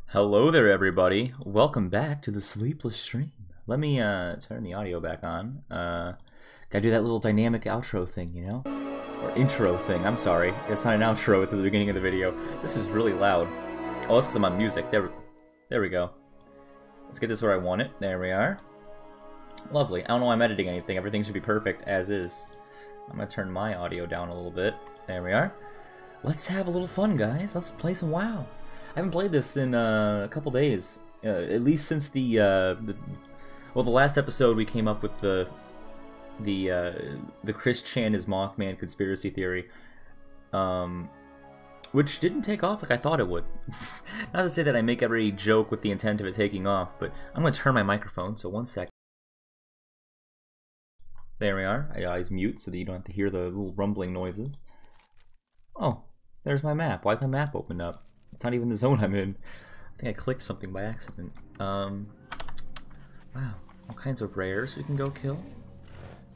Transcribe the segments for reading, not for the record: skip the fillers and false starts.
Hello there, everybody. Welcome back to the Sleepless Stream. Let me turn the audio back on. Gotta do that little dynamic outro thing, you know? Or intro thing, I'm sorry. It's not an outro, it's at the beginning of the video. This is really loud. Oh, that's because I'm on music. There we go. Let's get this where I want it. There we are. Lovely. I don't know why I'm editing anything. Everything should be perfect as is. I'm gonna turn my audio down a little bit. There we are. Let's have a little fun, guys. Let's play some WoW. I haven't played this in a couple days, at least since the last episode we came up with the Chris Chan is Mothman conspiracy theory, which didn't take off like I thought it would. Not to say that I make every joke with the intent of it taking off, but I'm going to turn my microphone, so 1 second. There we are. I always mute so that you don't have to hear the little rumbling noises. Oh, there's my map. Why'd my map open up? It's not even the zone I'm in. I think I clicked something by accident. Wow. All kinds of rares we can go kill.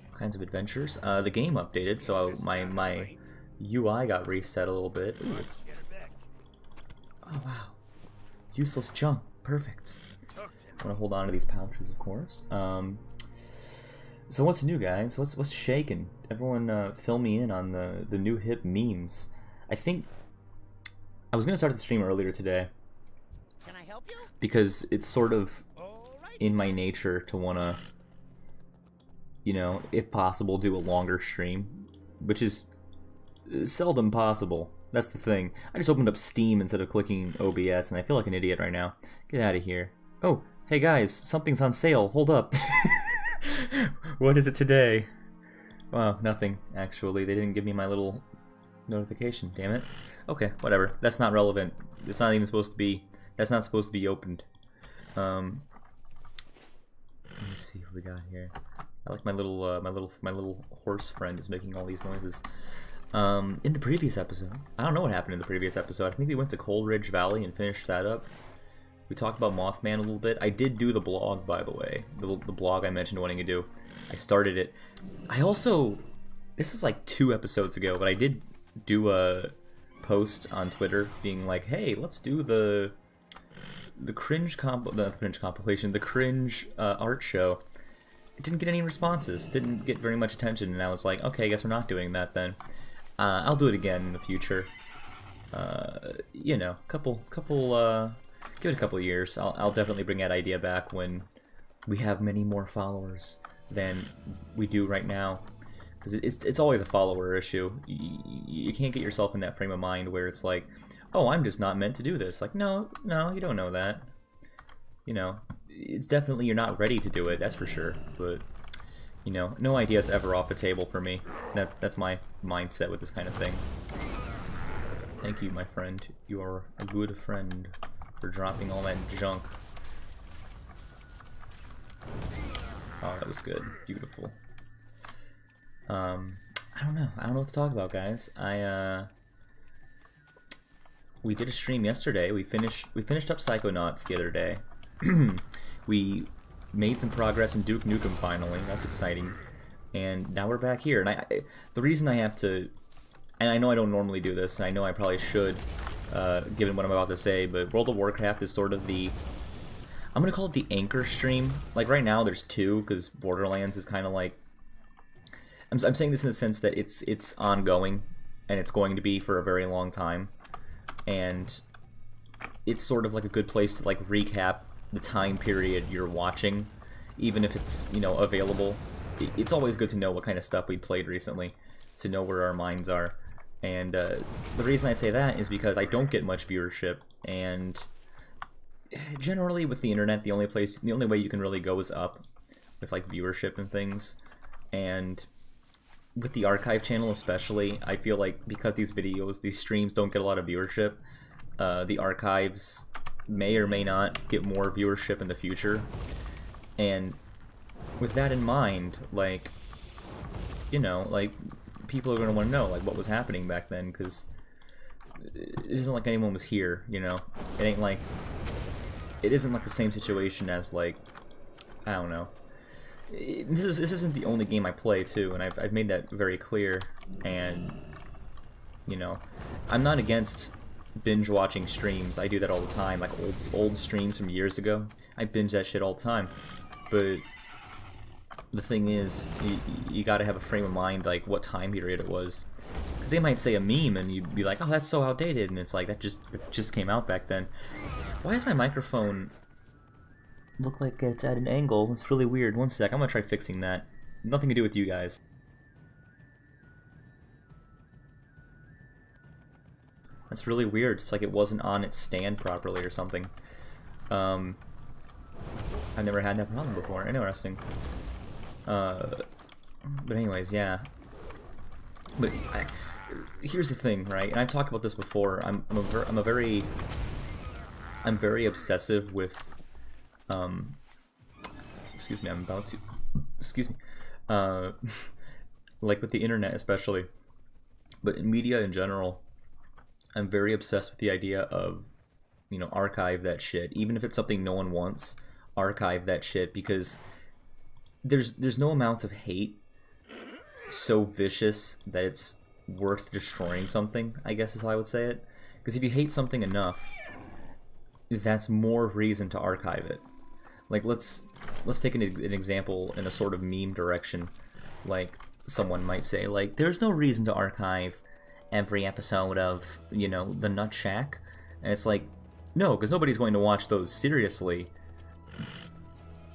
All kinds of adventures. The game updated, so my UI got reset a little bit. Ooh. Oh, wow. Useless junk. Perfect. I want to hold on to these pouches, of course. So what's new, guys? What's shaking? Everyone fill me in on the new hip memes. I think I was going to start the stream earlier today. Can I help you? Because it's sort of in my nature to want to, you know, if possible, do a longer stream, which is seldom possible. That's the thing. I just opened up Steam instead of clicking OBS, and I feel like an idiot right now. Get out of here. Oh, hey guys, something's on sale. Hold up. What is it today? Wow, nothing, actually. They didn't give me my little notification, damn it. Okay, whatever. That's not relevant. It's not even supposed to be. That's not supposed to be opened. Let me see what we got here. I like my little horse friend is making all these noises. In the previous episode, I don't know what happened in the previous episode. I think we went to Coldridge Valley and finished that up. We talked about Mothman a little bit. I did do the blog, by the way. The blog I mentioned wanting to do. I started it. I also, this is like 2 episodes ago, but I did do a post on Twitter being like, hey, let's do the cringe compilation, the cringe art show. It didn't get any responses, didn't get very much attention, and I was like, okay, I guess we're not doing that then. I'll do it again in the future. You know, give it a couple of years. I'll definitely bring that idea back when we have many more followers than we do right now. Because it's always a follower issue. You can't get yourself in that frame of mind where it's like, oh, I'm just not meant to do this. Like, no, you don't know that. You know, it's definitely you're not ready to do it, that's for sure. But, you know, no idea's ever off the table for me. That's my mindset with this kind of thing. Thank you, my friend. You are a good friend for dropping all that junk. Oh, that was good. Beautiful. I don't know what to talk about, guys. We did a stream yesterday. We finished up Psychonauts the other day. We made some progress in Duke Nukem finally. That's exciting. And now we're back here. And the reason I have to, and I know I don't normally do this, and I know I probably should, given what I'm about to say, but World of Warcraft is sort of the, I'm gonna call it the anchor stream. Like right now, there's 2 because Borderlands is kind of like. I'm saying this in the sense that it's ongoing, and it's going to be for a very long time, and it's sort of like a good place to like recap the time period you're watching, even if it's, you know, available. It's always good to know what kind of stuff we played recently, to know where our minds are, and the reason I say that is because I don't get much viewership, and generally with the internet, the only way you can really go is up with like viewership and things, and with the archive channel especially, I feel like because these streams don't get a lot of viewership, the archives may or may not get more viewership in the future. And with that in mind, like, you know, like, people are going to want to know, like, what was happening back then, because it isn't like anyone was here, you know? It isn't like the same situation as, like, I don't know. This isn't the only game I play too, and I've made that very clear. And you know, I'm not against binge watching streams. I do that all the time, like old streams from years ago. I binge that shit all the time. But the thing is, you gotta have a frame of mind, like what time period it was. Because they might say a meme and you'd be like, oh, that's so outdated, and it's like, that just came out back then. Why does my microphone look like it's at an angle? It's really weird. One sec, I'm gonna try fixing that. Nothing to do with you guys. That's really weird. It's like it wasn't on its stand properly or something. I've never had that problem before. Interesting. But anyways, yeah. But here's the thing, right? And I talked about this before. I'm very obsessive with. Excuse me. I'm about to. Excuse me. Like with the internet, especially, but in media in general. I'm very obsessed with the idea of, you know, archive that shit. Even if it's something no one wants, archive that shit, because there's no amount of hate so vicious that it's worth destroying something, I guess is how I would say it. Because if you hate something enough, that's more reason to archive it. Like, let's take an example in a sort of meme direction. Like, someone might say, like, there's no reason to archive every episode of, you know, the Nut Shack, and it's like, no, because nobody's going to watch those seriously,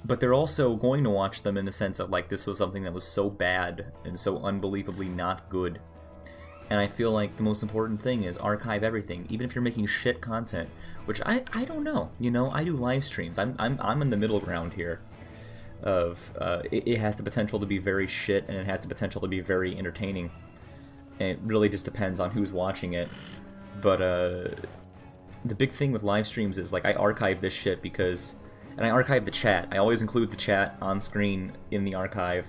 but they're also going to watch them in the sense of, like, this was something that was so bad and so unbelievably not good. And I feel like the most important thing is archive everything, even if you're making shit content, which I don't know, you know, I do live streams. I'm in the middle ground here of it has the potential to be very shit, and it has the potential to be very entertaining. And it really just depends on who's watching it. But the big thing with live streams is, like, I archive this shit because, and I archive the chat. I always include the chat on screen in the archive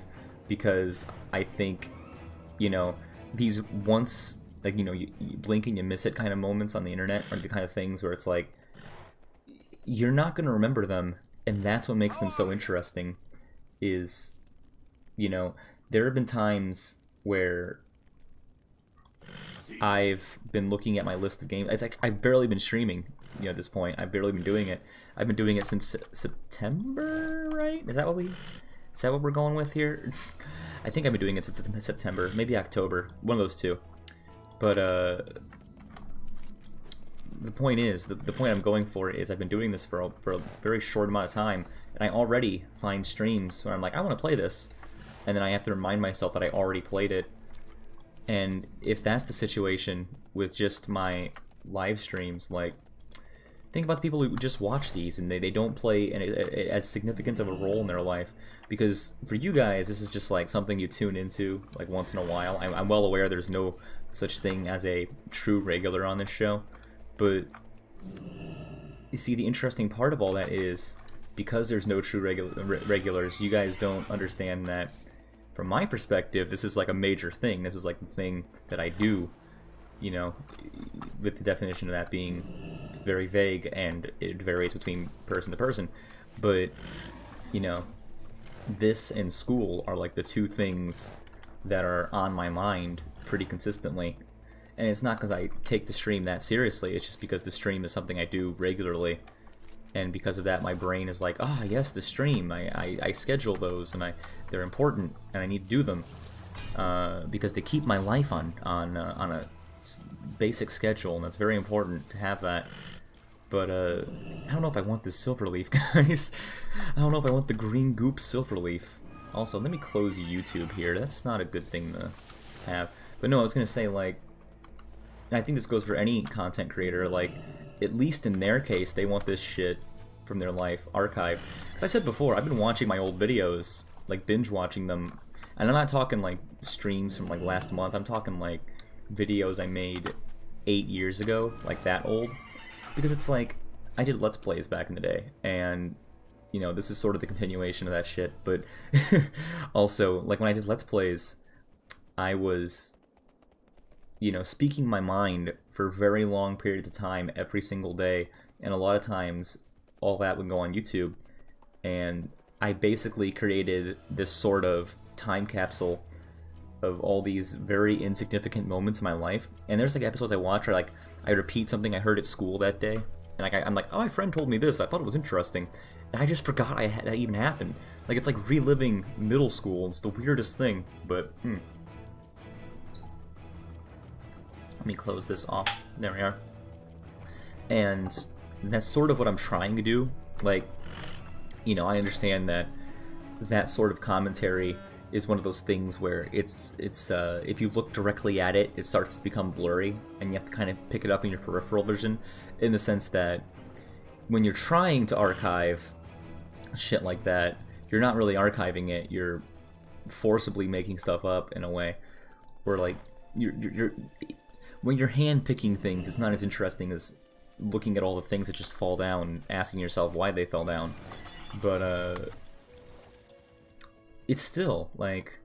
because I think, you know, these once, like, you know, you blink and you miss it kind of moments on the internet are the kind of things where it's like, you're not going to remember them, and that's what makes them so interesting. Is, you know, there have been times where I've been looking at my list of games. It's like I've barely been streaming, you know, at this point. I've barely been doing it. I've been doing it since September, right? Is that what we're going with here? I think I've been doing it since September, maybe October, one of those two. But the point is, the point I'm going for is I've been doing this for a very short amount of time, and I already find streams when I'm like, I want to play this, and then I have to remind myself that I already played it. And if that's the situation with just my live streams, like, think about the people who just watch these and they don't play as significant of a role in their life. Because for you guys, this is just like something you tune into like once in a while. I'm well aware there's no such thing as a true regular on this show. But you see, the interesting part of all that is, because there's no true regulars, you guys don't understand that. From my perspective, this is like a major thing. This is like the thing that I do, you know, with the definition of that being, it's very vague and it varies between person to person. But, you know, this and school are like the two things that are on my mind pretty consistently. And it's not because I take the stream that seriously, it's just because the stream is something I do regularly. And because of that, my brain is like, ah, yes, the stream. I schedule those, and they're important, and I need to do them because they keep my life on a basic schedule, and that's very important to have that. But I don't know if I want this silver leaf, guys. I don't know if I want the green goop silver leaf. Also, let me close YouTube here. That's not a good thing to have. But no, I was gonna say, like, and I think this goes for any content creator, like, at least in their case, they want this shit from their life archived. Because I said before, I've been watching my old videos, like binge watching them, and I'm not talking like streams from like last month, I'm talking like videos I made 8 years ago, like that old. Because it's like, I did Let's Plays back in the day, and, you know, this is sort of the continuation of that shit, but also, like, when I did Let's Plays, I was, you know, speaking my mind for very long periods of time every single day, and a lot of times all that would go on YouTube, and I basically created this sort of time capsule of all these very insignificant moments in my life. And there's like episodes I watch where like I repeat something I heard at school that day, and like I'm like, oh, my friend told me this. I thought it was interesting, and I just forgot that even happened. Like it's like reliving middle school. It's the weirdest thing. But let me close this off. There we are. And that's sort of what I'm trying to do. Like, you know, I understand that that sort of commentary is one of those things where it's if you look directly at it, it starts to become blurry, and you have to kind of pick it up in your peripheral vision, in the sense that when you're trying to archive shit like that, you're not really archiving it, you're forcibly making stuff up in a way where like you're when you're hand picking things, it's not as interesting as looking at all the things that just fall down and asking yourself why they fell down. But it's still like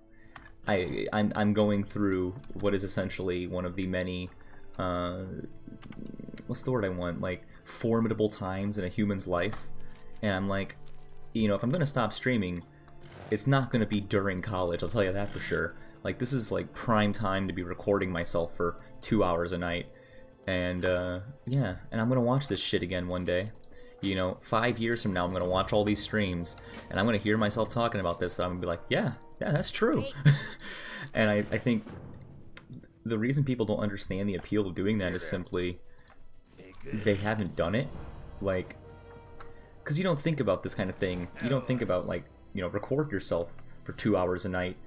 I'm going through what is essentially one of the many what's the word I want, like formidable times in a human's life, and I'm like, you know, if I'm gonna stop streaming, it's not gonna be during college, I'll tell you that for sure. Like this is like prime time to be recording myself for 2 hours a night, and yeah, and I'm gonna watch this shit again one day. You know, 5 years from now, I'm gonna watch all these streams, and I'm gonna hear myself talking about this, and I'm gonna be like, yeah, that's true. And I think the reason people don't understand the appeal of doing that is simply they haven't done it. Like, because you don't think about this kind of thing. You don't think about, like, you know, record yourself for 2 hours a night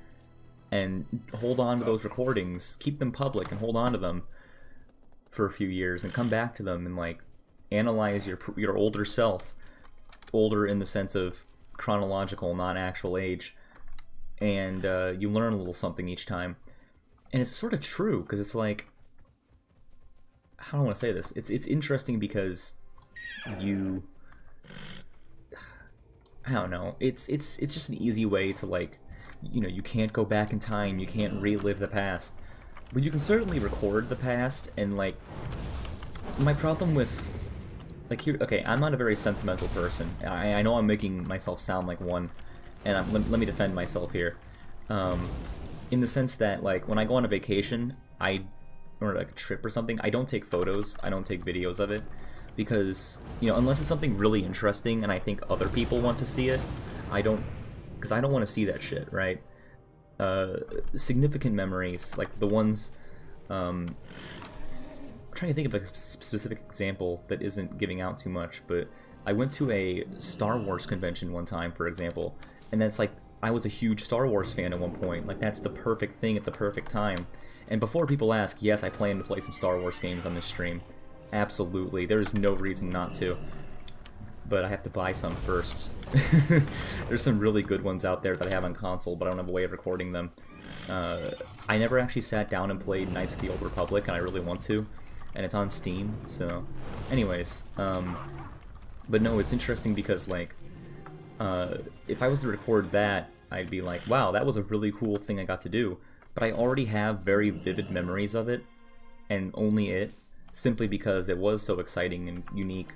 and hold on to those recordings, keep them public, and hold on to them for a few years, and come back to them and like analyze your older self, older in the sense of chronological, not actual age, and you learn a little something each time. And it's sort of true, because it's like, how do I want to say this? It's interesting because you, I don't know, it's just an easy way to, like, you know, you can't go back in time, you can't relive the past, but you can certainly record the past. And like, my problem with, like, here, okay, I'm not a very sentimental person. I know I'm making myself sound like one, and let me defend myself here. In the sense that, like, when I go on a vacation, or like a trip or something, I don't take photos, I don't take videos of it, because, you know, unless it's something really interesting and I think other people want to see it, because I don't want to see that shit, right? Significant memories, like the ones, I'm trying to think of a specific example that isn't giving out too much, but I went to a Star Wars convention one time, for example, and that's like, I was a huge Star Wars fan at one point. Like, that's the perfect thing at the perfect time. And before people ask, yes, I plan to play some Star Wars games on this stream. Absolutely, there is no reason not to. But I have to buy some first. There's some really good ones out there that I have on console, but I don't have a way of recording them. I never actually sat down and played Knights of the Old Republic, and I really want to. And it's on Steam, so... Anyways, but no, it's interesting because, like, if I was to record that, I'd be like, wow, that was a really cool thing I got to do. But I already have very vivid memories of it, and only it, simply because it was so exciting and unique.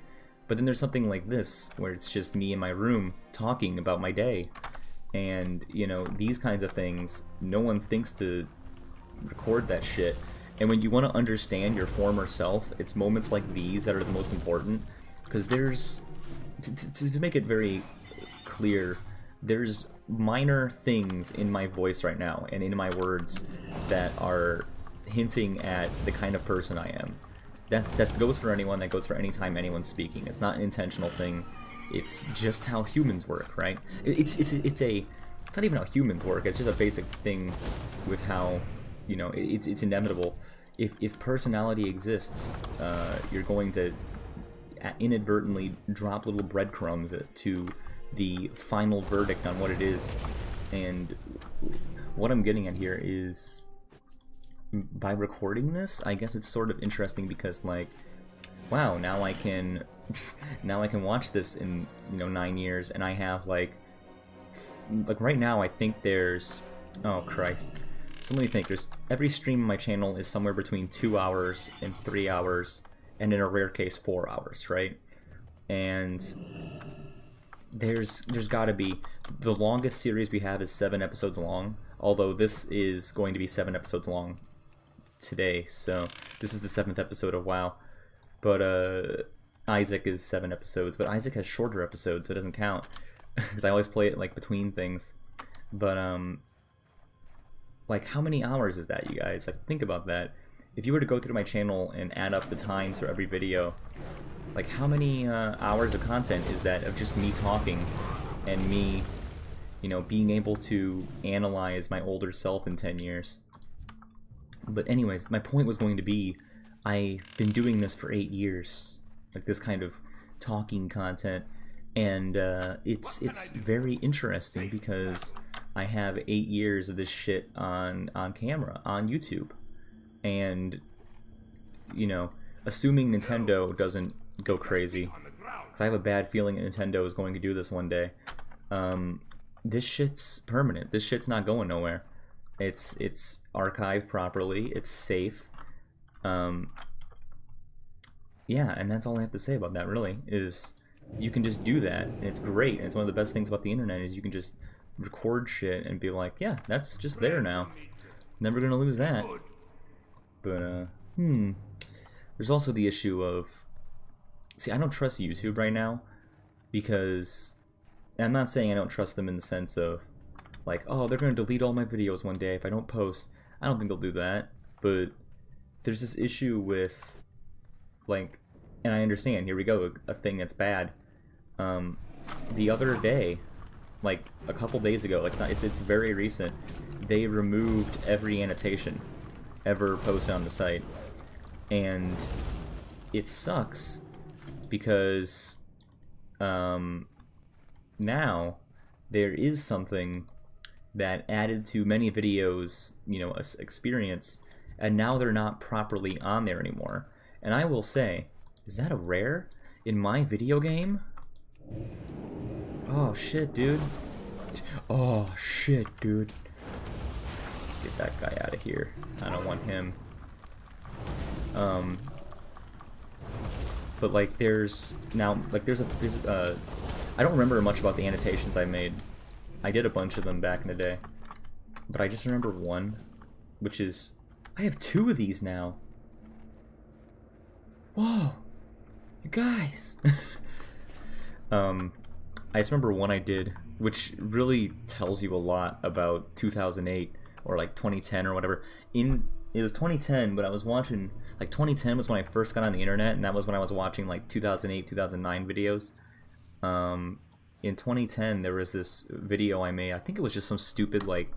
But then there's something like this, where it's just me in my room talking about my day. And, you know, these kinds of things, no one thinks to record that shit. And when you want to understand your former self, it's moments like these that are the most important. Because there's, to make it very clear, there's minor things in my voice right now and in my words that are hinting at the kind of person I am. That goes for anyone, that goes for any time anyone's speaking. It's not an intentional thing. It's just how humans work, right? It's not even how humans work. It's just a basic thing with how, you know, it's inevitable. If personality exists, you're going to inadvertently drop little breadcrumbs to the final verdict on what it is. And what I'm getting at here is, by recording this, I guess it's sort of interesting because, like, wow, now I can watch this in, you know, 9 years, and I have like right now I think there's, oh Christ, so let me think, there's, every stream on my channel is somewhere between 2 hours and 3 hours, and in a rare case 4 hours, right? And there's gotta be, the longest series we have is 7 episodes long. Although this is going to be 7 episodes long today, so this is the 7th episode of WoW. But Isaac is 7 episodes, but Isaac has shorter episodes, so it doesn't count because I always play it like between things. But like, how many hours is that, you guys? Like, think about that. If you were to go through my channel and add up the times for every video, like, how many hours of content is that of just me talking and me, you know, being able to analyze my older self in 10 years? But anyways, my point was going to be, I've been doing this for 8 years, like this kind of talking content, and it's very interesting because I have 8 years of this shit on camera, on YouTube. And, you know, assuming Nintendo doesn't go crazy, because I have a bad feeling Nintendo is going to do this one day, this shit's permanent. This shit's not going nowhere. It's archived properly, it's safe. Yeah, and that's all I have to say about that, really, is you can just do that, and it's great, and it's one of the best things about the internet, is you can just record shit and be like, yeah, that's just there now. Never gonna lose that. But, there's also the issue of, see, I don't trust YouTube right now, because, I'm not saying I don't trust them in the sense of, like, oh, they're gonna delete all my videos one day if I don't post. I don't think they'll do that, but there's this issue with, like, and I understand, here we go, a thing that's bad. The other day, like a couple days ago, like it's very recent, they removed every annotation ever posted on the site, and it sucks because now there is something that added to many videos, you know, experience, and now they're not properly on there anymore. And I will say, is that a rare in my video game? Oh shit, dude. Oh shit, dude. Get that guy out of here. I don't want him. But like there's now, like there's I don't remember much about the annotations I made. I did a bunch of them back in the day, but I just remember one, which is, I have 2 of these now. Whoa, you guys. I just remember one I did, which really tells you a lot about 2008 or like 2010 or whatever. It was 2010, but I was watching, like 2010 was when I first got on the internet, and that was when I was watching like 2008, 2009 videos. In 2010, there was this video I made. I think it was just some stupid, like,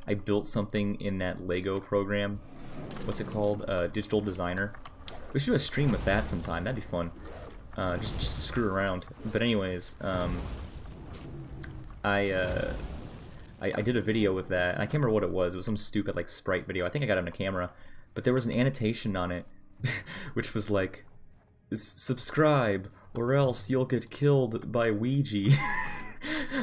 I built something in that Lego program. What's it called? Digital Designer. We should do a stream with that sometime. That'd be fun. Just to screw around. But anyways, I did a video with that. I can't remember what it was. It was some stupid, like, sprite video. I think I got it on a camera. But there was an annotation on it, which was like, subscribe, or else you'll get killed by Ouija.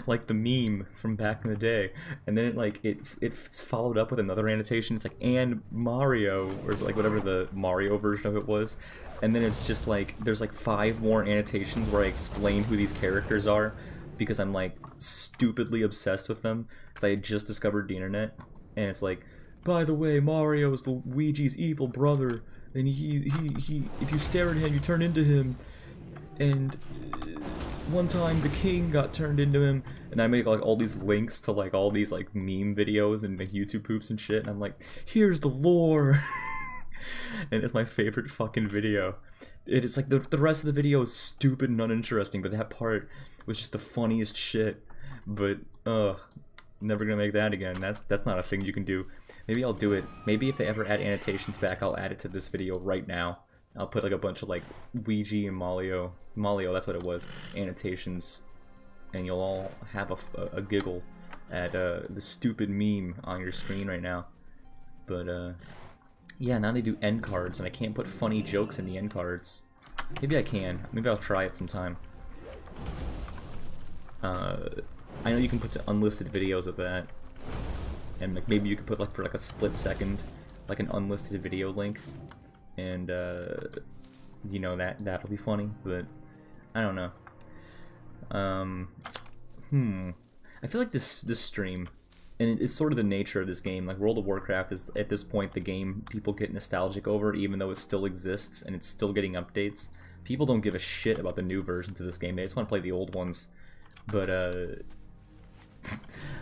Like the meme from back in the day. And then it's followed up with another annotation. It's like, and Mario, or it's like whatever the Mario version of it was. And then it's just like, there's like 5 more annotations where I explain who these characters are, because I'm like stupidly obsessed with them, because I had just discovered the internet. And it's like, by the way, Mario's the Ouija's evil brother, and he if you stare at him, you turn into him. And one time the king got turned into him, and I make like all these links to like all these like meme videos and like YouTube poops and shit, and I'm like, here's the lore. And it's my favorite fucking video. It's like the rest of the video is stupid and uninteresting, but that part was just the funniest shit. But never gonna make that again. That's not a thing you can do. Maybe I'll do it. Maybe if they ever add annotations back, I'll add it to this video right now. I'll put like a bunch of like Ouija and Mario, that's what it was, annotations, and you'll all have a giggle at the stupid meme on your screen right now. But yeah, now they do end cards, and I can't put funny jokes in the end cards. Maybe I can. Maybe I'll try it sometime. I know you can put unlisted videos with that, and like maybe you could put like for like a split second, like an unlisted video link, and you know, that'll be funny. But I don't know. I feel like this stream, and it's sort of the nature of this game. Like World of Warcraft is at this point the game people get nostalgic over, even though it still exists and it's still getting updates. People don't give a shit about the new versions of this game. They just want to play the old ones. But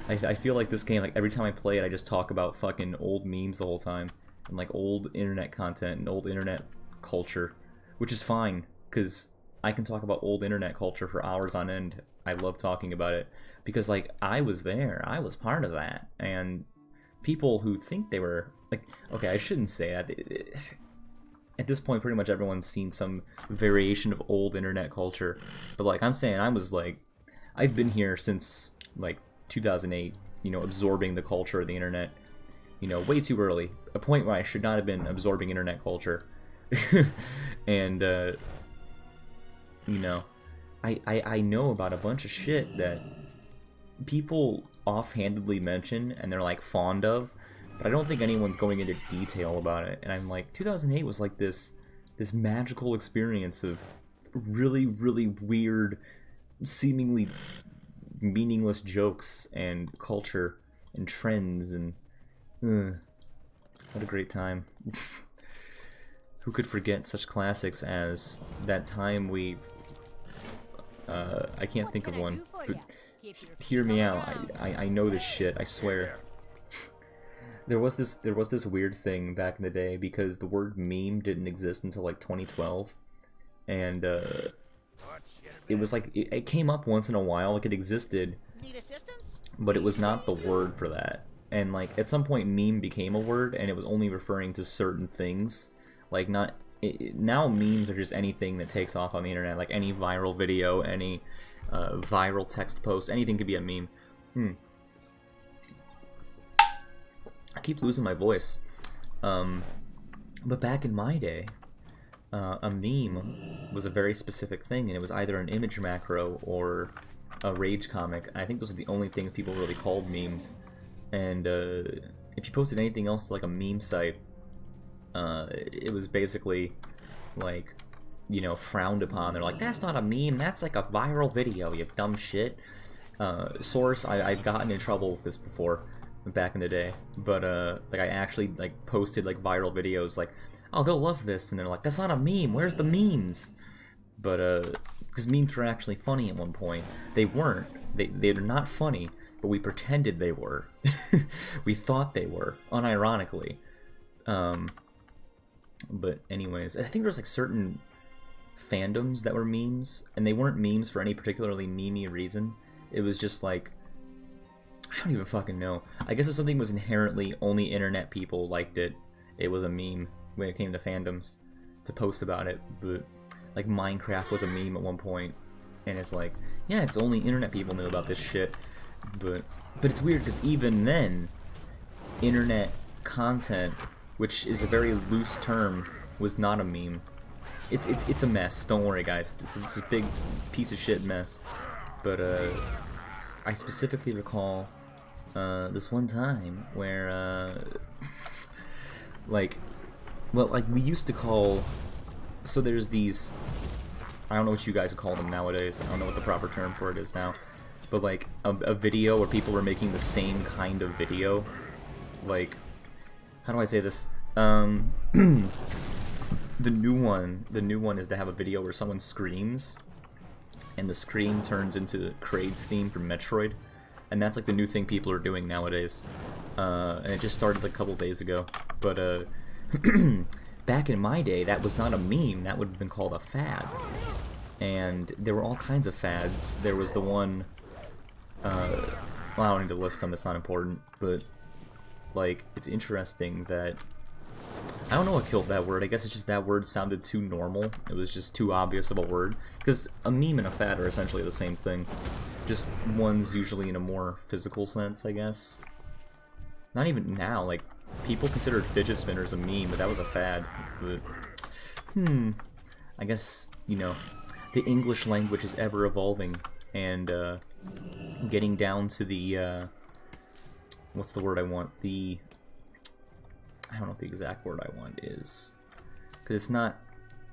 I feel like this game, like every time I play it, I just talk about fucking old memes the whole time, and like old internet content and old internet culture, which is fine because I can talk about old internet culture for hours on end. I love talking about it because like I was there, I was part of that, and people who think they were like, okay, I shouldn't say that. At this point, pretty much everyone's seen some variation of old internet culture, but like I'm saying, I was like, I've been here since like 2008, you know, absorbing the culture of the internet, you know, way too early, a point where I should not have been absorbing internet culture. And you know, I know about a bunch of shit that people offhandedly mention and they're like fond of, but I don't think anyone's going into detail about it. And I'm like, 2008 was like this magical experience of really, really weird, seemingly meaningless jokes and culture and trends, and what a great time. Who could forget such classics as that time we I can't think of one, but hear me out. I know this shit, I swear. There was this weird thing back in the day because the word meme didn't exist until like 2012, and it was like it came up once in a while, like it existed, but it was not the word for that. And like at some point meme became a word and it was only referring to certain things, like not now memes are just anything that takes off on the internet, like any viral video, any viral text post, anything could be a meme. I keep losing my voice. But back in my day, a meme was a very specific thing, and it was either an image macro or a rage comic. I think those are the only things people really called memes. And if you posted anything else to like a meme site, it was basically like, you know, frowned upon. They're like, that's not a meme, that's like a viral video, you dumb shit. Source, I've gotten in trouble with this before back in the day, but like I actually like posted like viral videos like, oh, they'll love this, and they're like, that's not a meme, where's the memes? But because memes were actually funny at one point. They weren't. They're not funny, but we pretended they were. We thought they were, unironically. But anyways, I think there's like certain fandoms that were memes, and they weren't memes for any particularly memey reason. It was just like, I don't even fucking know. I guess if something was inherently only internet people liked it, it was a meme when it came to fandoms to post about it. But like Minecraft was a meme at one point, and it's like, yeah, it's only internet people knew about this shit. But it's weird because even then, internet content, which is a very loose term, was not a meme. It's a mess. Don't worry, guys. It's a big piece of shit mess. But I specifically recall this one time where like, well, like we used to call. So there's these. I don't know what you guys call them nowadays. I don't know what the proper term for it is now. But like a video where people were making the same kind of video. Like, how do I say this? The new one is to have a video where someone screams, and the scream turns into Kraid's theme from Metroid, and that's like the new thing people are doing nowadays. And it just started like a couple days ago. But back in my day, that was not a meme. That would have been called a fad. And there were all kinds of fads. There was the one. Well, I don't need to list them. It's not important. But like, it's interesting that. I don't know what killed that word. I guess it's just that word sounded too normal. It was just too obvious of a word. Because a meme and a fad are essentially the same thing. Just one's usually in a more physical sense, I guess. Not even now. Like, people considered fidget spinners a meme, but that was a fad. But, I guess, you know, the English language is ever evolving. And, getting down to the, what's the word I want? I don't know what the exact word I want is, because it's not.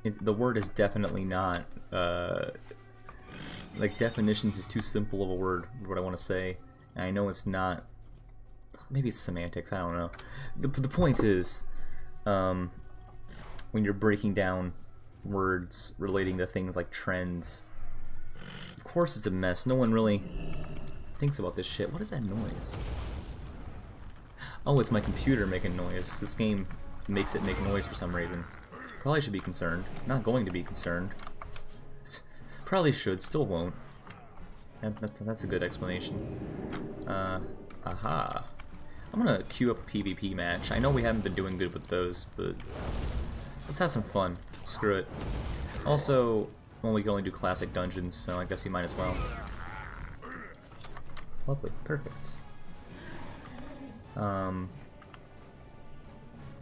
The word is definitely not. Like definitions is too simple of a word. What I want to say, and I know it's not maybe it's semantics, I don't know. The point is, when you're breaking down words relating to things like trends, of course it's a mess. No one really thinks about this shit. What is that noise? Oh, it's my computer making noise. This game makes it make noise for some reason. Probably should be concerned. Not going to be concerned. Probably should, still won't. That's a good explanation. Aha. I'm gonna queue up a PvP match. I know we haven't been doing good with those, but let's have some fun. Screw it. Also, well, we can only do classic dungeons, so I guess you might as well. Lovely. Perfect.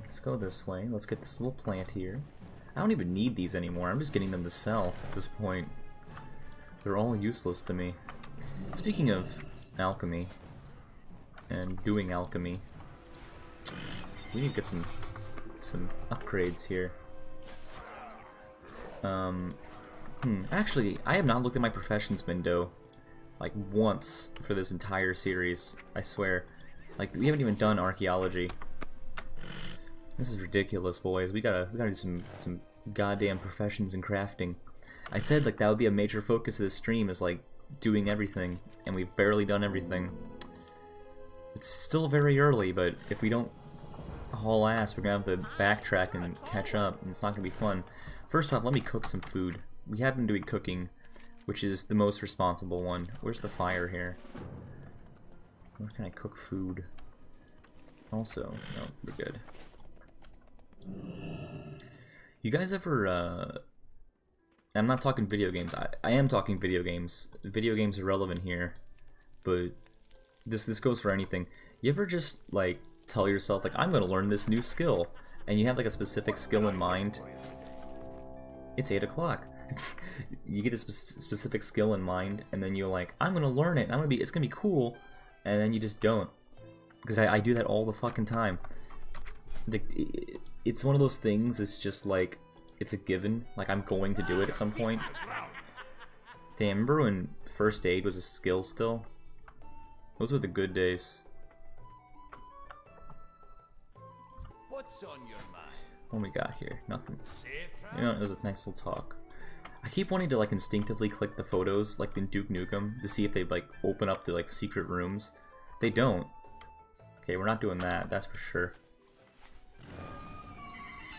Let's go this way. Let's get this little plant here. I don't even need these anymore. I'm just getting them to sell at this point. They're all useless to me. Speaking of alchemy and doing alchemy, we need to get some upgrades here. Actually, I have not looked at my professions window like once for this entire series, I swear. Like, we haven't even done archaeology. This is ridiculous, boys. We gotta do some goddamn professions and crafting. I said like that would be a major focus of this stream, is like doing everything, and we've barely done everything. It's still very early, but if we don't haul ass, we're gonna have to backtrack and catch up, and it's not gonna be fun. First off, let me cook some food. We have been doing cooking, which is the most responsible one. Where's the fire here? Where can I cook food? Also, no, we're good. You guys ever, I'm not talking video games. I am talking video games. Video games are relevant here, but this goes for anything. You ever just like tell yourself like, I'm gonna learn this new skill, and you have like a specific skill in mind? It's 8 o'clock. You get a specific skill in mind, and then you're like, I'm gonna learn it. It's gonna be cool, and then you just don't. Because I do that all the fucking time. It's one of those things. It's just like, it's a given. Like, I'm going to do it at some point. Damn, remember when first aid was a skill still? Those were the good days. What's on your mind? What we got here? Nothing. You know, it was a nice little talk. I keep wanting to like instinctively click the photos like in Duke Nukem to see if they like open up to like secret rooms. They don't. Okay, we're not doing that. That's for sure.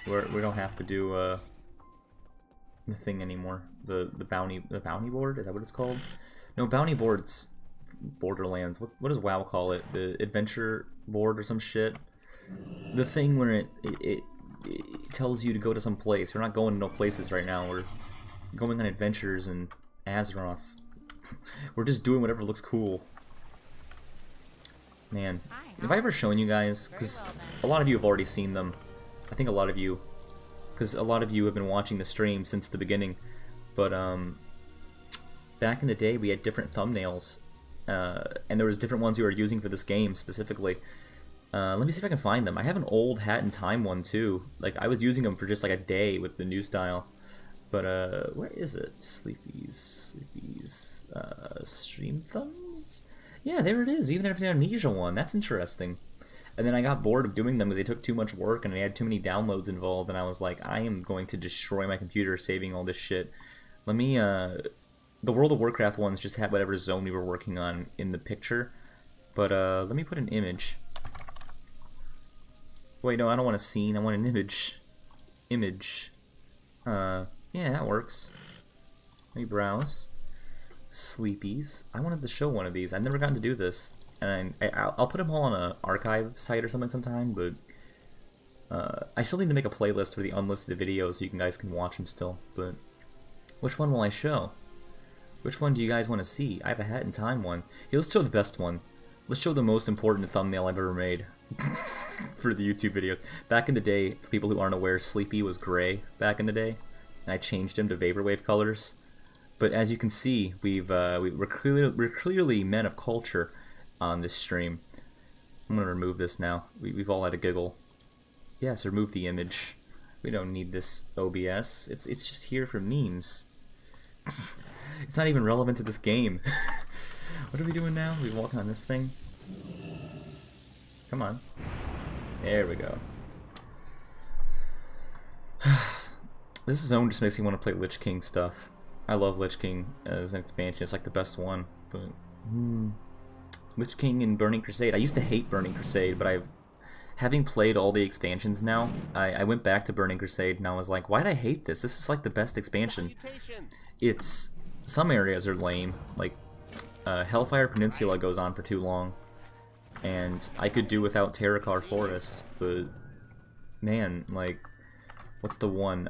We don't have to do the thing anymore. The bounty board, is that what it's called? No, bounty board's Borderlands. What does WoW call it? The adventure board or some shit. The thing where it tells you to go to some place. We're not going to no places right now. We're going on adventures in Azeroth. We're just doing whatever looks cool. Man, have I ever shown you guys? Because a lot of you have already seen them. I think a lot of you, because a lot of you have been watching the stream since the beginning. But back in the day, we had different thumbnails, and there was different ones you were using for this game specifically. Let me see if I can find them. I have an old Hat in Time one too. Like, I was using them for just like a day with the new style. But where is it? Sleepy's stream thumbs? Yeah, there it is. We even have the Amnesia one. That's interesting. And then I got bored of doing them because they took too much work and they had too many downloads involved, and I was like, I am going to destroy my computer saving all this shit. Let me, the World of Warcraft ones just had whatever zone we were working on in the picture. But let me put an image. Wait, no, I don't want a scene, I want an image. Image. Yeah, that works. Let me browse. Sleepies. I wanted to show one of these. I've never gotten to do this. And I'll put them all on an archive site or something sometime, but I still need to make a playlist for the unlisted videos so you guys can watch them still. But which one will I show? Which one do you guys want to see? I have a Hat in Time one. Hey, let's show the best one. Let's show the most important thumbnail I've ever made for the YouTube videos. Back in the day, for people who aren't aware, Sleepy was gray back in the day, and I changed him to Vaporwave colors. But as you can see, we're clearly men of culture on this stream. I'm gonna remove this now. We've all had a giggle. Yes, remove the image. We don't need this OBS. It's just here for memes. It's not even relevant to this game. What are we doing now? We walking on this thing? Come on. There we go. This zone just makes me want to play Lich King stuff. I love Lich King as an expansion. It's like the best one. But Lich King and Burning Crusade. I used to hate Burning Crusade, but having played all the expansions now, I went back to Burning Crusade and I was like, why did I hate this? This is like the best expansion. It's some areas are lame, like Hellfire Peninsula goes on for too long, and I could do without Terracar Forest, but man, like, what's the one?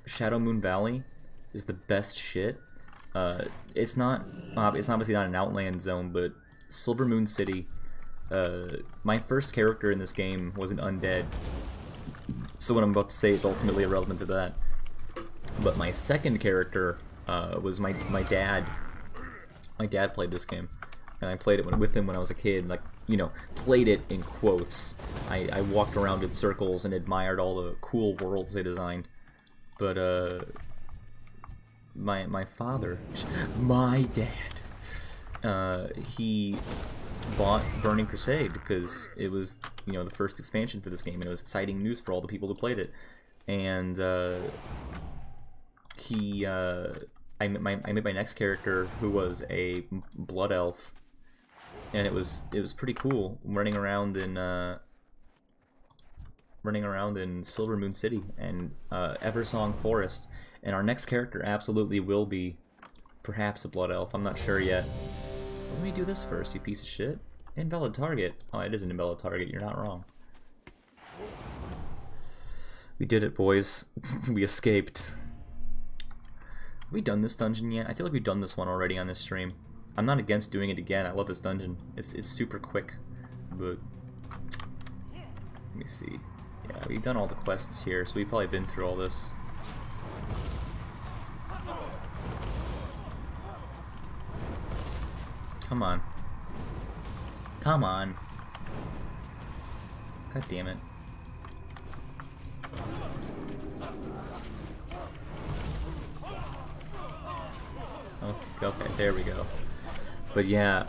Shadow Moon Valley is the best shit. It's obviously not an Outland zone, but Silver Moon City. My first character in this game was an undead, so what I'm about to say is ultimately irrelevant to that. But my second character was my dad. My dad played this game, and I played it with him when I was a kid. Like, you know, played it in quotes. I walked around in circles and admired all the cool worlds they designed. But my father, my dad, he bought Burning Crusade because it was, you know, the first expansion for this game, and it was exciting news for all the people who played it. And I met my next character, who was a blood elf, and it was pretty cool running around in Silver Moon City and Eversong Forest. And our next character absolutely will be perhaps a blood elf. I'm not sure yet. Let me do this first, you piece of shit. Invalid target. Oh, it is an invalid target. You're not wrong. We did it, boys. We escaped. Have we done this dungeon yet? I feel like we've done this one already on this stream. I'm not against doing it again. I love this dungeon. It's super quick. But let me see. Yeah, we've done all the quests here, so we've probably been through all this. Come on. Come on. God damn it. Okay, there we go. But yeah,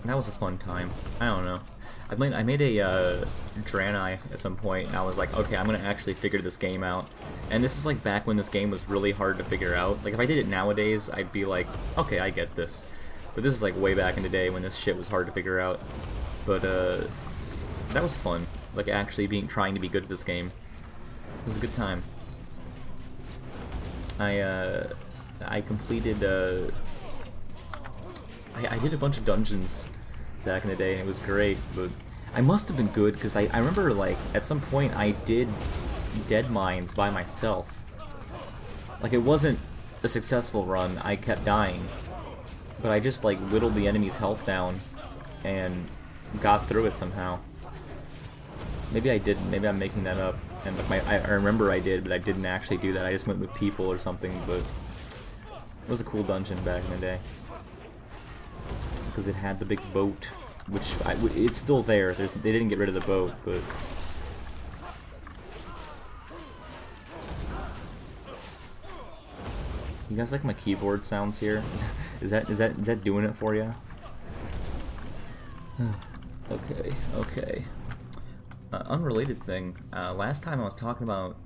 that was a fun time. I don't know. I made a Draenei at some point, and I was like, okay, I'm gonna actually figure this game out. And this is like back when this game was really hard to figure out. Like, if I did it nowadays, I'd be like, okay, I get this. But this is like way back in the day when this shit was hard to figure out. But that was fun. Like, actually trying to be good at this game. It was a good time. I completed I did a bunch of dungeons back in the day, and it was great, but I must have been good, because I remember, like, at some point I did Dead Mines by myself. Like, it wasn't a successful run, I kept dying, but I just, like, whittled the enemy's health down and got through it somehow. Maybe I didn't, maybe I'm making that up, and like, I remember I did, but I didn't actually do that. I just went with people or something, but it was a cool dungeon back in the day. Because it had the big boat, which it's still there. They didn't get rid of the boat, but you guys like my keyboard sounds here? Is that doing it for you? Okay. Unrelated thing. Last time I was talking about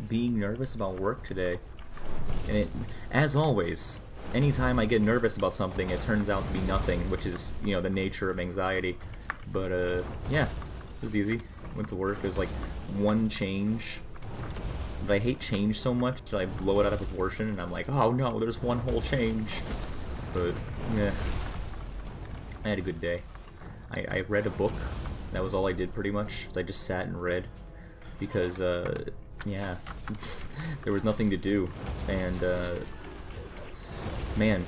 being nervous about work today, and as always, anytime I get nervous about something, it turns out to be nothing, which is, you know, the nature of anxiety. But yeah, it was easy. Went to work. There's like one change, but I hate change so much that I blow it out of proportion, and I'm like, oh no, there's one whole change. But yeah, I had a good day. I read a book. That was all I did pretty much. I just sat and read because yeah, there was nothing to do, and man,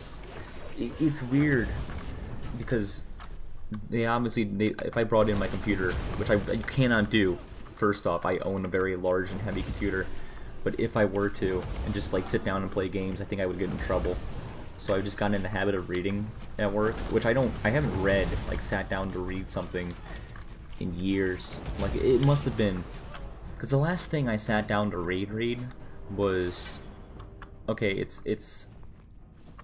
it's weird because if I brought in my computer, which you cannot do. First off, I own a very large and heavy computer, but if I were to and just like sit down and play games, I think I would get in trouble. So I've just gotten in the habit of reading at work, which I haven't read, like sat down to read something in years. Like, it must have been, because the last thing I sat down to read was, okay, it's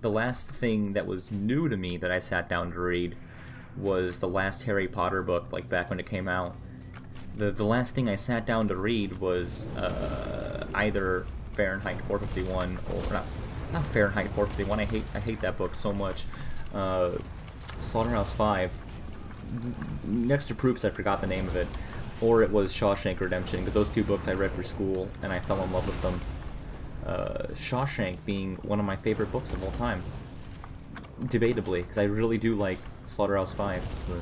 the last thing that was new to me that I sat down to read was the last Harry Potter book, like back when it came out. The last thing I sat down to read was either Fahrenheit 451 or not Fahrenheit 451. I hate that book so much. Slaughterhouse 5. Next to Proofs, I forgot the name of it. Or it was Shawshank Redemption, because those two books I read for school and I fell in love with them. Shawshank being one of my favorite books of all time. Debatably, because I really do like Slaughterhouse 5. But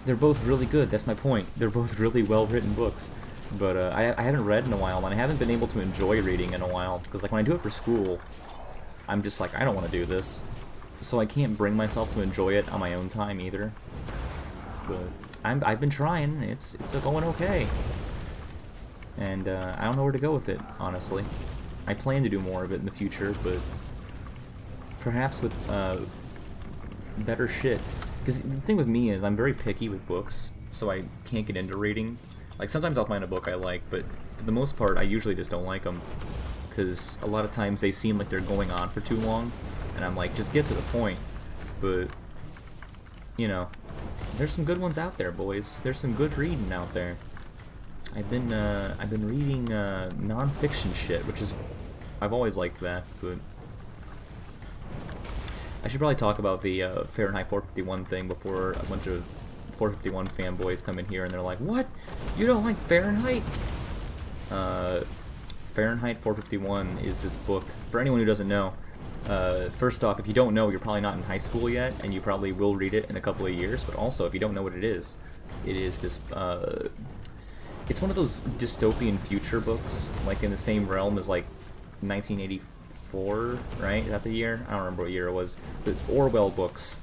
they're both really good, that's my point. They're both really well-written books. But I haven't read in a while, and I haven't been able to enjoy reading in a while. Because like when I do it for school, I'm just like, I don't want to do this. So I can't bring myself to enjoy it on my own time either. But I've been trying, it's going okay. And I don't know where to go with it, honestly. I plan to do more of it in the future, but perhaps with better shit. Because the thing with me is I'm very picky with books, so I can't get into reading. Like, sometimes I'll find a book I like, but for the most part, I usually just don't like them. Because a lot of times they seem like they're going on for too long, and I'm like, just get to the point. But, you know, there's some good ones out there, boys. There's some good reading out there. I've been reading non-fiction shit, which is, I've always liked that, but I should probably talk about the Fahrenheit 451 thing before a bunch of 451 fanboys come in here and they're like, what? You don't like Fahrenheit? Fahrenheit 451 is this book, for anyone who doesn't know. First off, if you don't know, you're probably not in high school yet, and you probably will read it in a couple of years, but also, if you don't know what it is this, it's one of those dystopian future books, like in the same realm as, like, 1984, right? Is that the year? I don't remember what year it was. The Orwell books.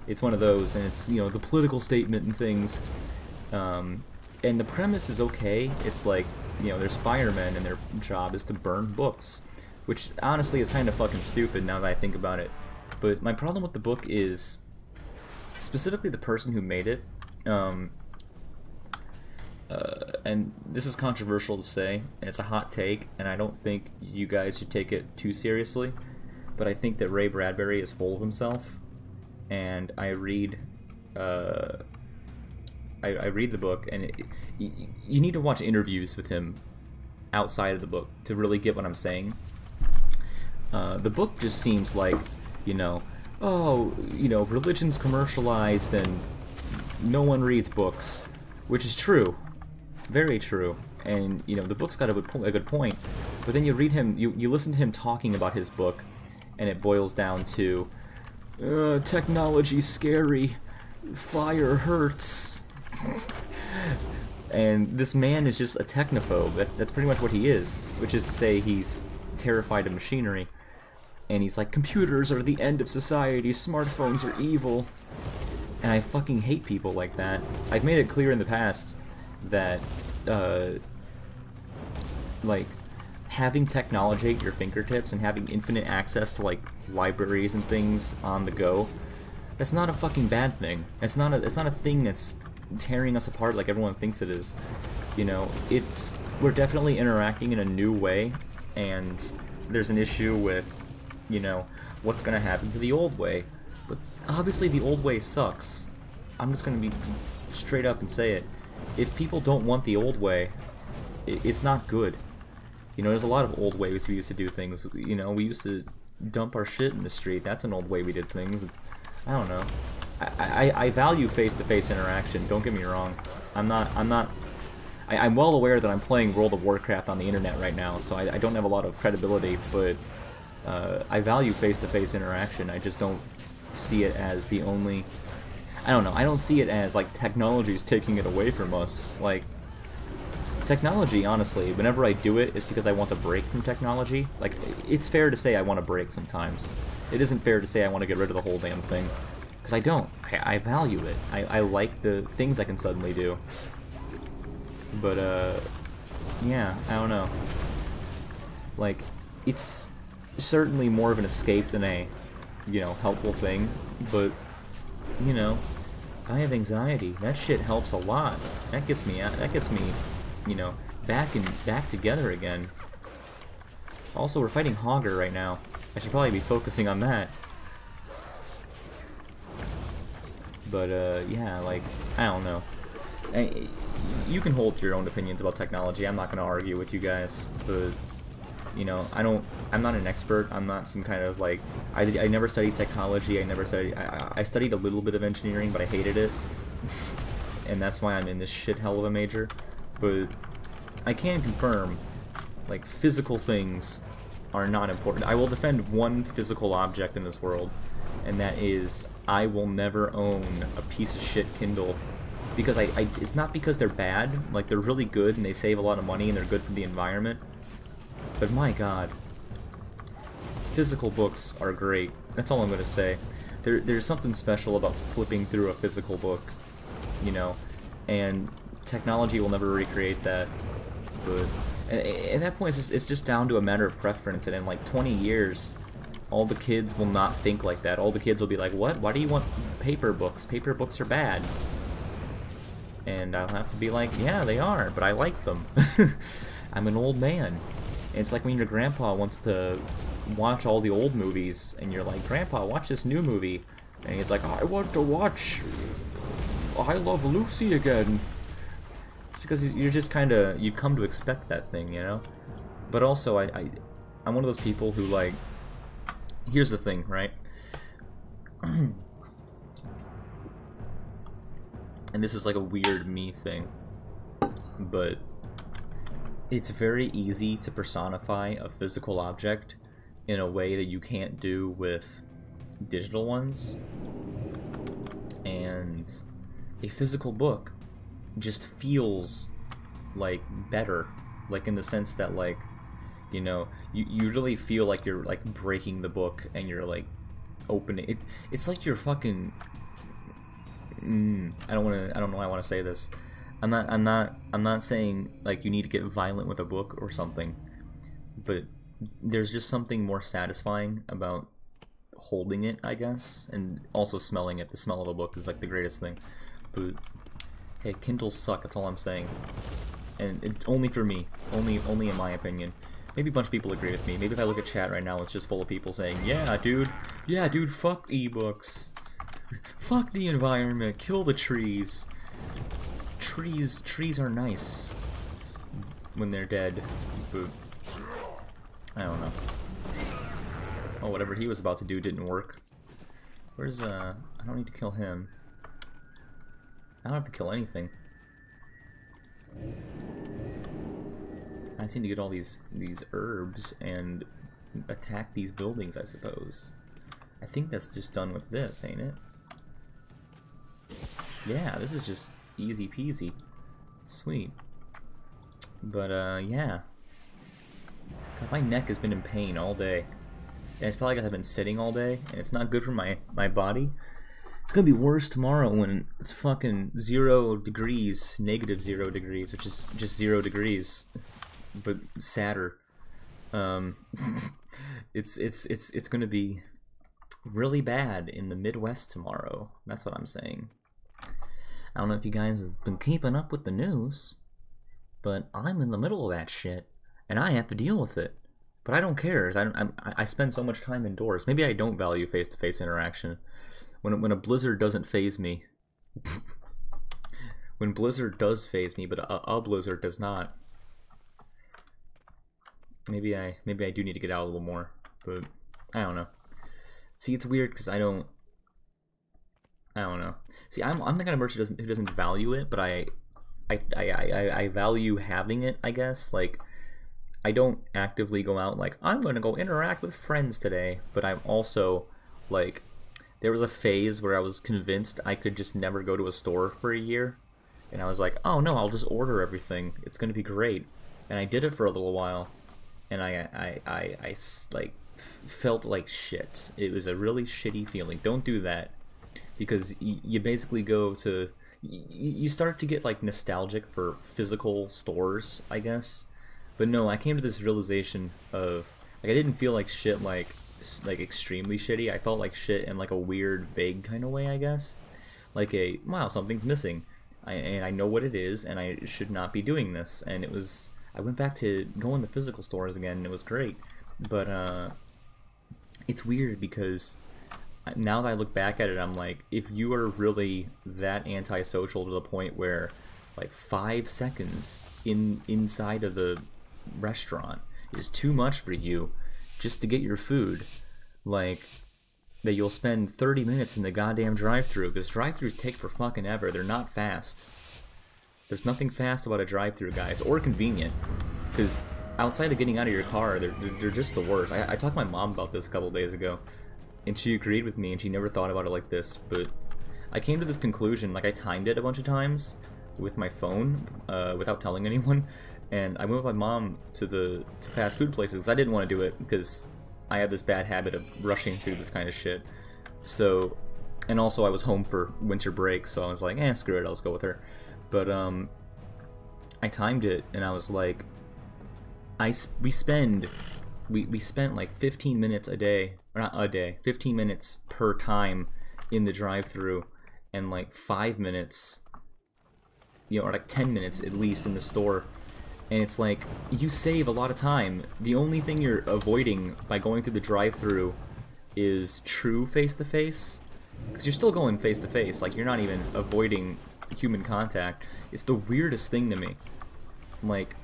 It's one of those, and it's, you know, the political statement and things. And the premise is okay. It's like, you know, there's firemen, and their job is to burn books. Which, honestly, is kind of fucking stupid now that I think about it. But my problem with the book is, specifically the person who made it, and this is controversial to say, and it's a hot take, and I don't think you guys should take it too seriously, but I think that Ray Bradbury is full of himself, and I read the book, and you need to watch interviews with him outside of the book to really get what I'm saying. The book just seems like, you know, oh, you know, religion's commercialized and no one reads books, which is true. Very true, and you know the book's got a good point, but then you read him, you listen to him talking about his book, and it boils down to technology's scary, fire hurts, and this man is just a technophobe. That's pretty much what he is, which is to say he's terrified of machinery, and he's like, computers are the end of society, smartphones are evil, and I fucking hate people like that. I've made it clear in the past that like having technology at your fingertips and having infinite access to like libraries and things on the go, that's not a fucking bad thing. It's not a thing that's tearing us apart like everyone thinks it is. You know, we're definitely interacting in a new way, and there's an issue with, you know, what's gonna happen to the old way. But obviously the old way sucks. I'm just gonna be straight up and say it. If people don't want the old way, it's not good. You know, there's a lot of old ways we used to do things. You know, we used to dump our shit in the street. That's an old way we did things. I don't know. I value face-to-face interaction. Don't get me wrong. I'm well aware that I'm playing World of Warcraft on the internet right now, so I don't have a lot of credibility, but I value face-to-face interaction. I just don't see it as the only... I don't know, I don't see it as, like, technology's taking it away from us. Like, technology, honestly, whenever I do it, it's because I want to break from technology. Like, it's fair to say I want to break sometimes. It isn't fair to say I want to get rid of the whole damn thing. Because I don't. I value it. I like the things I can suddenly do. But, yeah, I don't know. Like, it's certainly more of an escape than a, you know, helpful thing, but, you know, I have anxiety. That shit helps a lot. That gets me, you know, back together again. Also, we're fighting Hogger right now. I should probably be focusing on that. But, yeah, like, I don't know. You can hold your own opinions about technology. I'm not going to argue with you guys, but, you know, I'm not an expert. I'm not some kind of, like, I never studied psychology. I studied a little bit of engineering, but I hated it. And that's why I'm in this shithell of a major. But I can confirm, like, physical things are not important. I will defend one physical object in this world, and that is I will never own a piece of shit Kindle. Because it's not because they're bad, like, they're really good and they save a lot of money and they're good for the environment. But my god, physical books are great. That's all I'm going to say. There's something special about flipping through a physical book, you know, and technology will never recreate that. But at that point, it's just down to a matter of preference, and in like 20 years, all the kids will not think like that. All the kids will be like, what? Why do you want paper books? Paper books are bad. And I'll have to be like, yeah, they are, but I like them. I'm an old man. And it's like when your grandpa wants to watch all the old movies, and you're like, Grandpa, watch this new movie. And he's like, I want to watch I Love Lucy again. It's because you're just kind of, you come to expect that thing, you know? But also, I'm one of those people who, like, here's the thing, right? And this is like a weird me thing, but it's very easy to personify a physical object in a way that you can't do with digital ones. And a physical book just feels like better, like in the sense that, like, you know, you really feel like you're like breaking the book and you're like opening it. It's like you're fucking I don't know why I want to say this. I'm not saying like you need to get violent with a book or something, but there's just something more satisfying about holding it, I guess, and also smelling it. The smell of a book is like the greatest thing. But hey, Kindles suck, that's all I'm saying. And only for me, only in my opinion. Maybe a bunch of people agree with me. Maybe if I look at chat right now, it's just full of people saying, yeah dude, fuck ebooks. Fuck the environment, kill the trees. Trees are nice when they're dead, but I don't know. Oh, whatever he was about to do didn't work. Where's, I don't need to kill him. I don't have to kill anything. I just need to get all these herbs and attack these buildings, I suppose. I think that's just done with this, ain't it? Yeah, this is just easy peasy. Sweet. But, yeah. God, my neck has been in pain all day. And it's probably because I've been sitting all day, and it's not good for my body. It's gonna be worse tomorrow when it's fucking 0 degrees, negative 0 degrees, which is just 0 degrees, but sadder. It's gonna be really bad in the Midwest tomorrow. That's what I'm saying. I don't know if you guys have been keeping up with the news, but I'm in the middle of that shit, and I have to deal with it. But I don't care. I spend so much time indoors. Maybe I don't value face-to-face interaction. When a blizzard doesn't phase me, when blizzard does phase me, but a blizzard does not. Maybe I do need to get out a little more, but I don't know. See, it's weird because I don't know. See, I'm the kind of merchant who doesn't value it, but I value having it, I guess. Like, I don't actively go out like, I'm going to go interact with friends today, but I'm also, like, there was a phase where I was convinced I could just never go to a store for a year, and I was like, oh no, I'll just order everything. It's going to be great. And I did it for a little while, and I like, felt like shit. It was a really shitty feeling. Don't do that, because you basically go to, you start to get, like, nostalgic for physical stores, I guess. But no, I came to this realization of, like, I didn't feel like shit, like extremely shitty. I felt like shit in, like, a weird, vague kind of way, I guess. Like a, wow, something's missing. And I know what it is, and I should not be doing this. And it was, I went back to going to physical stores again, and it was great. But it's weird because now that I look back at it, I'm like, if you are really that antisocial to the point where like 5 seconds inside of the restaurant is too much for you just to get your food, like that you'll spend 30 minutes in the goddamn drive-thru, because drive-thrus take for fucking ever. They're not fast. There's nothing fast about a drive-thru, guys, or convenient, because outside of getting out of your car, they're just the worst. I talked to my mom about this a couple days ago, and she agreed with me, and she never thought about it like this, but I came to this conclusion, like I timed it a bunch of times with my phone, without telling anyone, and I went with my mom to fast food places. I didn't want to do it, because I have this bad habit of rushing through this kind of shit. So, and also I was home for winter break, so I was like, screw it, I'll just go with her. But, I timed it, and I was like, we spent like 15 minutes a day, or not a day, 15 minutes per time in the drive-thru, and like 5 minutes, you know, or like 10 minutes at least in the store. And it's like, you save a lot of time. The only thing you're avoiding by going through the drive-thru is true face-to-face, because you're still going face-to-face, like you're not even avoiding human contact. It's the weirdest thing to me. Like,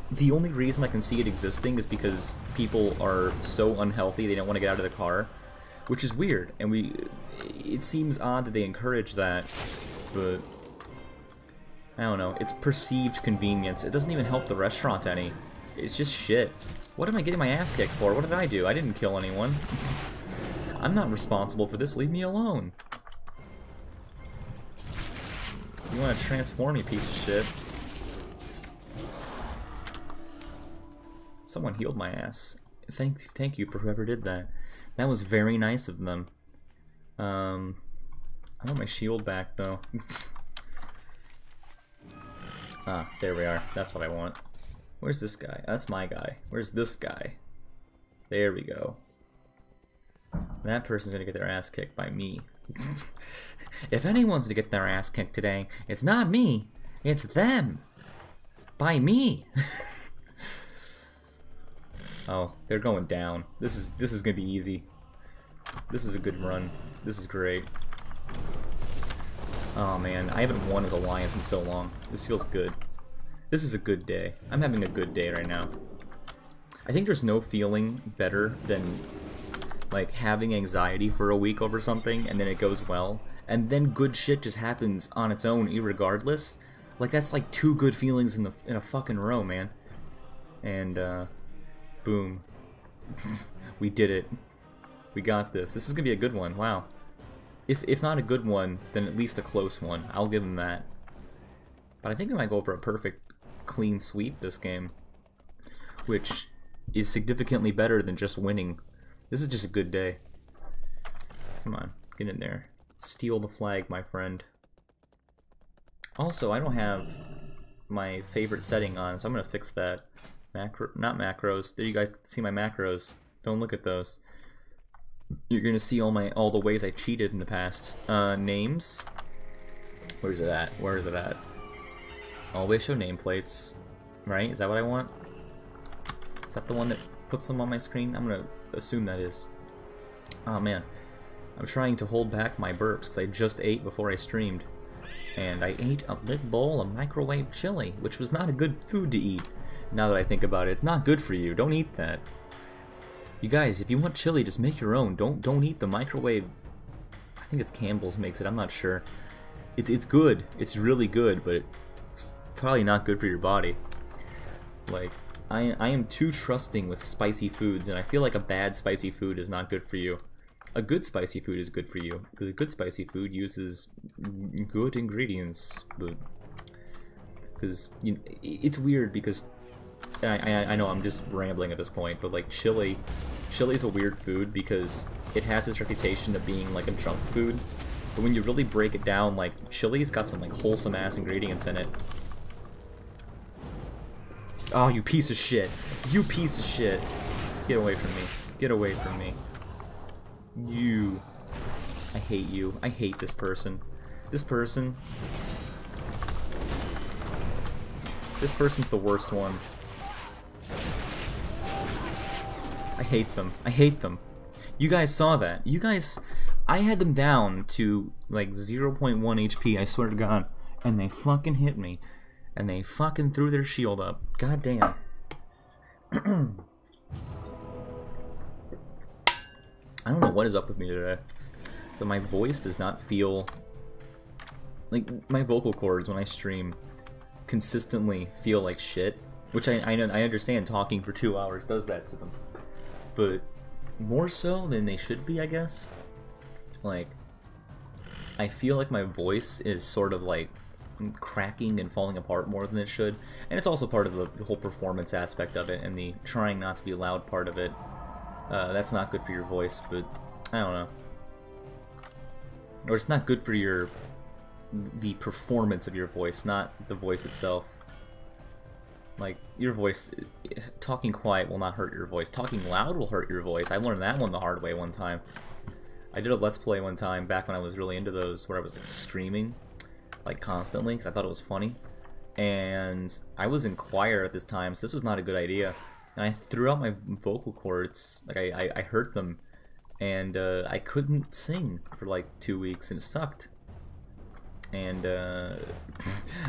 the only reason I can see it existing is because people are so unhealthy they don't want to get out of the car, which is weird, and it seems odd that they encourage that, but I don't know, it's perceived convenience. It doesn't even help the restaurant any. It's just shit. What am I getting my ass kicked for? What did I do? I didn't kill anyone. I'm not responsible for this, leave me alone. You want to transform, you piece of shit. Someone healed my ass. Thank you for whoever did that. That was very nice of them. I want my shield back though. Ah, there we are. That's what I want. Where's this guy? That's my guy. Where's this guy? There we go. That person's gonna get their ass kicked by me. If anyone's gonna get their ass kicked today, it's not me. It's them. By me. Oh, they're going down. This is gonna be easy. This is a good run. This is great. Oh man, I haven't won as Alliance in so long. This feels good. This is a good day. I'm having a good day right now. I think there's no feeling better than like having anxiety for a week over something and then it goes well, and then good shit just happens on its own irregardless. Like that's like 2 good feelings in a fucking row, man. And boom. We did it. We got this. This is gonna be a good one. Wow. If not a good one, then at least a close one. I'll give him that. But I think I might go for a perfect clean sweep this game, which is significantly better than just winning. This is just a good day. Come on, get in there. Steal the flag, my friend. Also, I don't have my favorite setting on, so I'm gonna fix that. Not macros. There, you guys can see my macros. Don't look at those. You're gonna see all the ways I cheated in the past. Names. Where's it at? Where is it at? Always show nameplates. Right? Is that what I want? Is that the one that puts them on my screen? I'm gonna assume that is. Oh man. I'm trying to hold back my burps because I just ate before I streamed. And I ate a big bowl of microwave chili, which was not a good food to eat. Now that I think about it, it's not good for you. Don't eat that. You guys, if you want chili, just make your own. Don't eat the microwave. I think it's Campbell's makes it. I'm not sure. It's good. It's really good, but it's probably not good for your body. Like I am too trusting with spicy foods, and I feel like a bad spicy food is not good for you. A good spicy food is good for you because a good spicy food uses good ingredients, but because you know, it's weird because. I know I'm just rambling at this point, but like chili is a weird food because it has this reputation of being like a junk food, but when you really break it down, like chili's got some like wholesome ass ingredients in it. Oh, you piece of shit. You piece of shit. Get away from me. Get away from me. You. I hate you. I hate this person. This person's the worst one. I hate them. I hate them. You guys saw that. You guys... I had them down to, like, 0.1 HP, I swear to God. And they fucking hit me. And they fucking threw their shield up. God damn. I don't know what is up with me today. But my voice does not feel... Like, my vocal cords when I stream consistently feel like shit. Which I understand talking for 2 hours does that to them. But more so than they should be, I guess. Like, I feel like my voice is sort of like cracking and falling apart more than it should. And it's also part of the whole performance aspect of it and the trying not to be loud part of it. That's not good for your voice, but I don't know. Or it's not good for the performance of your voice, not the voice itself. Like, your voice, talking quiet will not hurt your voice. Talking loud will hurt your voice. I learned that one the hard way one time. I did a Let's Play one time back when I was really into those, where I was like screaming, like constantly, because I thought it was funny. And I was in choir at this time, so this was not a good idea. And I threw out my vocal cords, like I hurt them, and I couldn't sing for like 2 weeks, and it sucked. And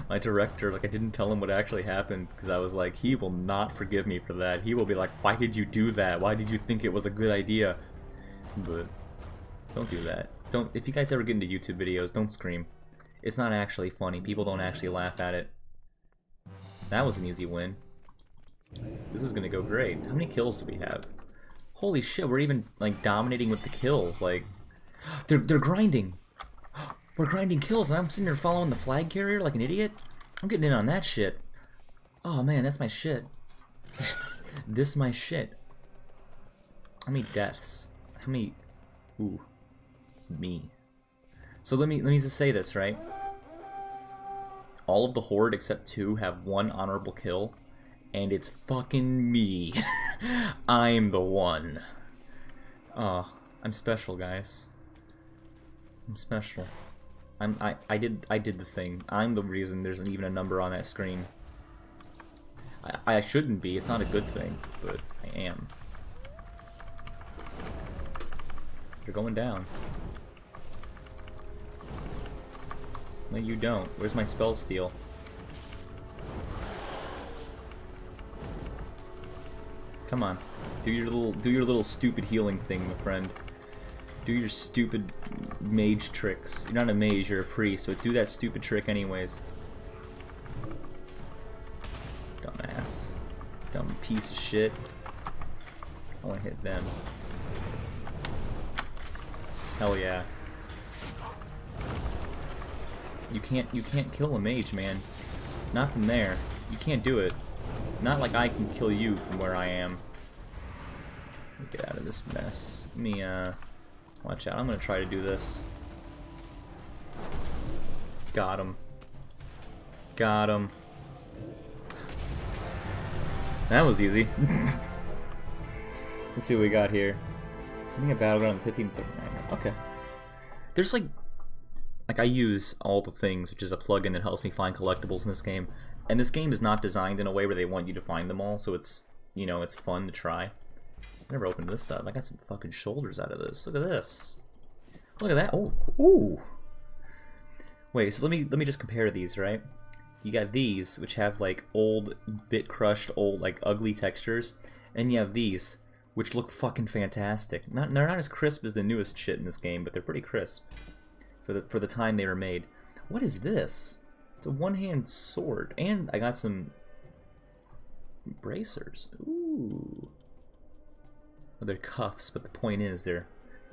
my director, like, I didn't tell him what actually happened, because I was like, he will not forgive me for that. He will be like, why did you do that? Why did you think it was a good idea? But don't do that. Don't. If you guys ever get into YouTube videos, don't scream. It's not actually funny. People don't actually laugh at it. That was an easy win. This is gonna go great. How many kills do we have? Holy shit, we're even, like, dominating with the kills. Like, they're grinding. We're grinding kills, and I'm sitting there following the flag carrier like an idiot. I'm getting in on that shit. Oh man, that's my shit. This my shit. How many deaths? How many? Ooh, me. So let me just say this, right? All of the horde except 2 have 1 honorable kill, and it's fucking me. I'm the one. Oh, I'm special, guys. I'm special. I did the thing. I'm the reason there's even a number on that screen. I shouldn't be. It's not a good thing, but I am. You're going down. No, you don't. Where's my spell steal? Come on, do your little stupid healing thing, my friend. Do your stupid mage tricks. You're not a mage, you're a priest, but do that stupid trick anyways. Dumbass. Dumb piece of shit. I wanna hit them. Hell yeah. You can't kill a mage, man. Not from there. You can't do it. Not like I can kill you from where I am. Let me get out of this mess. Let me watch out. I'm gonna try to do this. Got him. Got him. That was easy. Let's see what we got here. I think a battleground 1539. Okay. There's like I use all the things, which is a plugin that helps me find collectibles in this game. And this game is not designed in a way where they want you to find them all, so it's, you know, it's fun to try. I never opened this up. I got some fucking shoulders out of this. Look at this. Look at that. Oh, ooh. Wait, so let me just compare these, right? You got these, which have like old, bit crushed, old, like ugly textures, and you have these, which look fucking fantastic. They're not as crisp as the newest shit in this game, but they're pretty crisp for the time they were made. What is this? It's a one-hand sword, and I got some bracers. Ooh. Well, they're cuffs, but the point is they're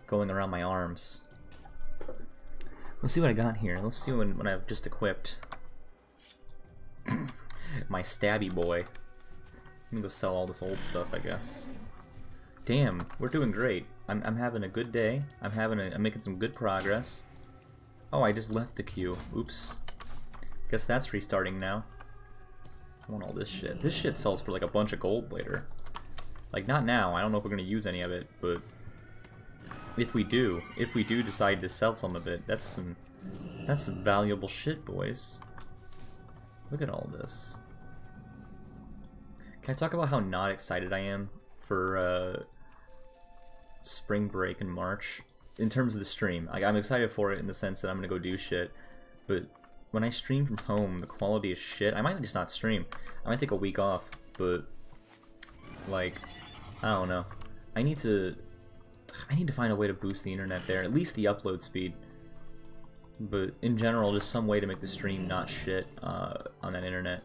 going around my arms. Let's see what I got here. Let's see what I've just equipped. My stabby boy. Let me go sell all this old stuff, I guess. Damn, we're doing great. I'm having a good day. I'm making some good progress. Oh, I just left the queue. Oops. Guess that's restarting now. I want all this shit. This shit sells for like a bunch of gold later. Like, not now. I don't know if we're gonna use any of it, but if we do decide to sell some of it, that's some valuable shit, boys. Look at all this. Can I talk about how not excited I am for spring break in March. In terms of the stream, like, I'm excited for it in the sense that I'm gonna go do shit. But when I stream from home, the quality is shit. I might just not stream. I might take a week off, but like, I don't know. I need to find a way to boost the internet there, at least the upload speed. But in general, just some way to make the stream not shit on that internet.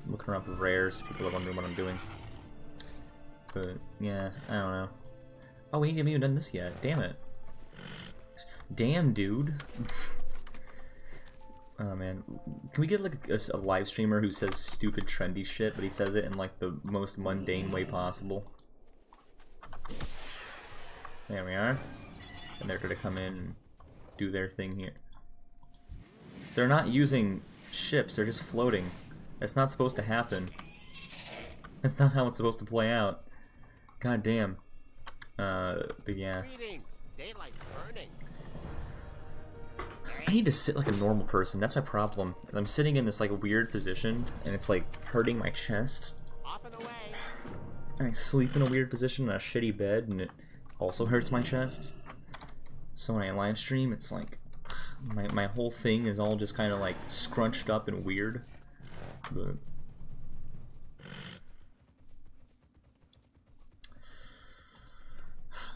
Looking around for rares, people are wondering what I'm doing. But yeah, I don't know. Oh, we haven't even done this yet. Damn it. Damn, dude. Oh man, can we get like a live streamer who says stupid trendy shit, but he says it in like the most mundane way possible? There we are. And they're gonna come in and do their thing here. They're not using ships, they're just floating. That's not supposed to happen. That's not how it's supposed to play out. God damn. But yeah. I need to sit like a normal person. That's my problem. I'm sitting in this like weird position, and it's like hurting my chest. And I sleep in a weird position in a shitty bed, and it also hurts my chest. So when I live stream, it's like my whole thing is all just kind of like scrunched up and weird. But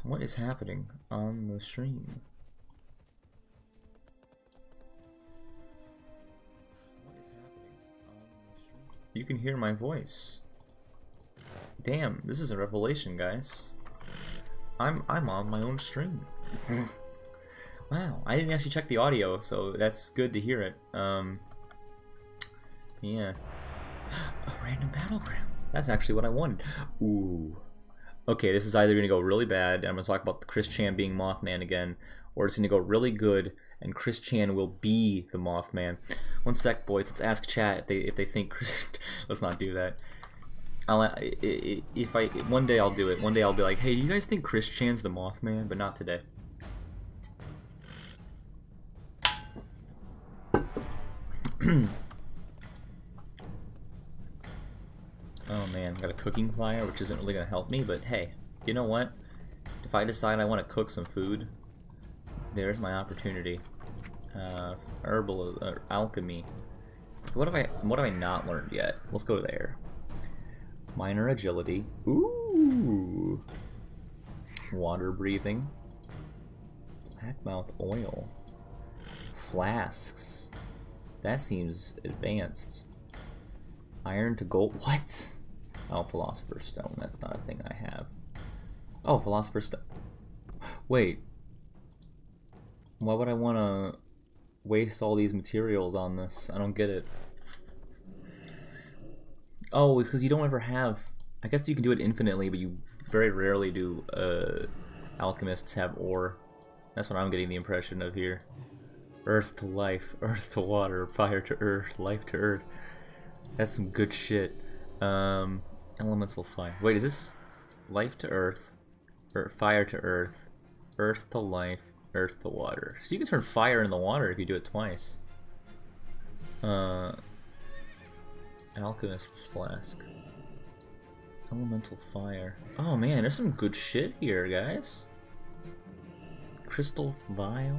what is happening on the stream? You can hear my voice. Damn, this is a revelation, guys. I'm on my own stream. Wow, I didn't actually check the audio, so that's good to hear it. Yeah. A random battleground. That's actually what I wanted. Ooh. Okay, this is either gonna go really bad, and I'm gonna talk about the Chris Chan being Mothman again, or it's gonna go really good, and Chris Chan will be the Mothman. One sec, boys. Let's ask chat if they think Chris. Let's not do that. One day I'll do it. One day I'll be like, hey, do you guys think Chris Chan's the Mothman? But not today. Oh man, got a cooking fire, which isn't really gonna help me. But hey, you know what? If I decide I want to cook some food, there's my opportunity. Herbal alchemy. What have I not learned yet? Let's go there. Minor agility. Ooh. Water breathing. Blackmouth oil. Flasks. That seems advanced. Iron to gold. What? Oh, Philosopher's Stone. That's not a thing I have. Oh, Philosopher's Stone. Wait. Why would I want to waste all these materials on this? I don't get it. Oh, it's because you don't ever have... I guess you can do it infinitely, but you very rarely do alchemists have ore. That's what I'm getting the impression of here. Earth to life, earth to water, fire to earth, life to earth. That's some good shit. Elemental fire. Wait, is this life to earth, or fire to earth to life, earth to water? So you can turn fire into water if you do it twice. Alchemist's flask. Elemental fire. Oh man, there's some good shit here, guys. Crystal vial.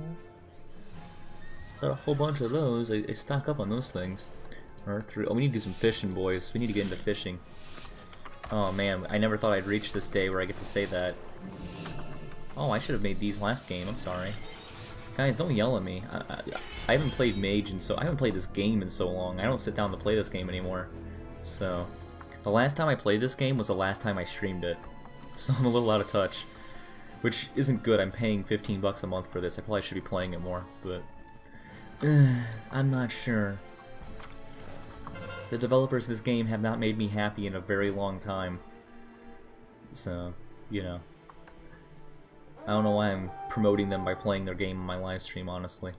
Got a whole bunch of those. I stock up on those things. Earth through. Oh, we need to do some fishing, boys. We need to get into fishing. Oh man, I never thought I'd reach this day where I get to say that. Oh, I should have made these last game. I'm sorry, guys. Don't yell at me. I haven't played Mage I haven't played this game in so long. I don't sit down to play this game anymore. So, the last time I played this game was the last time I streamed it. So I'm a little out of touch, which isn't good. I'm paying 15 bucks a month for this. I probably should be playing it more, but I'm not sure. The developers of this game have not made me happy in a very long time. So, you know. I don't know why I'm promoting them by playing their game on my live stream, honestly.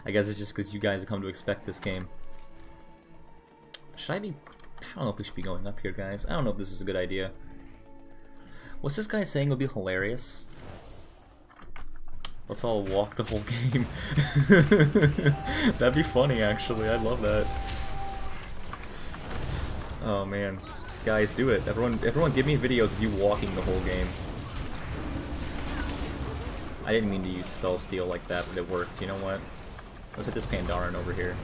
I guess it's just because you guys have come to expect this game. Should I be... I don't know if we should be going up here, guys. I don't know if this is a good idea. What's this guy saying would be hilarious? Let's all walk the whole game. That'd be funny, actually. I'd love that. Oh, man. Guys, do it. Everyone give me videos of you walking the whole game. I didn't mean to use spell steal like that, but it worked. You know what? Let's hit this Pandaren over here.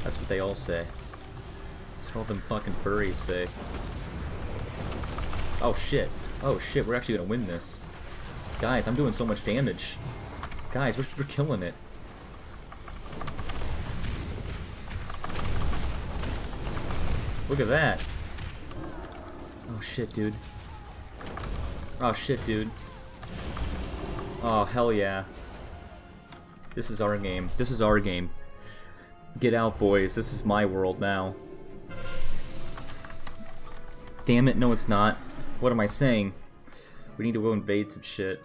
That's what they all say. That's what all them fucking furries say. Oh shit. Oh shit, we're actually gonna win this. Guys, I'm doing so much damage. Guys, we're killing it. Look at that. Oh shit, dude. Oh shit, dude. Oh, hell yeah. This is our game. This is our game. Get out, boys. This is my world now. Damn it, no it's not. What am I saying? We need to go invade some shit.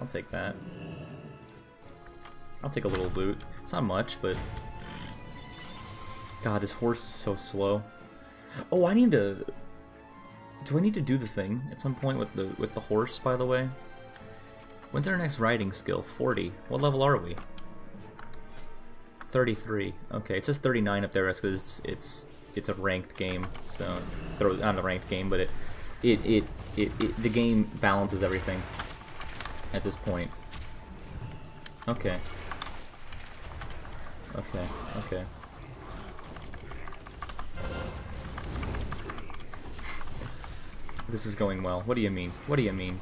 I'll take that. I'll take a little loot. It's not much, but... God, this horse is so slow. Oh, I need to... Do I need to do the thing at some point with the horse, by the way? When's our next riding skill? 40. What level are we? 33. Okay, it says 39 up there. That's because it's a ranked game. So not a ranked game, but the game balances everything at this point. Okay. Okay. Okay. This is going well. What do you mean? What do you mean?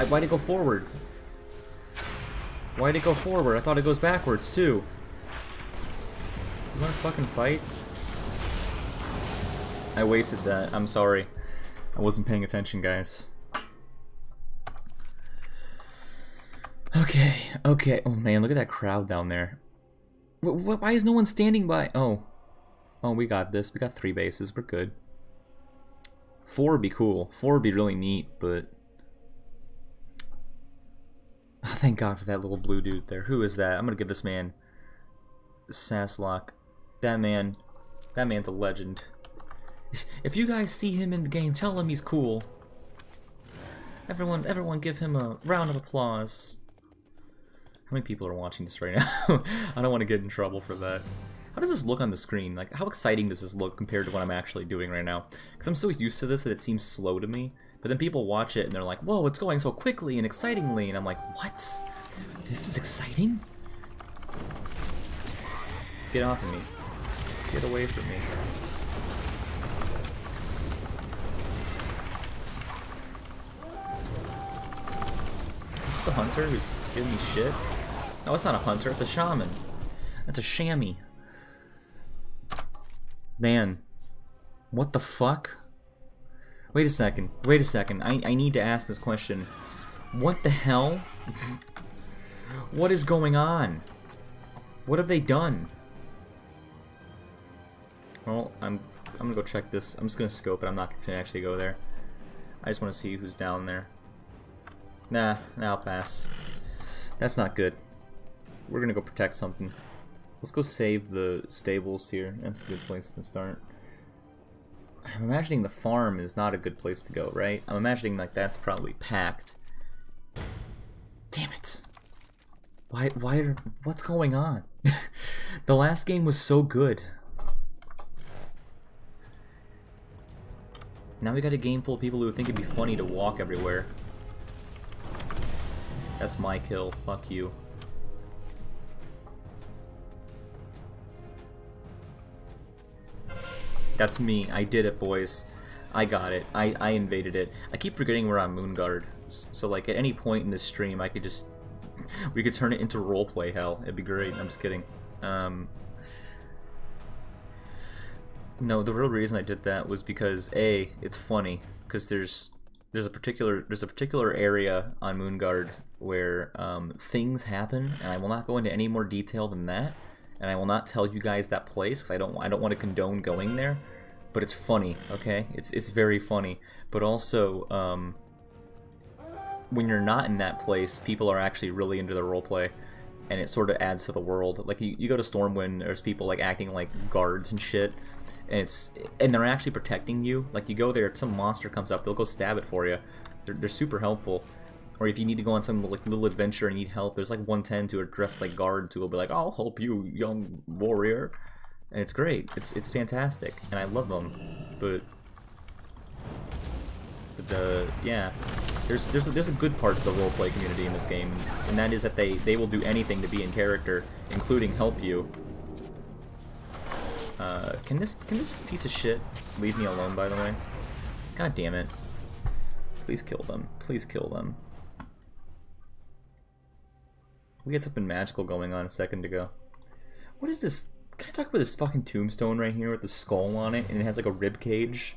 Why'd it go forward? Why'd it go forward? I thought it goes backwards too. You wanna fucking fight? I wasted that. I'm sorry. I wasn't paying attention, guys. Okay, okay. Oh man, look at that crowd down there. Why is no one standing by? Oh. Oh, we got this. We got 3 bases. We're good. 4 would be cool. 4 would be really neat, but... Oh, thank God for that little blue dude there. Who is that? I'm gonna give this man... Saslock. That man's a legend. If you guys see him in the game, tell him he's cool. Everyone give him a round of applause. How many people are watching this right now? I don't want to get in trouble for that. How does this look on the screen? Like, how exciting does this look compared to what I'm actually doing right now? Because I'm so used to this that it seems slow to me. But then people watch it and they're like, whoa, it's going so quickly and excitingly. And I'm like, what? This is exciting? Get off of me. Get away from me. Is this the hunter who's giving me shit? No, it's not a hunter, it's a shaman. That's a chamois. Man, what the fuck? Wait a second, wait a second. I need to ask this question. What the hell? What is going on? What have they done? Well, I'm gonna go check this. I'm just gonna scope it. I'm not gonna actually go there. I just want to see who's down there. Nah, I'll pass. That's not good. We're gonna go protect something. Let's go save the stables here. That's a good place to start. I'm imagining the farm is not a good place to go, right? I'm imagining like that's probably packed. Damn it. What's going on? The last game was so good. Now we got a game full of people who think it'd be funny to walk everywhere. That's my kill. Fuck you. That's me. I did it, boys. I got it. I invaded it. I keep forgetting we're on Moonguard. So like at any point in this stream I could just... we could turn it into roleplay hell. It'd be great. I'm just kidding. No, the real reason I did that was because A, it's funny. Because there's a particular area on Moonguard where things happen, and I will not go into any more detail than that. And I will not tell you guys that place because I don't want to condone going there, but it's funny, okay? It's very funny. But also, when you're not in that place, people are actually really into the roleplay, and it sort of adds to the world. Like you go to Stormwind, there's people like acting like guards and shit, and they're actually protecting you. Like you go there, some monster comes up, they'll go stab it for you. They're super helpful. Or if you need to go on some like little adventure and need help, there's like 110 who are dressed like guards who will be like, I'll help you, young warrior. and it's great. It's fantastic, and I love them. But yeah, there's a good part to the roleplay community in this game, and that is that they will do anything to be in character, including help you. Can this piece of shit leave me alone, by the way? God damn it. Please kill them. Please kill them. We had something magical going on a second ago. What is this? Can I talk about this fucking tombstone right here with the skull on it, and it has like a rib cage?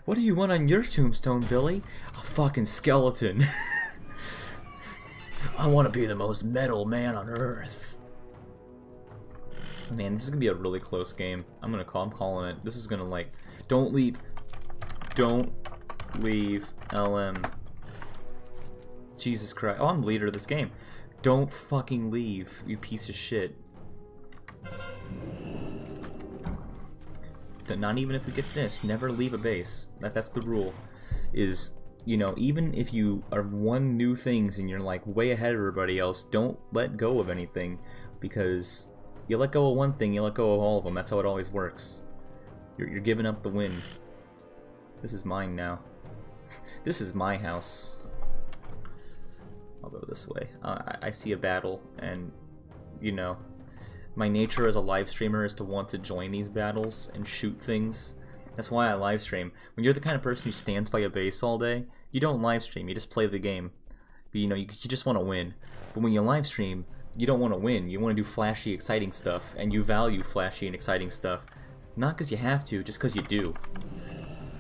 What do you want on your tombstone, Billy? A fucking skeleton. I want to be the most metal man on earth. Man, this is gonna be a really close game. I'm calling it. This is gonna, like, don't leave, LM. Jesus Christ. Oh, I'm the leader of this game. Don't fucking leave, you piece of shit. Not even if we get this. Never leave a base. That's the rule. Is, you know, even if you are one new things and you're like way ahead of everybody else, don't let go of anything, because you let go of one thing, you let go of all of them. That's how it always works. You're giving up the win. This is mine now. This is my house. I'll go this way. I see a battle, and, you know, my nature as a live streamer is to want to join these battles and shoot things. That's why I live stream. When you're the kind of person who stands by a base all day, you don't live stream, you just play the game. But, you know, you just want to win. But when you live stream, you don't want to win. You want to do flashy, exciting stuff, and you value flashy and exciting stuff. Not because you have to, just because you do.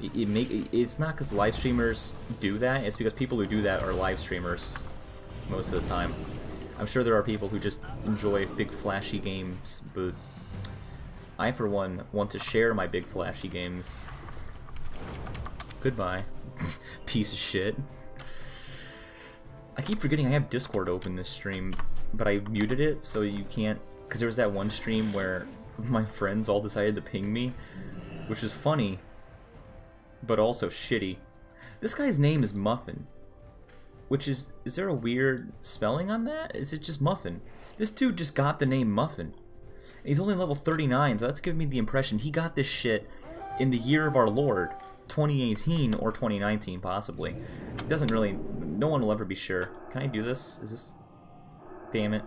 It's not because live streamers do that, it's because people who do that are live streamers most of the time. I'm sure there are people who just enjoy big flashy games, but I, for one, want to share my big flashy games. Goodbye. Piece of shit. I keep forgetting I have Discord open this stream, but I muted it so you can't, because there was that one stream where my friends all decided to ping me, which is funny, but also shitty. This guy's name is Muffin. Which is there a weird spelling on that? Is it just Muffin? This dude just got the name Muffin. He's only level 39, so that's giving me the impression he got this shit in the year of our Lord, 2018 or 2019, possibly. It doesn't really, no one will ever be sure. Can I do this? Is this, damn it.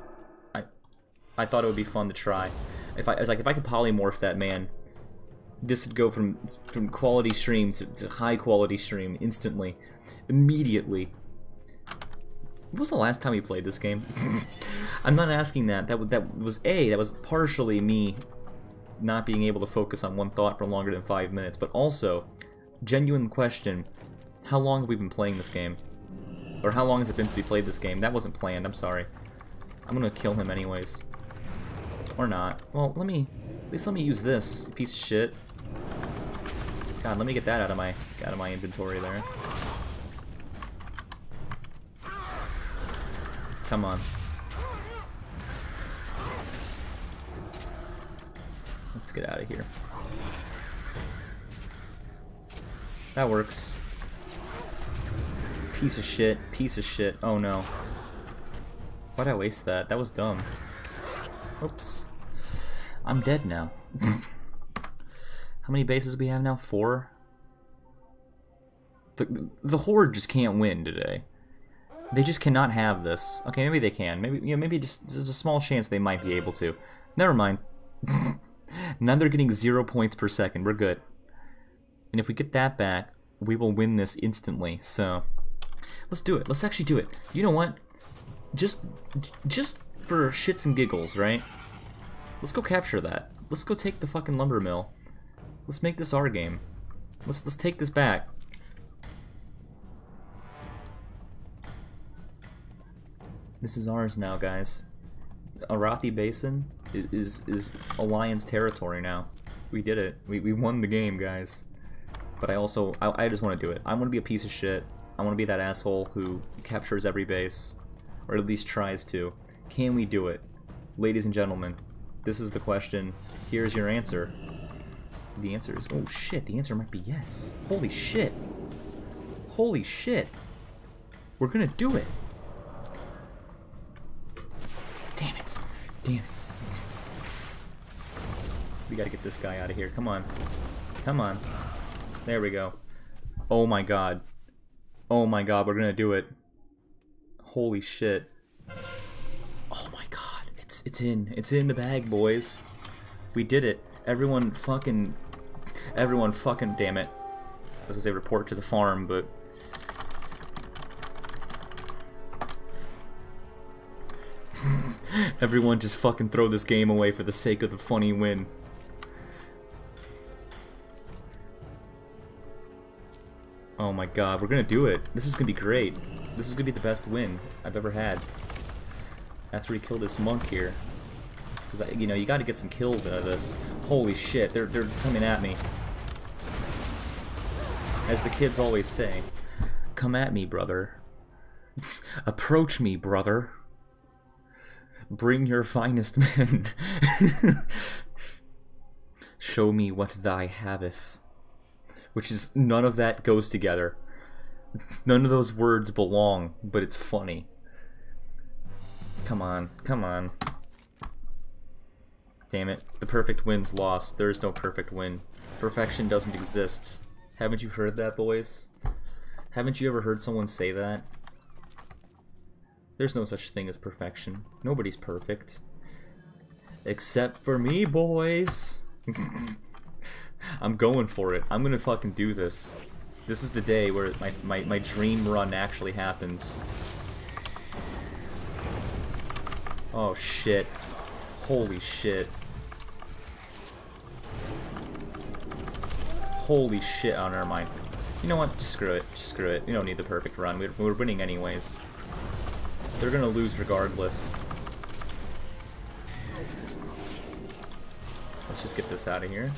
I thought it would be fun to try. If I could polymorph that man, this would go from quality stream to high quality stream instantly, immediately. When was the last time we played this game? I'm not asking that. That was partially me not being able to focus on one thought for longer than 5 minutes, but also, genuine question, how long have we been playing this game? Or how long has it been since we played this game? That wasn't planned, I'm sorry. I'm gonna kill him anyways. Or not. Well, at least let me use this, piece of shit. God, let me get that out of my inventory there. Come on. Let's get out of here. That works. Piece of shit. Piece of shit. Oh no. Why'd I waste that? That was dumb. Oops. I'm dead now. How many bases do we have now? 4? The Horde just can't win today. They just cannot have this. Okay, maybe they can. Maybe, you know, maybe just there's a small chance they might be able to. Never mind. Now they're getting 0 points per second. We're good. And if we get that back, we will win this instantly. So let's do it. Let's actually do it. You know what? Just for shits and giggles, right? Let's go capture that. Let's go take the fucking lumber mill. Let's make this our game. Let's take this back. This is ours now, guys. Arathi Basin is Alliance territory now. We did it. We won the game, guys. But I just want to do it. I want to be a piece of shit. I want to be that asshole who captures every base, or at least tries to. Can we do it? Ladies and gentlemen, this is the question. Here's your answer. The answer is, oh shit, the answer might be yes. Holy shit. Holy shit. We're gonna do it. Damn it. Damn it. We gotta get this guy out of here. Come on. Come on. There we go. Oh my god. Oh my god, we're gonna do it. Holy shit. Oh my god. It's in. It's in the bag, boys. We did it. Everyone fucking, damn it. I was gonna say report to the farm, but... Everyone just fucking throw this game away for the sake of the funny win. Oh my god, we're gonna do it. This is gonna be great. This is gonna be the best win I've ever had. After we kill this monk here. Because, you know, you gotta get some kills out of this. Holy shit, they're coming at me. As the kids always say, come at me, brother. Approach me, brother. Bring your finest men. Show me what thy haveth. Which is, none of that goes together. None of those words belong, but it's funny. Come on, come on. Damn it. The perfect win's lost. There is no perfect win. Perfection doesn't exist. Haven't you heard that, boys? Haven't you ever heard someone say that? There's no such thing as perfection. Nobody's perfect. Except for me, boys! I'm going for it. I'm gonna fucking do this. This is the day where my dream run actually happens. Oh shit. Holy shit. Holy shit. Oh, never mind. You know what? Just screw it. Just screw it. We don't need the perfect run. We're winning anyways. They're gonna lose regardless. Let's just get this out of here.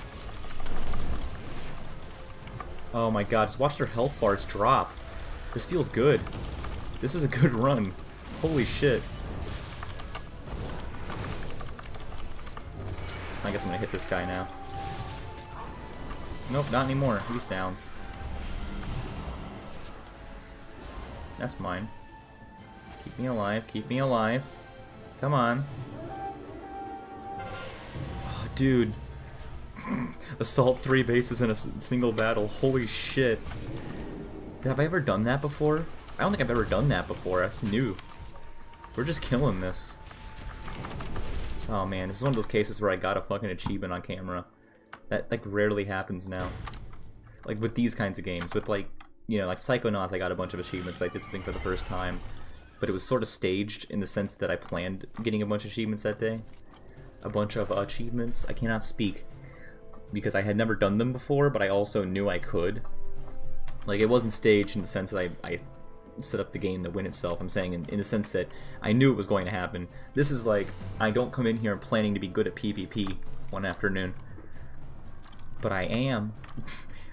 Oh my god, just watch their health bars drop. This feels good. This is a good run. Holy shit. I guess I'm gonna hit this guy now. Nope, not anymore. He's down. That's mine. Keep me alive, keep me alive. Come on. Oh, dude. Assault 3 bases in a single battle. Holy shit. Have I ever done that before? I don't think I've ever done that before. That's new. We're just killing this. Oh man, this is one of those cases where I got a fucking achievement on camera. That like rarely happens now. Like with these kinds of games. With like, you know, like Psychonauts, I got a bunch of achievements. I did something for the first time. But it was sort of staged in the sense that I planned getting a bunch of achievements that day. A bunch of achievements. I cannot speak. Because I had never done them before, but I also knew I could. Like, it wasn't staged in the sense that I set up the game to win itself. I'm saying in the sense that I knew it was going to happen. This is like, I don't come in here planning to be good at PvP one afternoon. But I am,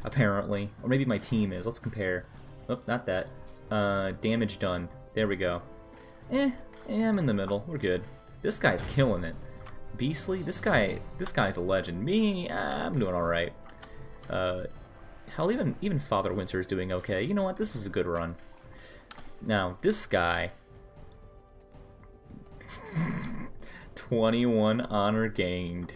apparently. Or maybe my team is. Let's compare. Oh, not that. Damage done. There we go. I'm in the middle. We're good. This guy's killing it. Beastly, this guy's a legend. Me, I'm doing alright. Hell, even Father Winter is doing okay. You know what? This is a good run. Now, this guy... 21 honor gained.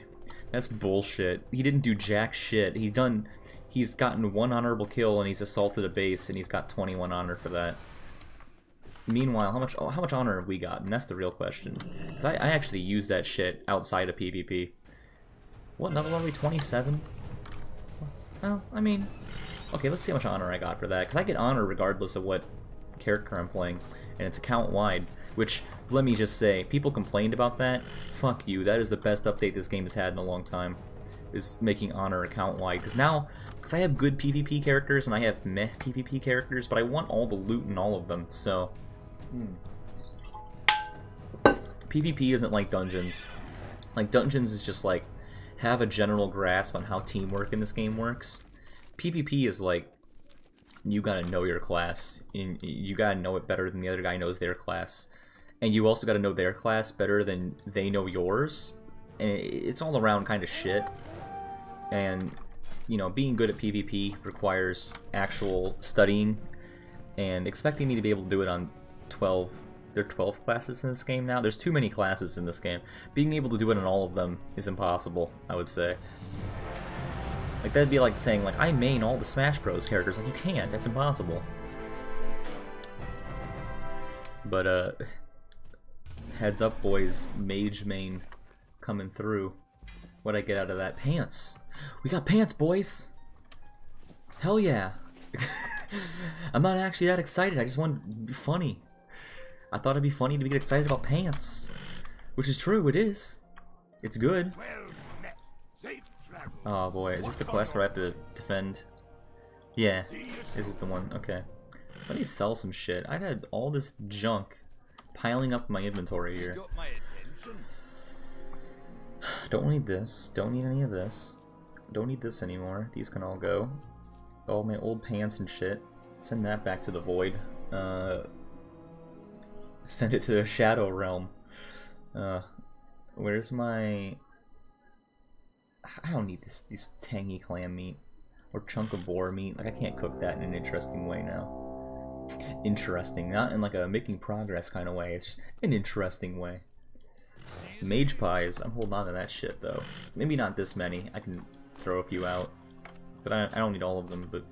That's bullshit. He didn't do jack shit. He's gotten 1 honorable kill and he's assaulted a base and he's got 21 honor for that. Meanwhile, how much honor have we gotten? That's the real question. 'Cause I actually used that shit outside of PvP. What level are we? 27? Well, I mean... Okay, let's see how much honor I got for that. Because I get honor regardless of what character I'm playing. And it's account-wide. Which, let me just say, people complained about that. Fuck you, that is the best update this game has had in a long time. Is making honor account-wide. Because now, because I have good PvP characters and I have meh PvP characters, but I want all the loot in all of them, so... PvP isn't like Dungeons. Like, Dungeons is just like, have a general grasp on how teamwork in this game works. PvP is like, you gotta know your class. You gotta know it better than the other guy knows their class. And you also gotta know their class better than they know yours. And it's all around kind of shit. And, you know, being good at PvP requires actual studying. And expecting me to be able to do it on 12 there are 12 classes in this game now. There's too many classes in this game. Being able to do it in all of them is impossible, I would say. Like, that'd be like saying, like, I main all the Smash Bros. Characters. Like, you can't. That's impossible. But, heads up, boys. Mage main coming through. What'd I get out of that? Pants! We got pants, boys! Hell yeah! I'm not actually that excited. I just want to be funny. I thought it'd be funny to get excited about pants. Which is true, it is. It's good. Oh boy, is this the quest where I have to defend? Yeah, this is the one. Okay. Let me sell some shit. I had all this junk piling up in my inventory here. Don't need this. Don't need any of this. Don't need this anymore. These can all go. All my old pants and shit. Send that back to the void. Send it to the Shadow Realm. Where's my... I don't need this tangy clam meat. Or chunk of boar meat. Like, I can't cook that in an interesting way now. Interesting. Not in like a making progress kind of way. It's just an interesting way. Mage pies. I'm holding on to that shit, though. Maybe not this many. I can throw a few out. But I don't need all of them. But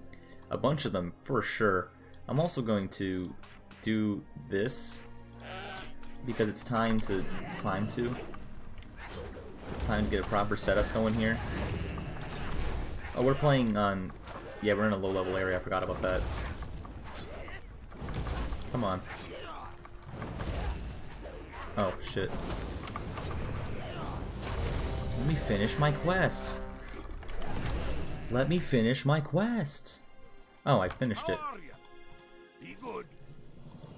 a bunch of them, for sure. I'm also going to do this. Because it's time to... It's time to get a proper setup going here. Oh, we're playing on... Yeah, we're in a low-level area. I forgot about that. Come on. Oh, shit. Let me finish my quest. Let me finish my quest. Oh, I finished it.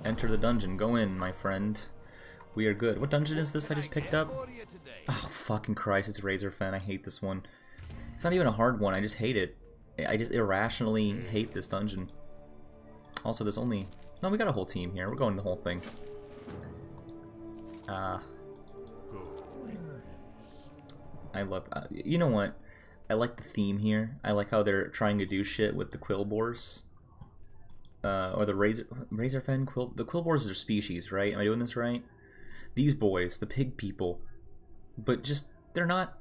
Enter the dungeon. Go in, my friend. We are good. What dungeon is this I just picked up? Oh, fucking Christ, it's Razorfen. I hate this one. It's not even a hard one, I just hate it. I just irrationally hate this dungeon. Also, there's only... No, we got a whole team here. We're going the whole thing. I love... you know what? I like the theme here. I like how they're trying to do shit with the Quillboars. Or the Razorfen Quill... The Quillboars are species, right? Am I doing this right? These boys, the pig people. But just, they're not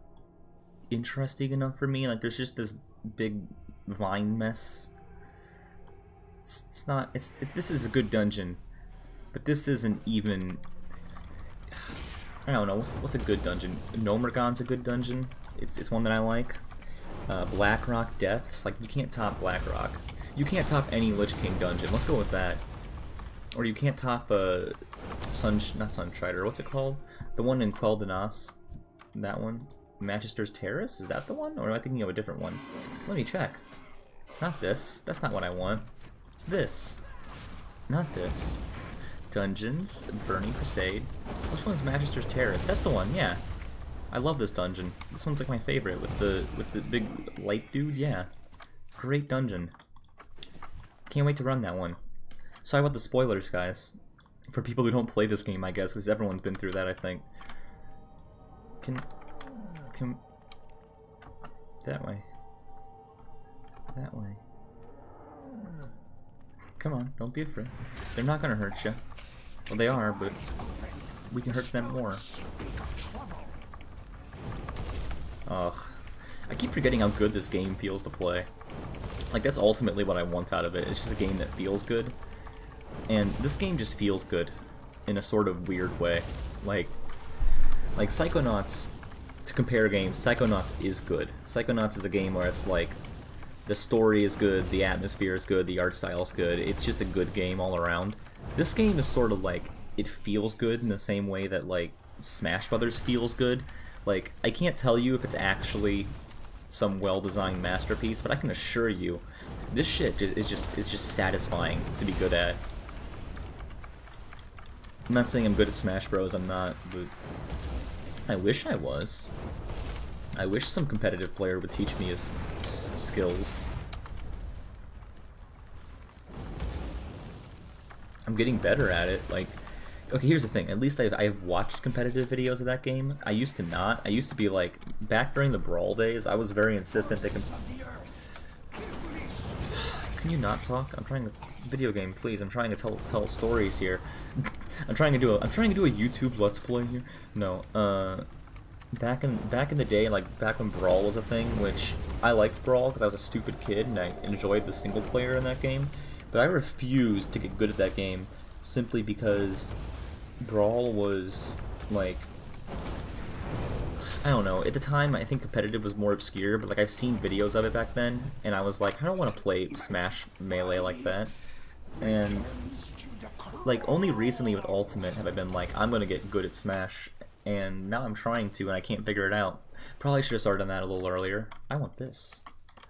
interesting enough for me. Like, there's just this big vine mess. It's not... This is a good dungeon. But this isn't even... I don't know, what's a good dungeon? Gnomergon's a good dungeon. It's one that I like. Blackrock Depths, like, you can't top Blackrock. You can't top any Lich King dungeon. Let's go with that. Or you can't top not Sunstrider, what's it called? The one in Quel'Danas. That one. Magister's Terrace? Is that the one? Or am I thinking of a different one? Let me check. Not this. That's not what I want. This. Not this. Dungeons. Burning Crusade. Which one's Magister's Terrace? That's the one, yeah. I love this dungeon. This one's like my favorite with the big light dude, yeah. Great dungeon. Can't wait to run that one. Sorry about the spoilers, guys. For people who don't play this game, I guess, because everyone's been through that, I think. Can... That way. That way. Come on, don't be afraid. They're not gonna hurt you. Well, they are, but we can hurt them more. Ugh. I keep forgetting how good this game feels to play. Like, that's ultimately what I want out of it. It's just a game that feels good. And this game just feels good in a sort of weird way. Like Psychonauts, to compare games, Psychonauts is good. Psychonauts is a game where it's like, the story is good, the atmosphere is good, the art style is good, it's just a good game all around. This game is sort of like, it feels good in the same way that like Smash Brothers feels good. Like, I can't tell you if it's actually some well-designed masterpiece, but I can assure you, this shit is just satisfying to be good at. I'm not saying I'm good at Smash Bros, I'm not, but I wish I was. I wish some competitive player would teach me his skills. I'm getting better at it, like, okay, here's the thing, at least I've watched competitive videos of that game. I used to not. I used to be like, back during the Brawl days, I was very insistent that Can you not talk? I'm trying to... Video game, please, I'm trying to tell stories here. I'm trying to do a YouTube Let's Play here. No, back in the day, like back when Brawl was a thing, which I liked Brawl because I was a stupid kid and I enjoyed the single player in that game, but I refused to get good at that game simply because Brawl was like, I don't know, at the time I think competitive was more obscure, but like I've seen videos of it back then and I was like, I don't want to play Smash Melee like that. And like only recently with Ultimate have I been like, I'm gonna get good at Smash, and now I'm trying to and I can't figure it out. Probably should have started on that a little earlier. I want this.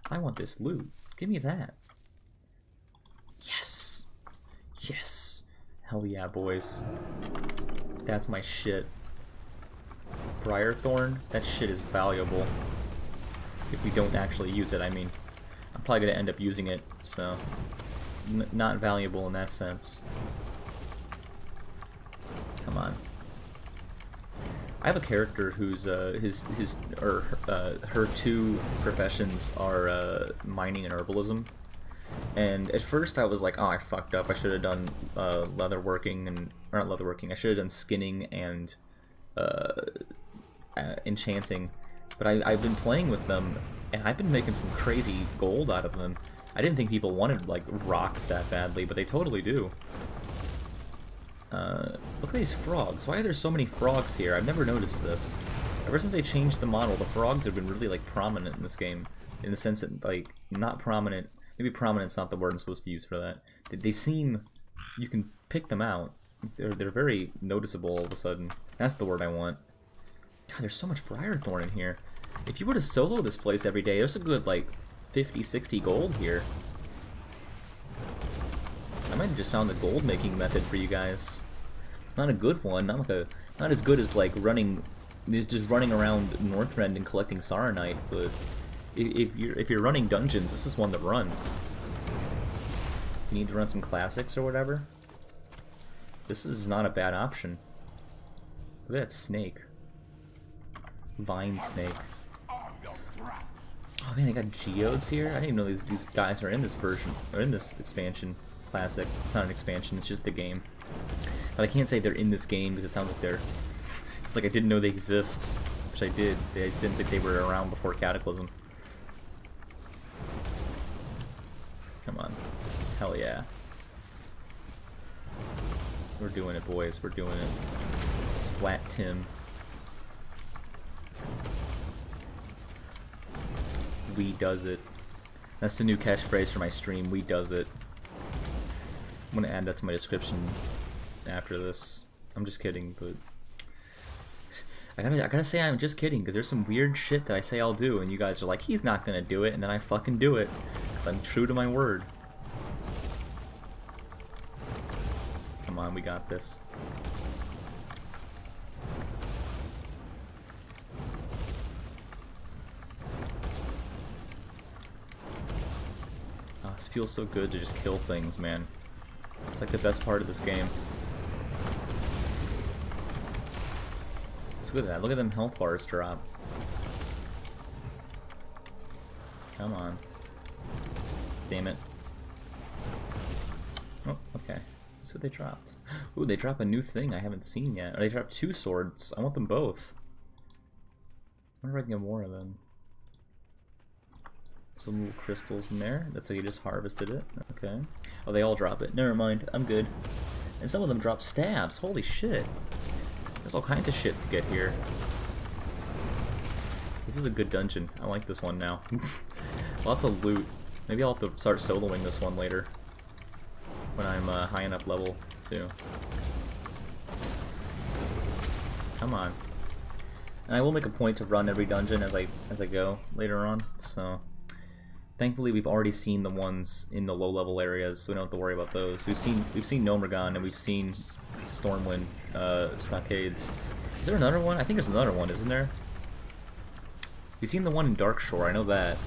I want this loot. Give me that. Yes. Yes. Hell yeah, boys. That's my shit. Briarthorn? That shit is valuable. If we don't actually use it, I mean. I'm probably gonna end up using it, so not valuable in that sense. Come on. I have a character whose her two professions are mining and herbalism. And at first I was like, oh, I fucked up. I should have done leatherworking and or not leatherworking. I should have done skinning and enchanting. But I've been playing with them, and I've been making some crazy gold out of them. I didn't think people wanted like rocks that badly, but they totally do. Look at these frogs. Why are there so many frogs here? I've never noticed this. Ever since they changed the model, the frogs have been really like prominent in this game, in the sense that like not prominent. Maybe prominent's not the word I'm supposed to use for that. They seem, you can pick them out. They're very noticeable all of a sudden. That's the word I want. God, there's so much Briarthorn in here. If you were to solo this place every day, there's a good like 50, 60 gold here. I might have just found the gold making method for you guys. Not a good one. Not as good as like just running around Northrend and collecting Saronite. But if you're running dungeons, this is one to run. You need to run some classics or whatever. This is not a bad option. Look at that snake. Vine snake. Oh man, they got geodes here. I didn't even know these guys are in this version or in this expansion. Classic. It's not an expansion. It's just the game. But I can't say they're in this game because it sounds like they're. It's like I didn't know they exist, which I did. I just didn't think they were around before Cataclysm. Come on. Hell yeah. We're doing it, boys. We're doing it. Splat Tim. We does it. That's the new catchphrase for my stream. We does it. I'm gonna add that to my description after this. I'm just kidding, but I gotta say I'm just kidding because there's some weird shit that I say I'll do, and you guys are like, he's not gonna do it, and then I fucking do it because I'm true to my word. Come on, we got this. Oh, this feels so good to just kill things, man. It's like the best part of this game. Let's look at that. Look at them health bars drop. Come on. Damn it. Oh, okay. That's what they dropped. Ooh, they drop a new thing I haven't seen yet. Or they dropped 2 swords. I want them both. I wonder if I can get more of them. Some little crystals in there. That's how you just harvested it. Okay. Oh, they all drop it. Never mind. I'm good. And some of them drop stabs. Holy shit. There's all kinds of shit to get here. This is a good dungeon. I like this one now. Lots of loot. Maybe I'll have to start soloing this one later. When I'm high enough level, too. Come on. And I will make a point to run every dungeon as I go later on, so... Thankfully, we've already seen the ones in the low-level areas, so we don't have to worry about those. We've seen Gnomeregan and we've seen Stormwind stockades. Is there another one? I think there's another one, isn't there? We've seen the one in Darkshore. I know that.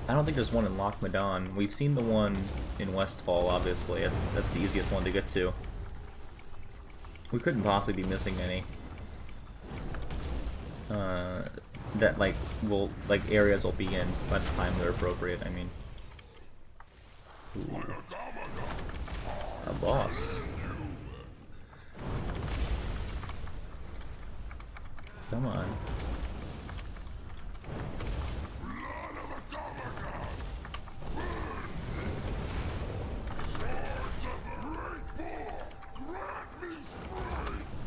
I don't think there's one in Loch Madan. We've seen the one in Westfall, obviously. That's the easiest one to get to. We couldn't possibly be missing any. That areas will be in by the time they're appropriate. I mean, ooh. A boss. Come on.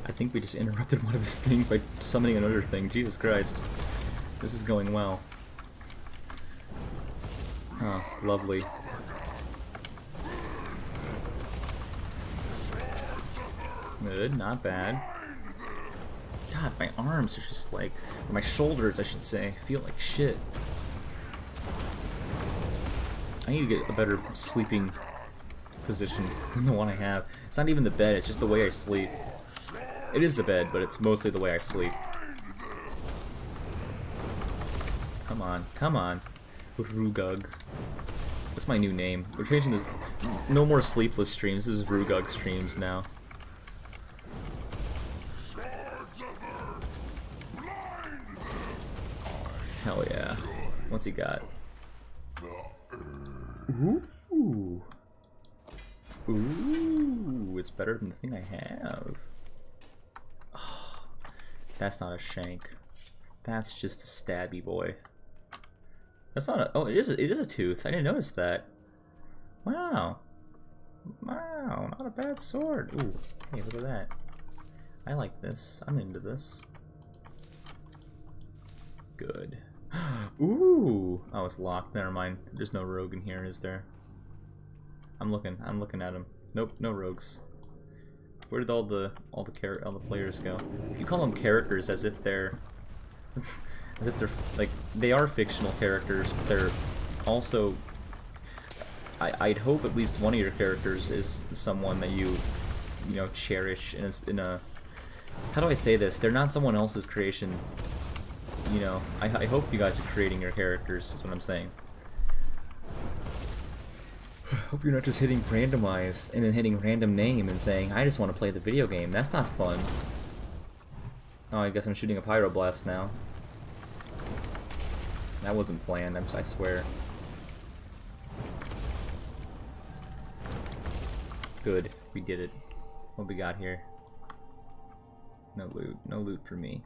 I think we just interrupted one of his things by summoning another thing. Jesus Christ. This is going well. Oh, lovely. Good, not bad. God, my arms are just like, or my shoulders, I should say, feel like shit. I need to get a better sleeping position than the one I have. It's not even the bed, it's just the way I sleep. It is the bed, but it's mostly the way I sleep. Come on, come on. Rugug. That's my new name. We're changing this. No more sleepless streams. This is Rugug streams now. Hell yeah. What's he got? Ooh. Ooh. It's better than the thing I have. Oh, that's not a shank. That's just a stabby boy. That's not a. Oh, it is a tooth. I didn't notice that. Wow. Wow, not a bad sword. Ooh, hey, look at that. I like this. I'm into this. Good. Ooh. Oh, it's locked. Never mind. There's no rogue in here, is there? I'm looking at him. Nope, no rogues. Where did all the players go? You call them characters as if they're as if they're like they are fictional characters, but they're also. I'd hope at least one of your characters is someone that you know, cherish in a. How do I say this? They're not someone else's creation. You know, I hope you guys are creating your characters, is what I'm saying. Hope you're not just hitting randomize and then hitting random name and saying, I just want to play the video game. That's not fun. Oh, I guess I'm shooting a pyroblast now. That wasn't planned, I swear. Good, we did it. What we got here? No loot. No loot for me.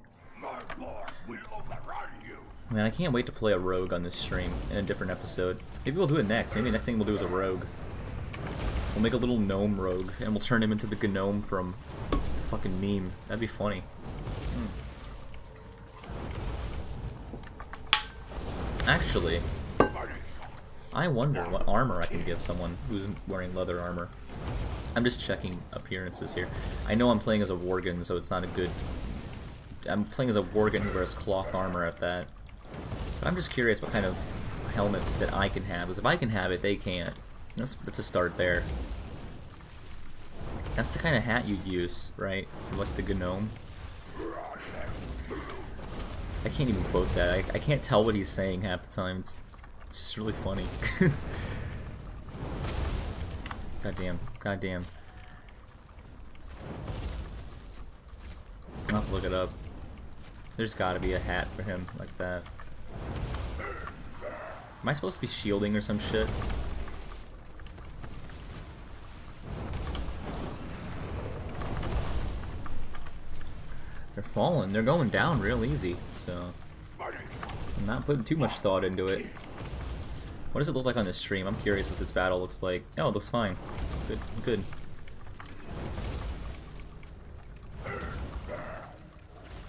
Man, I can't wait to play a rogue on this stream in a different episode. Maybe we'll do it next. Maybe the next thing we'll do is a rogue. We'll make a little gnome rogue, and we'll turn him into the gnome from the fucking meme. That'd be funny. Actually, I wonder what armor I can give someone who's wearing leather armor. I'm just checking appearances here. I know I'm playing as a worgen, so it's not a good... I'm playing as a worgen who wears cloth armor at that. But I'm just curious what kind of helmets that I can have, because if I can have it, they can't. That's a start there. That's the kind of hat you'd use, right? For like the gnome. I can't even quote that. I can't tell what he's saying half the time. It's just really funny. Goddamn. Goddamn. I'll have to look it up. There's gotta be a hat for him like that. Am I supposed to be shielding or some shit? They're falling. They're going down real easy, so I'm not putting too much thought into it. What does it look like on this stream? I'm curious what this battle looks like. Oh, it looks fine. Good, good.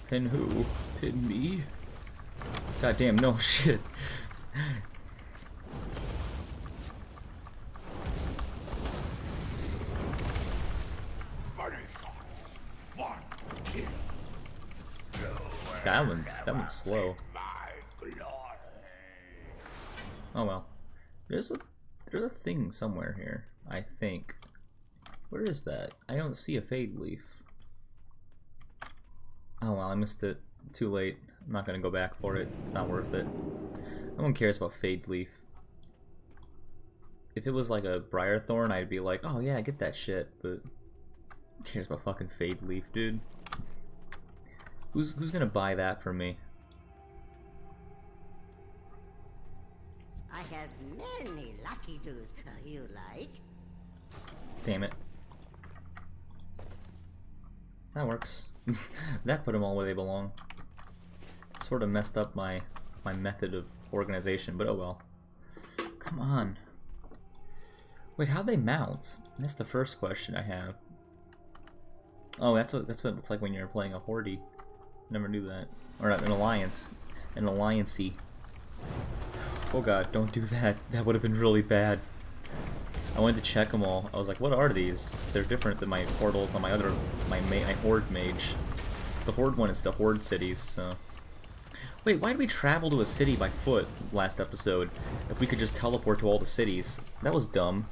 Pin who? Pin me? God damn, no shit. That one's slow. Oh well. There's a thing somewhere here, I think. Where is that? I don't see a fade leaf. Oh well, I missed it. Too late. I'm not gonna go back for it. It's not worth it. No one cares about fade leaf. If it was like a briar thorn, I'd be like, oh yeah, get that shit. But who cares about fucking fade leaf, dude? Who's gonna buy that from me? I have many lucky doos you like. Damn it. That works. That put them all where they belong. Sort of messed up my method of organization, but oh well. Come on. Wait, how'd they mount? That's the first question I have. Oh, that's what it looks like when you're playing a horde. Never knew that. Or not, an alliance. An alliance-y. Oh god, don't do that. That would have been really bad. I wanted to check them all. I was like, what are these? 'Cause they're different than my portals on my other, my horde mage. So the horde one is the horde cities, so. Wait, why did we travel to a city by foot last episode if we could just teleport to all the cities? That was dumb.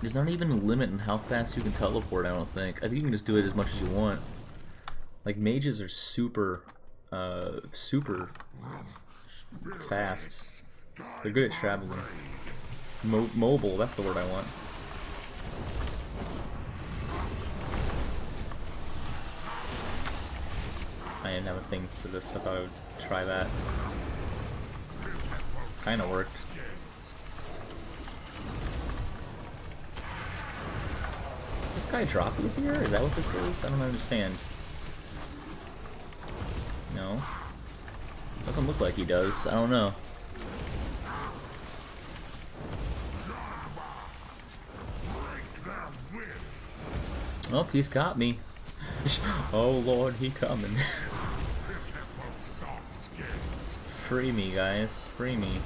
There's not even a limit on how fast you can teleport, I don't think. I think you can just do it as much as you want. Like, mages are super fast. They're good at traveling. Mobile, that's the word I want. I didn't have a thing for this. I thought I would try that. Kinda worked. Does this guy drop easier? Is that what this is? I don't understand. No. Doesn't look like he does. I don't know. Oh, he's got me. Oh lord, he coming. Free me, guys. Free me.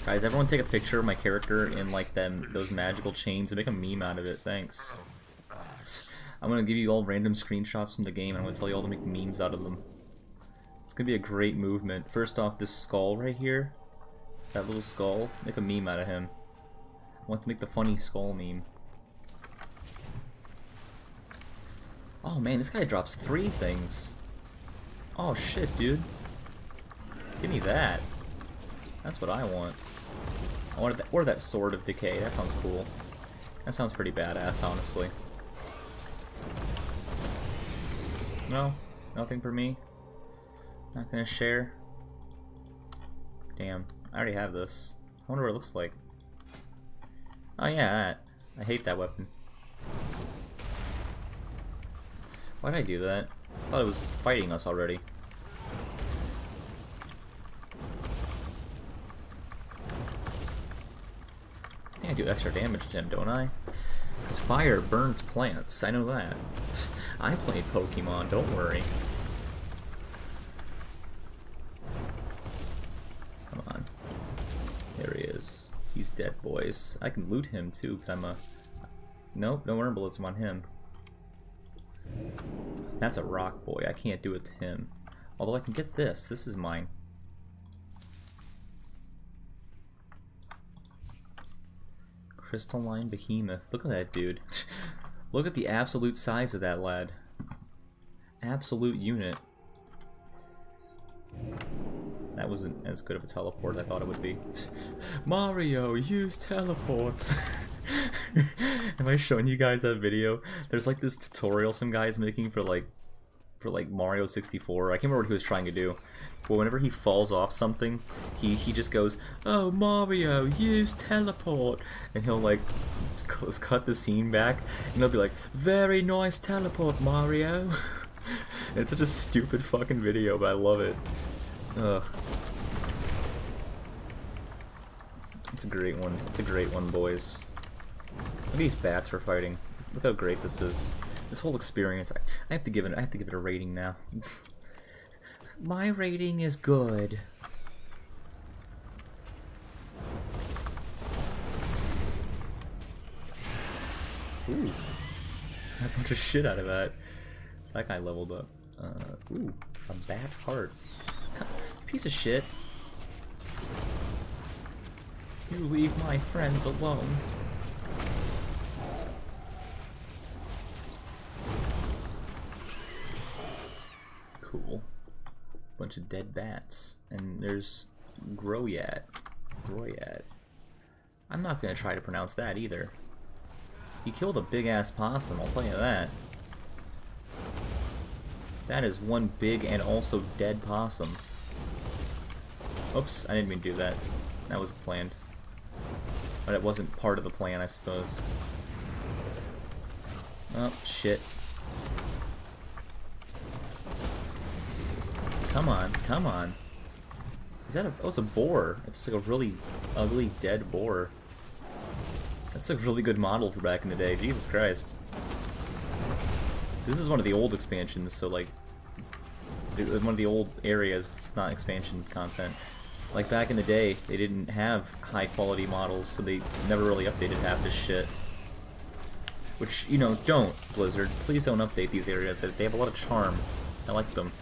Guys, everyone take a picture of my character in like those magical chains and make a meme out of it. Thanks. I'm gonna give you all random screenshots from the game and I'm gonna tell you all to make memes out of them. It's gonna be a great movement. First off, this skull right here, that little skull, make a meme out of him. I want to make the funny skull meme. Oh man, this guy drops 3 things. Oh shit, dude. Give me that. That's what I want. I wanted that, or that sword of decay. That sounds cool. That sounds pretty badass, honestly. No, nothing for me. Not gonna share. Damn, I already have this. I wonder what it looks like. Oh yeah, that. I hate that weapon. Why did I do that? I thought it was fighting us already. I think I do extra damage to him, don't I? Because fire burns plants, I know that. I play Pokemon, don't worry. Come on. There he is. He's dead, boys. I can loot him too, because I'm a... Nope, no herbalism on him. That's a rock boy. I can't do it to him. Although I can get this. This is mine. Crystalline behemoth. Look at that dude. Look at the absolute size of that lad. Absolute unit. That wasn't as good of a teleport as I thought it would be. Mario, use teleports! Am I showing you guys that video? There's like this tutorial some guy's making for like Mario 64. I can't remember what he was trying to do. But whenever he falls off something, he just goes, "Oh Mario, use teleport," and he'll like cut the scene back, and he'll be like, "Very nice teleport, Mario." It's such a stupid fucking video, but I love it. Ugh. It's a great one. It's a great one, boys. Look at these bats for fighting. Look how great this is. This whole experience. I have to give it a rating now. My rating is good. Ooh. Just got a bunch of shit out of that. So that guy leveled up. Ooh, a bat heart. Piece of shit. You leave my friends alone. Cool. Bunch of dead bats. And there's Groyat. Groyat. I'm not gonna try to pronounce that either. He killed a big ass possum, I'll tell you that. That is one big and also dead possum. Oops, I didn't mean to do that. That was planned. But it wasn't part of the plan, I suppose. Oh, shit. Come on, come on. Is that a... Oh, it's a boar. It's like a really ugly, dead boar. That's a really good model for back in the day. Jesus Christ. This is one of the old expansions, so like... One of the old areas, it's not expansion content. Like back in the day, they didn't have high quality models, so they never really updated half this shit. Which, you know, don't, Blizzard. Please don't update these areas. They have a lot of charm. I like them.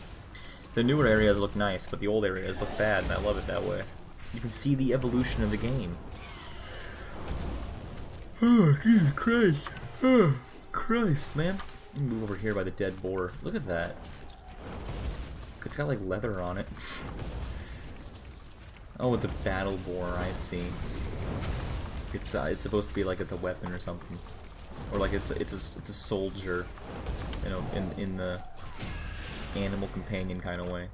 The newer areas look nice, but the old areas look bad, and I love it that way. You can see the evolution of the game. Oh, Jesus Christ. Oh, Christ, man. Let me move over here by the dead boar. Look at that. It's got, like, leather on it. Oh, it's a battle boar, I see. It's supposed to be like it's a weapon or something. Or like it's a soldier, you know, in the animal companion kind of way.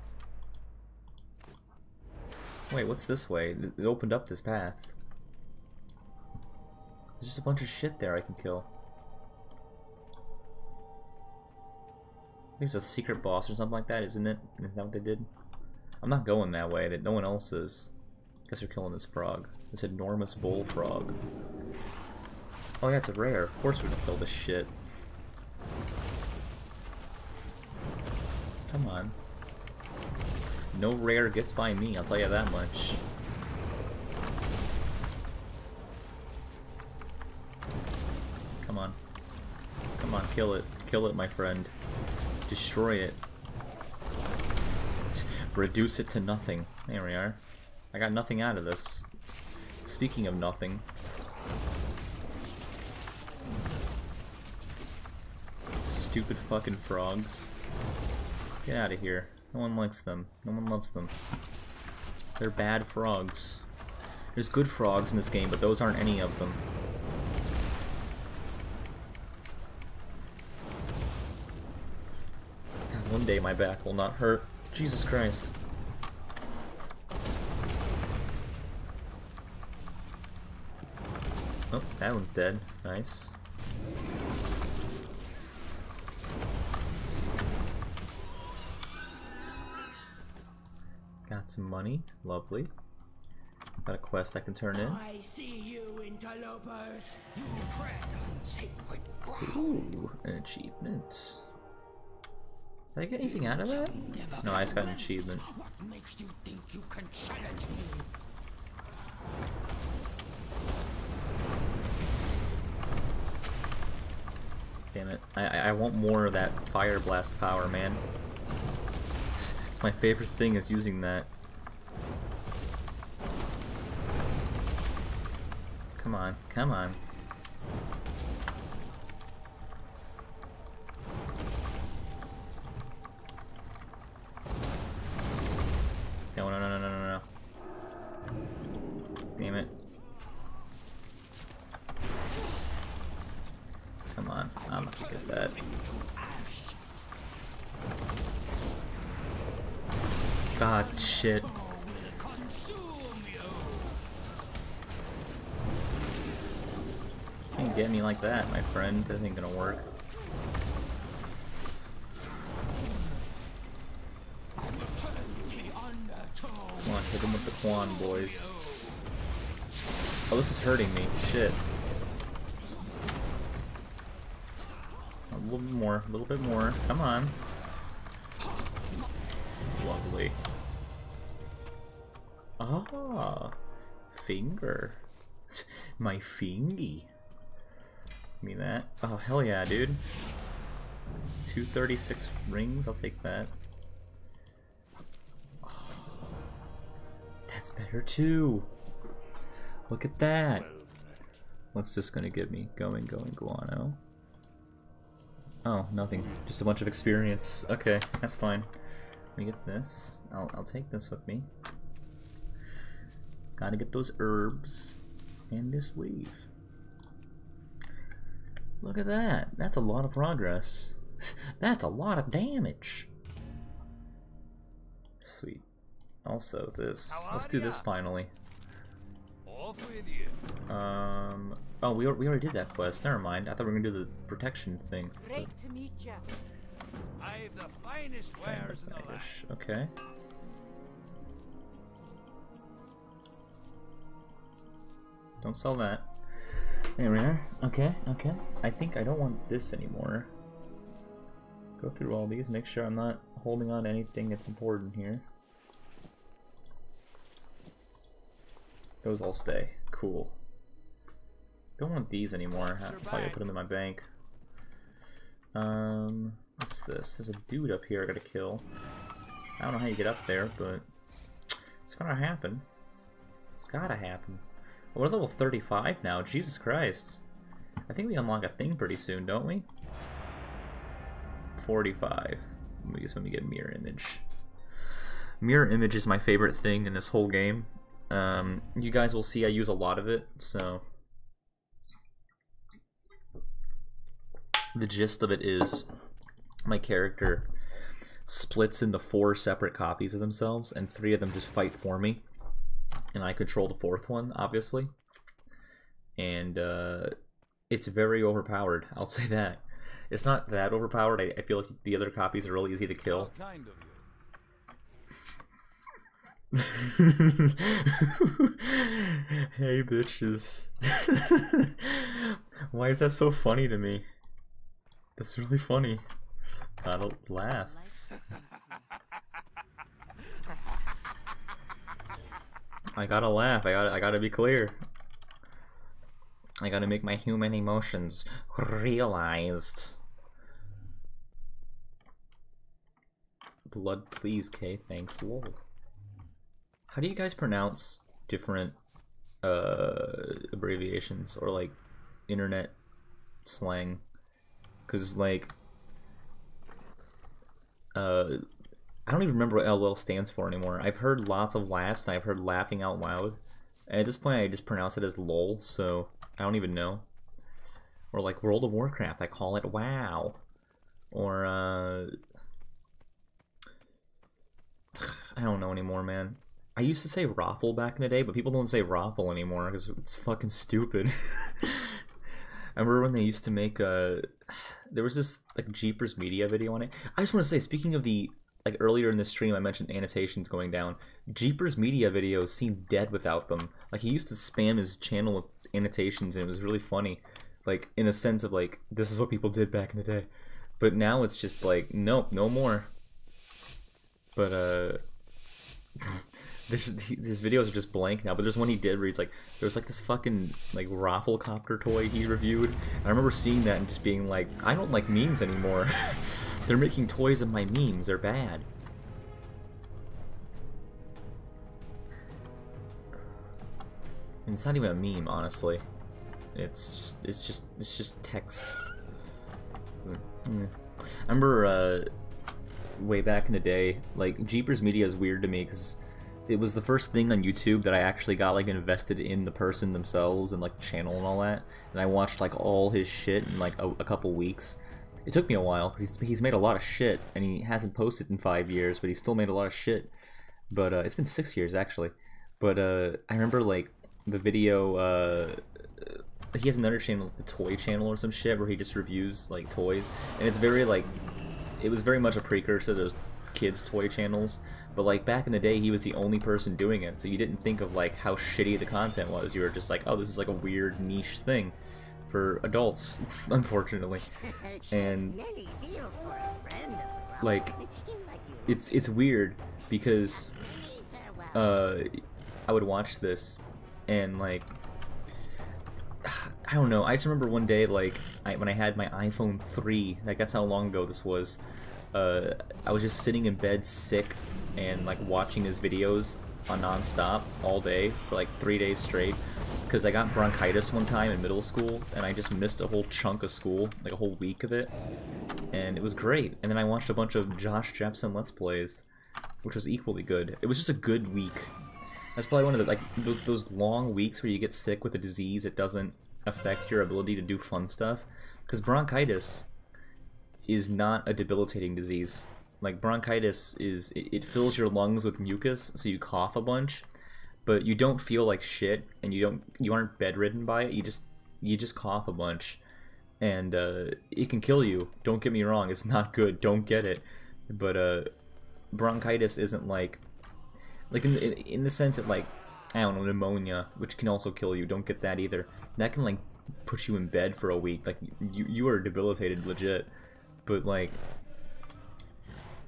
Wait, what's this way? It opened up this path. There's just a bunch of shit there I can kill. There's a secret boss or something like that, isn't it? Isn't that what they did? I'm not going that way, that no one else is. Guess they're killing this frog. This enormous bullfrog. Oh yeah, it's a rare. Of course we're gonna kill this shit. Come on. No rare gets by me, I'll tell you that much. Come on. Come on, kill it. Kill it, my friend. Destroy it. Reduce it to nothing. There we are. I got nothing out of this. Speaking of nothing. Stupid fucking frogs. Get out of here. No one likes them. No one loves them. They're bad frogs. There's good frogs in this game, but those aren't any of them. One day my back will not hurt. Jesus Christ. Oh, that one's dead. Nice. Got some money. Lovely. Got a quest I can turn in. I see you, interlopers. You tread on sacred ground. Ooh, an achievement. Did I get anything out of that? No, I just got an achievement. What makes you think you can challenge me? Damn it. I want more of that fire blast power, man. It's my favorite thing is using that. Come on, come on. No, no, no, no, no, no, no. Damn it. Come on, I'm not gonna get that. God, shit. Can't get me like that, my friend. That ain't gonna work. Come on, hit him with the Quan, boys. Oh, this is hurting me. Shit. A little bit more, a little bit more. Come on. Lovely. Ah, finger. My fingy. Give me that. Oh, hell yeah, dude. 236 rings, I'll take that. That's better too. Look at that. What's this gonna give me? Going, guano. Oh, nothing. Just a bunch of experience. Okay, that's fine. Let me get this. I'll take this with me. Gotta get those herbs and this weave. Look at that. That's a lot of progress. That's a lot of damage. Sweet. Also this. Let's do this finally. Off with you. Oh, we already did that quest. Never mind. I thought we were gonna do the protection thing. Great to meet you. I've the finest wares in the land. Okay. Don't sell that. There we are. Okay, okay. I think I don't want this anymore. Go through all these, make sure I'm not holding on to anything that's important here. Those all stay. Cool. Don't want these anymore. I'll probably put them in my bank. What's this? There's a dude up here I gotta kill. I don't know how you get up there, but it's gonna happen. It's gotta happen. We're level 35 now. Jesus Christ. I think we unlock a thing pretty soon, don't we? 45. I guess when we get mirror image. Mirror image is my favorite thing in this whole game. You guys will see I use a lot of it, so the gist of it is my character splits into 4 separate copies of themselves, and 3 of them just fight for me, and I control the 4th one, obviously. And it's very overpowered, I'll say that. It's not that overpowered. I feel like the other copies are really easy to kill. Kind of Hey bitches. Why is that so funny to me? That's really funny. Gotta laugh. I gotta laugh. I gotta be clear. I gotta make my human emotions realized. Blood, please, Kay. Thanks, lol. How do you guys pronounce different abbreviations or like internet slang? Because like I don't even remember what LOL stands for anymore. I've heard lots of laughs and I've heard laughing out loud, and at this point I just pronounce it as lol, so I don't even know. Or like World of Warcraft, I call it WoW. Or I don't know anymore, man. I used to say raffle back in the day, but people don't say raffle anymore because it's fucking stupid. I remember when they used to make there was this like Jeepers Media video on it. I just want to say, speaking of the like earlier in the stream I mentioned annotations going down. Jeepers Media videos seem dead without them. Like he used to spam his channel with annotations and it was really funny. Like in a sense of like this is what people did back in the day. But now it's just like nope, no more. But his videos are just blank now, but there's one he did where he's like, there was like this fucking like Rafflecopter toy he reviewed, and I remember seeing that and just being like, I don't like memes anymore. They're making toys of my memes, they're bad. And it's not even a meme, honestly. It's just text. I remember way back in the day, like Jeepers Media is weird to me because it was the first thing on YouTube that I actually got like invested in the person themselves and like channel and all that, and I watched like all his shit in like a couple weeks. It took me a while because he's made a lot of shit and he hasn't posted in 5 years, but he still made a lot of shit. But it's been 6 years actually. But I remember like the video. He has another channel, the Toy Channel or some shit, where he just reviews like toys, and it's very like, it was very much a precursor to those kids toy channels. But like back in the day, he was the only person doing it, so you didn't think of like how shitty the content was. You were just like, oh, this is like a weird niche thing for adults, unfortunately. And like, it's weird because I would watch this and like, I don't know, I just remember one day like when I had my iPhone 3, like that's how long ago this was. I was just sitting in bed sick and like watching his videos on non-stop all day for like 3 days straight because I got bronchitis one time in middle school and I just missed a whole chunk of school, like a whole week of it, and it was great. And then I watched a bunch of Josh Jepson Let's Plays, which was equally good. It was just a good week. That's probably one of the like those long weeks where you get sick with a disease that doesn't affect your ability to do fun stuff, because bronchitis is not a debilitating disease. Like bronchitis is, it fills your lungs with mucus, so you cough a bunch, but you don't feel like shit, and you aren't bedridden by it. You just cough a bunch, and it can kill you. Don't get me wrong, it's not good. Don't get it, but bronchitis isn't like in the sense that, like, I don't know, pneumonia, which can also kill you. Don't get that either. That can like put you in bed for a week. Like you are debilitated, legit. But like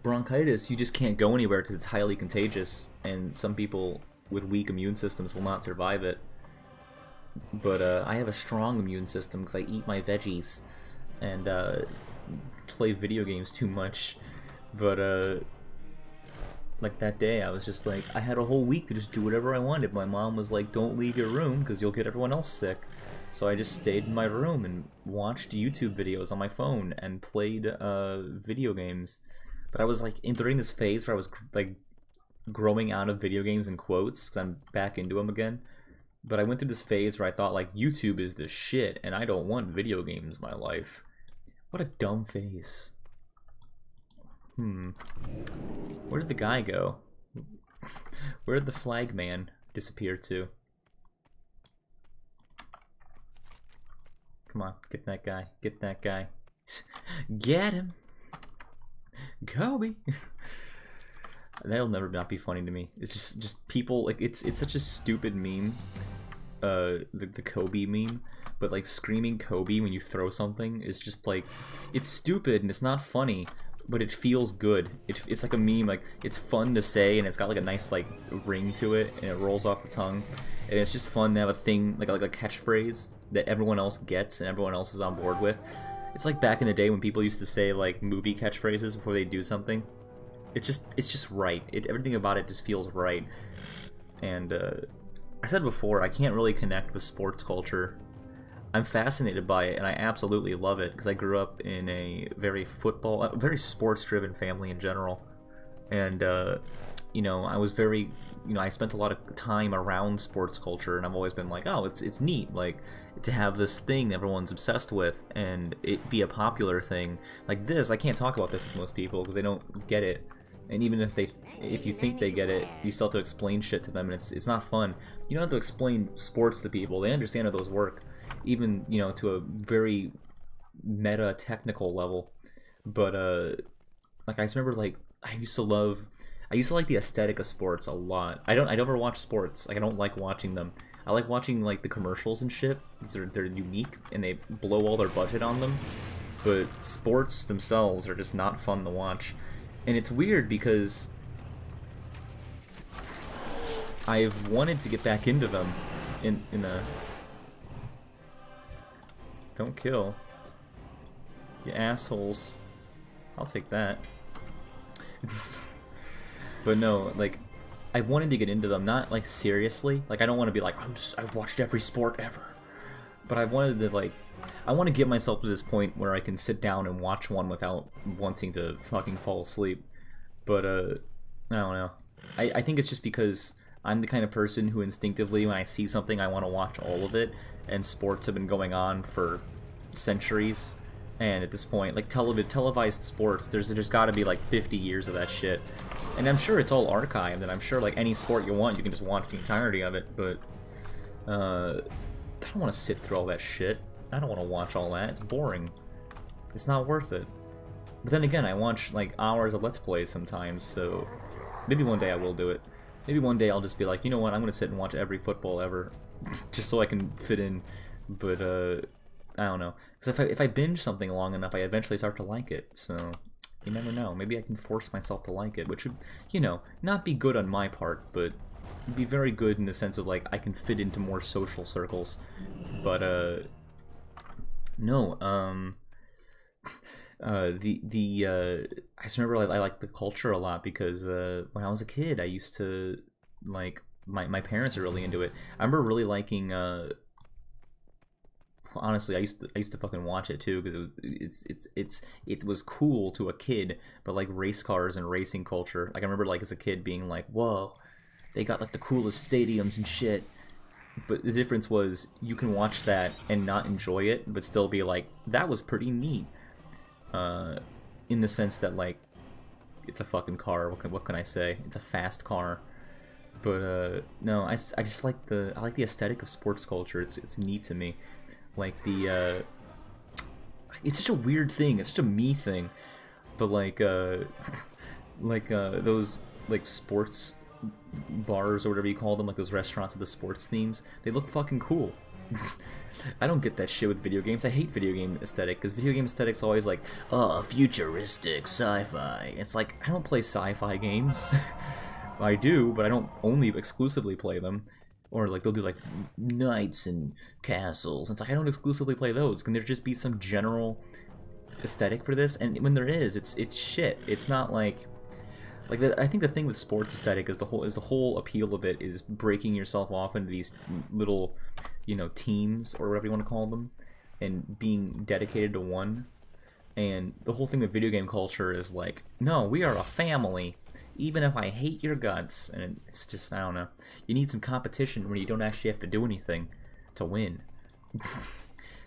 bronchitis, you just can't go anywhere because it's highly contagious, and some people with weak immune systems will not survive it. But I have a strong immune system because I eat my veggies and play video games too much. But like that day, I was just like, I had a whole week to just do whatever I wanted. My mom was like, don't leave your room because you'll get everyone else sick. So I just stayed in my room and watched YouTube videos on my phone and played video games. But I was like during this phase where I was like growing out of video games in quotes because I'm back into them again. But I went through this phase where I thought like YouTube is the shit and I don't want video games in my life. What a dumb phase. Where did the guy go? Where did the flag man disappear to? Come on, get that guy. Get that guy. Get him! Kobe! That'll never not be funny to me. It's just people, like, it's such a stupid meme. The Kobe meme. But like screaming Kobe when you throw something is just like, it's stupid and it's not funny. But it feels good. It's like a meme, like, it's fun to say, and it's got like a nice like ring to it, and it rolls off the tongue, and it's just fun to have a thing, like a catchphrase that everyone else gets and everyone else is on board with. It's like back in the day when people used to say like movie catchphrases before they do something. It's just right. Everything about it just feels right. And I said before, I can't really connect with sports culture. I'm fascinated by it, and I absolutely love it because I grew up in a very sports-driven family in general, and you know, I was very, you know, I spent a lot of time around sports culture, and I've always been like, oh, it's neat, like, to have this thing everyone's obsessed with, and it be a popular thing like this. I can't talk about this with most people because they don't get it, and even if you think they get it, you still have to explain shit to them, and it's not fun. You don't have to explain sports to people; they understand how those work. Even, you know, to a very meta technical level. But like, I just remember, like, I used to like the aesthetic of sports a lot. I never watch sports. Like, I don't like watching them. I like watching like the commercials and shit. They're unique and they blow all their budget on them. But sports themselves are just not fun to watch. And it's weird because I've wanted to get back into them in a... Don't kill. You assholes. I'll take that. But no, like, I've wanted to get into them, not like seriously. Like, I don't want to be like, I've watched every sport ever. But I wanted to, like, I want to get myself to this point where I can sit down and watch one without wanting to fucking fall asleep. But, I don't know. I think it's just because I'm the kind of person who instinctively, when I see something, I want to watch all of it. And sports have been going on for centuries, and at this point, like, televised sports, there's got to be like 50 years of that shit, and I'm sure it's all archived, and I'm sure like any sport you want, you can just watch the entirety of it. But I don't want to sit through all that shit. I don't want to watch all that. It's boring. It's not worth it. But then again, I watch like hours of Let's Plays sometimes, so maybe one day I will do it. Maybe one day I'll just be like, you know what, I'm gonna sit and watch every football ever, just so I can fit in. But I don't know, because if I binge something long enough, I eventually start to like it. So you never know. Maybe I can force myself to like it, which would, you know, not be good on my part, but be very good in the sense of like I can fit into more social circles. But no, I just remember I liked the culture a lot because when I was a kid, I used to, like, my parents are really into it. I remember really liking honestly, I used to fucking watch it too because it was cool to a kid. But like race cars and racing culture, like I remember like as a kid being like, whoa, they got like the coolest stadiums and shit. But the difference was you can watch that and not enjoy it, but still be like, that was pretty neat. In the sense that, like, it's a fucking car. What can I say? It's a fast car. No, I just like I like the aesthetic of sports culture. It's neat to me. Like it's such a weird thing. It's such a me thing. But those like sports bars or whatever you call them, like those restaurants with the sports themes, they look fucking cool. I don't get that shit with video games. I hate video game aesthetic, because video game aesthetic's always like, oh, futuristic, sci-fi. It's like, I don't play sci-fi games. I do, but I don't only exclusively play them. Or like they'll do like knights and castles. It's like, I don't exclusively play those. Can there just be some general aesthetic for this? And when there is, it's shit. It's not like I think the thing with sports aesthetic is the whole appeal of it is breaking yourself off into these little, you know, teams or whatever you want to call them, and being dedicated to one. And the whole thing with video game culture is like, no, we are a family, even if I hate your guts. And it's just, I don't know. You need some competition where you don't actually have to do anything to win.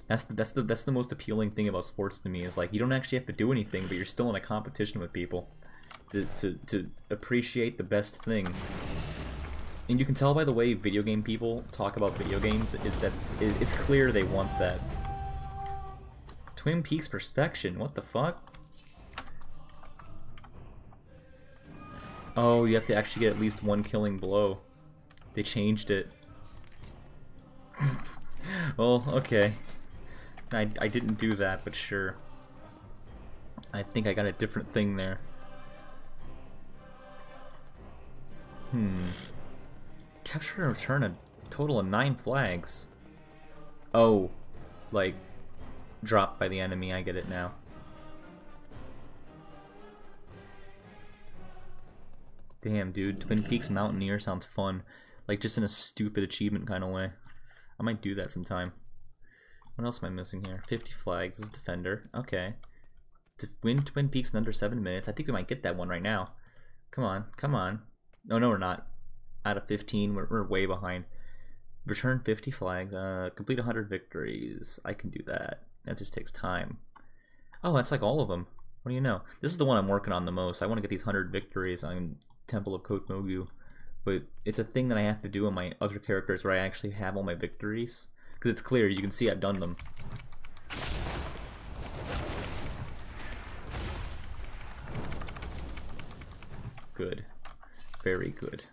That's the most appealing thing about sports to me, is like, you don't actually have to do anything, but you're still in a competition with people to appreciate the best thing. And you can tell by the way video game people talk about video games it's clear they want that. Twin Peaks perfection, what the fuck? Oh, you have to actually get at least one killing blow. They changed it. Well, okay. I didn't do that, but sure. I think I got a different thing there. Capture and return a total of 9 flags. Oh, like, dropped by the enemy, I get it now. Damn, dude, Twin Peaks Mountaineer sounds fun. Like, just in a stupid achievement kind of way. I might do that sometime. What else am I missing here? 50 flags as Defender. Okay. To win Twin Peaks in under 7 minutes. I think we might get that one right now. Come on, come on. No, no, we're not. Out of 15, we're way behind. Return 50 flags. Complete 100 victories. I can do that. That just takes time. Oh, that's like all of them. What do you know? This is the one I'm working on the most. I want to get these 100 victories on Temple of Kot Mogu. But it's a thing that I have to do on my other characters where I actually have all my victories. Because it's clear, you can see I've done them. Good. Very good.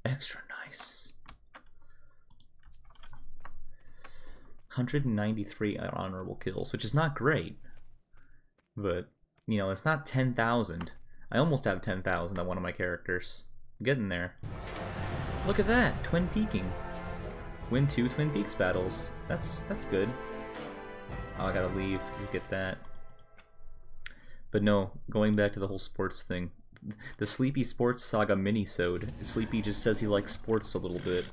Extra nice. 193 honorable kills, which is not great. But, you know, it's not 10,000. I almost have 10,000 on one of my characters. I'm getting there. Look at that! Twin Peaking. Win 2 Twin Peaks battles. That's good. Oh, I gotta leave to get that. But no, going back to the whole sports thing. The Sleepy Sports Saga mini-sode. Sleepy just says he likes sports a little bit.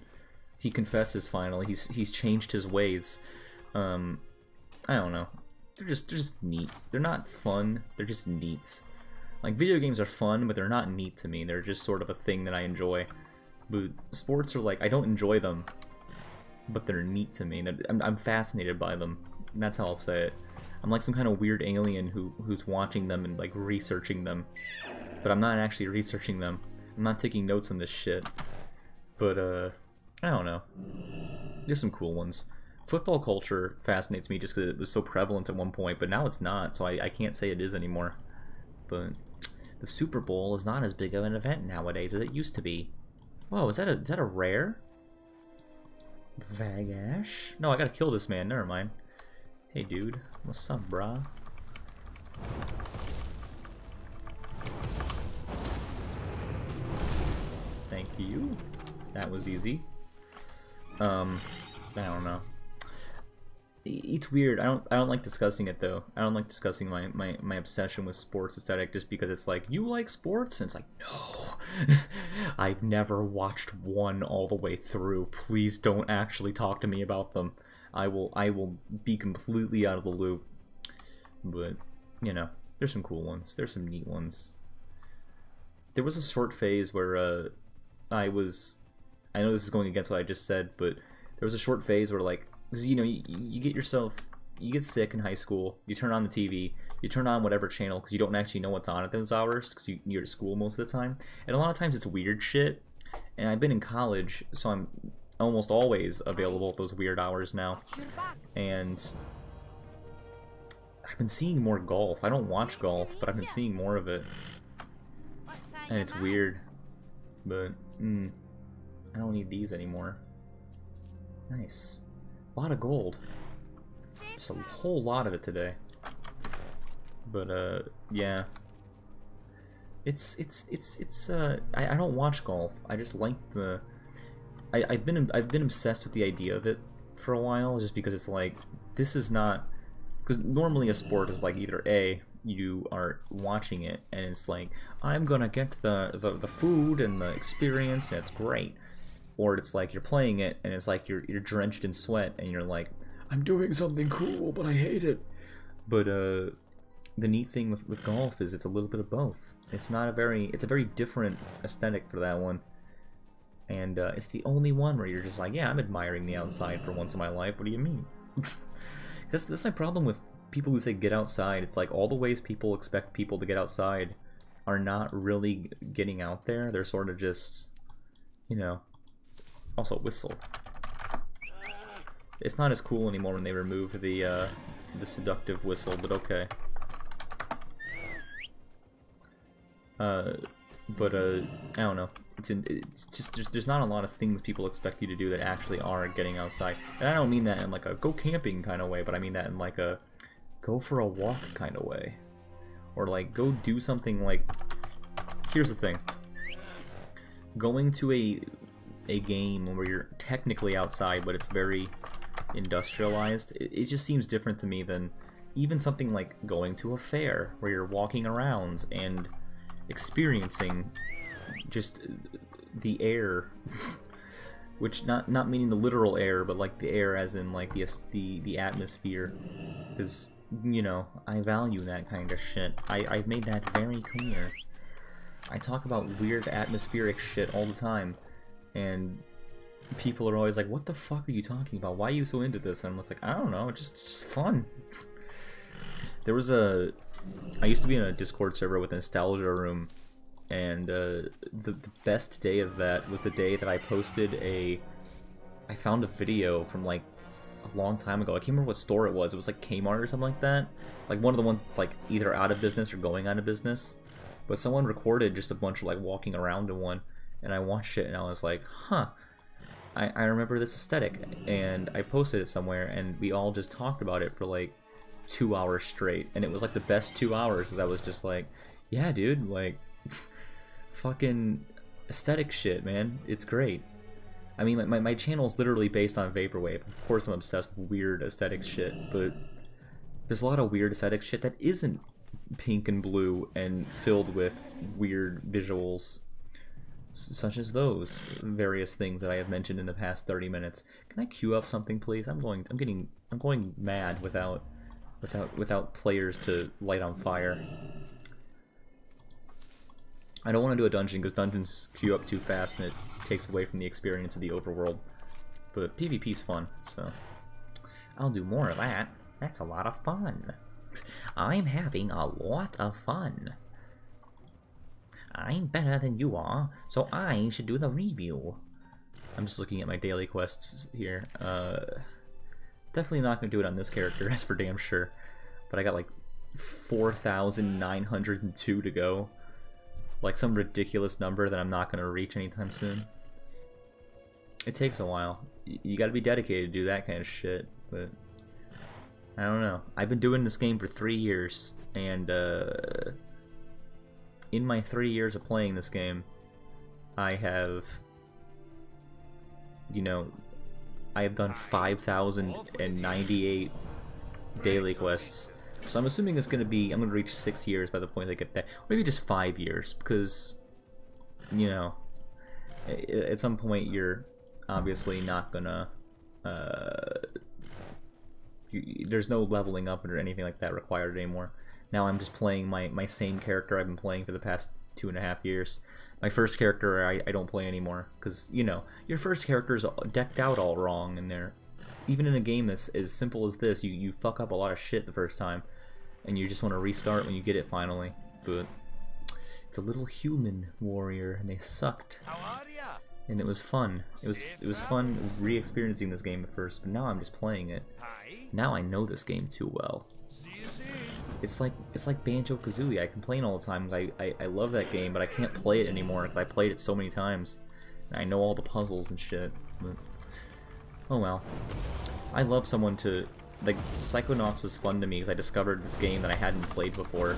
He confesses finally. He's changed his ways. I don't know. They're just neat. They're not fun. They're just neat. Like, video games are fun, but they're not neat to me. They're just sort of a thing that I enjoy. But sports are like, I don't enjoy them, but they're neat to me. I'm fascinated by them. And that's how I'll say it. I'm like some kind of weird alien who's watching them and like researching them. But I'm not actually researching them. I'm not taking notes on this shit. But, I don't know. There's some cool ones. Football culture fascinates me just because it was so prevalent at one point, but now it's not, so I can't say it is anymore. But the Super Bowl is not as big of an event nowadays as it used to be. Whoa, is that a rare? Vagash? No, I gotta kill this man, never mind. Hey dude, what's up, brah? Thank you. That was easy. I don't know. It's weird. I don't like discussing it though. I don't like discussing my obsession with sports aesthetic just because it's like, you like sports? And it's like, no. I've never watched one all the way through. Please don't actually talk to me about them. I will be completely out of the loop. But, you know, there's some cool ones. There's some neat ones. There was a short phase where I know this is going against what I just said, but there was a short phase where, like, because, you know, you get sick in high school, you turn on the TV, you turn on whatever channel because you don't actually know what's on at those hours because you're at school most of the time, and a lot of times it's weird shit, And I've been in college, so I'm almost always available at those weird hours now. And I've been seeing more golf. I don't watch golf, but I've been seeing more of it. And it's weird. But, I don't need these anymore. Nice. A lot of gold. Just a whole lot of it today. But, yeah. I don't watch golf. I just like the... I've been obsessed with the idea of it for a while, just because it's like, this is not... Because normally a sport is like either A, you are watching it, and it's like, I'm gonna get the food and the experience, and it's great. Or it's like you're playing it, and it's like you're drenched in sweat, and you're like, I'm doing something cool, but I hate it. But the neat thing with golf is it's a little bit of both. It's a very different aesthetic for that one. And it's the only one where you're just like, yeah, I'm admiring the outside for once in my life. What do you mean? That's my problem with people who say get outside. It's like all the ways people expect people to get outside are not really getting out there. They're sort of just, you know. Also, whistle. It's not as cool anymore when they removed the seductive whistle, but okay. I don't know. It's just there's not a lot of things people expect you to do that actually are getting outside. And I don't mean that in like a go camping kind of way, but I mean that in like a go for a walk kind of way. Or like go do something like... Here's the thing. Going to a game where you're technically outside, but it's very industrialized, it just seems different to me than even something like going to a fair where you're walking around and experiencing just the air, which not meaning the literal air, but like the air as in like the atmosphere, because you know I value that kind of shit. I've made that very clear. I talk about weird atmospheric shit all the time, and people are always like, "What the fuck are you talking about? Why are you so into this?" And I'm like, "I don't know, it's just fun." There was I used to be in a Discord server with a Nostalgia Room, and the best day of that was the day that I posted I found a video from like a long time ago. I can't remember what store it was. It was like Kmart or something like that. Like one of the ones that's like either out of business or going out of business. But someone recorded just a bunch of like walking around in one, and I watched it and I was like, huh. I remember this aesthetic, and I posted it somewhere, and we all just talked about it for like 2 hours straight, and it was like the best 2 hours, because I was just like, yeah dude, like fucking aesthetic shit, man, it's great. I mean, my channel's literally based on Vaporwave. Of course I'm obsessed with weird aesthetic shit, but there's a lot of weird aesthetic shit that isn't pink and blue and filled with weird visuals, such as those various things that I have mentioned in the past 30 minutes. Can I queue up something, please? I'm going mad without players to light on fire. I don't want to do a dungeon because dungeons queue up too fast and it takes away from the experience of the overworld. But PvP's fun, so I'll do more of that. That's a lot of fun. I'm having a lot of fun. I'm better than you are, so I should do the review. I'm just looking at my daily quests here. Definitely not going to do it on this character, that's for damn sure. But I got like 4,902 to go. Like some ridiculous number that I'm not going to reach anytime soon. It takes a while. You got to be dedicated to do that kind of shit, but I don't know. I've been doing this game for 3 years, and in my 3 years of playing this game, I have, you know, I have done 5,098 daily quests. So I'm assuming it's going to be, I'm going to reach 6 years by the point I get that. Or maybe just 5 years, because, you know, at some point you're obviously not going to, there's no leveling up or anything like that required anymore. Now I'm just playing my same character I've been playing for the past 2.5 years. My first character I don't play anymore, because, you know, your first character's decked out all wrong, and they're, even in a game that's as simple as this, you fuck up a lot of shit the first time, and you just want to restart when you get it finally. But It's a little human warrior, and they sucked. How are ya? And it was fun. It was fun re-experiencing this game at first, but now I'm just playing it. Hi. Now I know this game too well. See you soon. It's like Banjo-Kazooie. I complain all the time because I love that game, but I can't play it anymore because I played it so many times. And I know all the puzzles and shit. But, oh well. I love someone to... Like, Psychonauts was fun to me because I discovered this game that I hadn't played before.